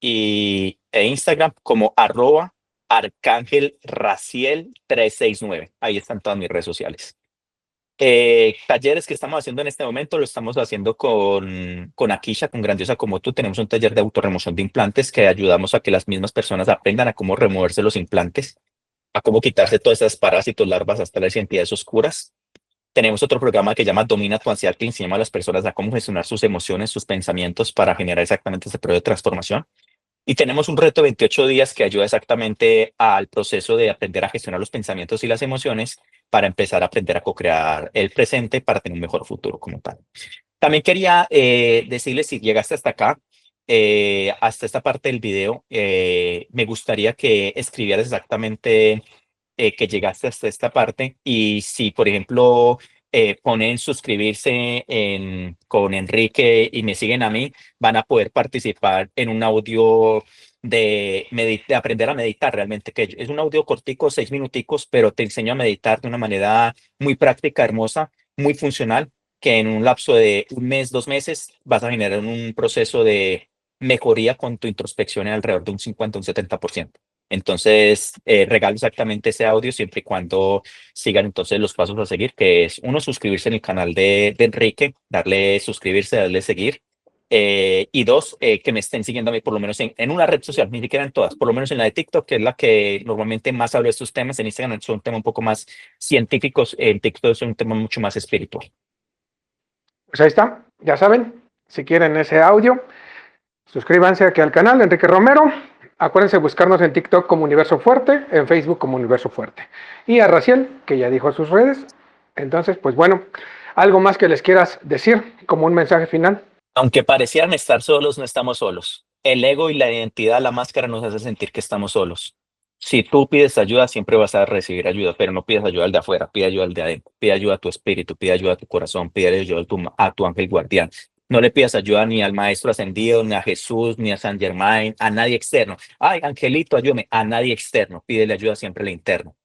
e Instagram como @arcángelraciel369. Ahí están todas mis redes sociales. Talleres que estamos haciendo en este momento lo estamos haciendo con Akisha, con Grandiosa como tú. Tenemos un taller de autorremoción de implantes que ayudamos a que las mismas personas aprendan a cómo removerse los implantes, a cómo quitarse todas esas parásitos, larvas, hasta las entidades oscuras. Tenemos otro programa que llama Domina tu ansiedad, que enseña a las personas a cómo gestionar sus emociones, sus pensamientos para generar exactamente ese periodo de transformación. Y tenemos un reto de 28 días que ayuda exactamente al proceso de aprender a gestionar los pensamientos y las emociones para empezar a aprender a co-crear el presente para tener un mejor futuro como tal. También quería decirles, si llegaste hasta acá, hasta esta parte del video, me gustaría que escribieras exactamente que llegaste hasta esta parte y si, por ejemplo, ponen suscribirse con Enrique y me siguen a mí, van a poder participar en un audio de aprender a meditar realmente, que es un audio cortico, 6 minuticos, pero te enseño a meditar de una manera muy práctica, hermosa, muy funcional, que en un lapso de un mes, 2 meses, vas a generar un proceso mejoría con tu introspección en alrededor de un 50 un 70%. Entonces, regalo exactamente ese audio siempre y cuando sigan entonces los pasos a seguir, que es uno, suscribirse en el canal de Enrique, darle suscribirse, darle seguir. Y dos, que me estén siguiendo a mí por lo menos en una red social, ni siquiera en todas, por lo menos en la de TikTok, que es la que normalmente más hablo de estos temas. En Instagram son un tema un poco más científicos, en TikTok es un tema mucho más espiritual. Pues ahí está, ya saben, si quieren ese audio, suscríbanse aquí al canal Enrique Romero. Acuérdense de buscarnos en TikTok como Universo Fuerte, en Facebook como Universo Fuerte. Y a Raciel, que ya dijo sus redes. Entonces, pues bueno, algo más que les quieras decir como un mensaje final. Aunque parecieran estar solos, no estamos solos. El ego y la identidad, la máscara nos hace sentir que estamos solos. Si tú pides ayuda, siempre vas a recibir ayuda, pero no pidas ayuda al de afuera, pide ayuda al de adentro, pide ayuda a tu espíritu, pide ayuda a tu corazón, pide ayuda a tu ángel guardián. No le pidas ayuda ni al maestro ascendido, ni a Jesús, ni a San Germain, a nadie externo. Ay, angelito, ayúdame, a nadie externo. Pídele ayuda siempre al interno.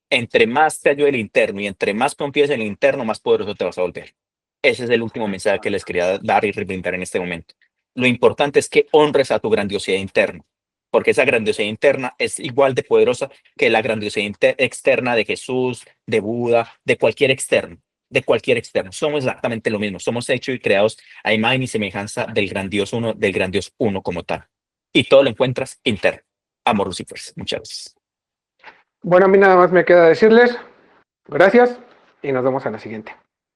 Entre más te ayude el interno y entre más confíes en el interno, más poderoso te vas a volver. Ese es el último mensaje que les quería dar y brindar en este momento. Lo importante es que honres a tu grandiosidad interna, porque esa grandiosidad interna es igual de poderosa que la grandiosidad externa de Jesús, de Buda, de cualquier externo, de cualquier externo. Somos exactamente lo mismo. Somos hechos y creados a imagen y semejanza del grandioso uno como tal. Y todo lo encuentras interno. Amor, Lucifer. Muchas gracias. Bueno, a mí nada más me queda decirles gracias y nos vemos a la siguiente.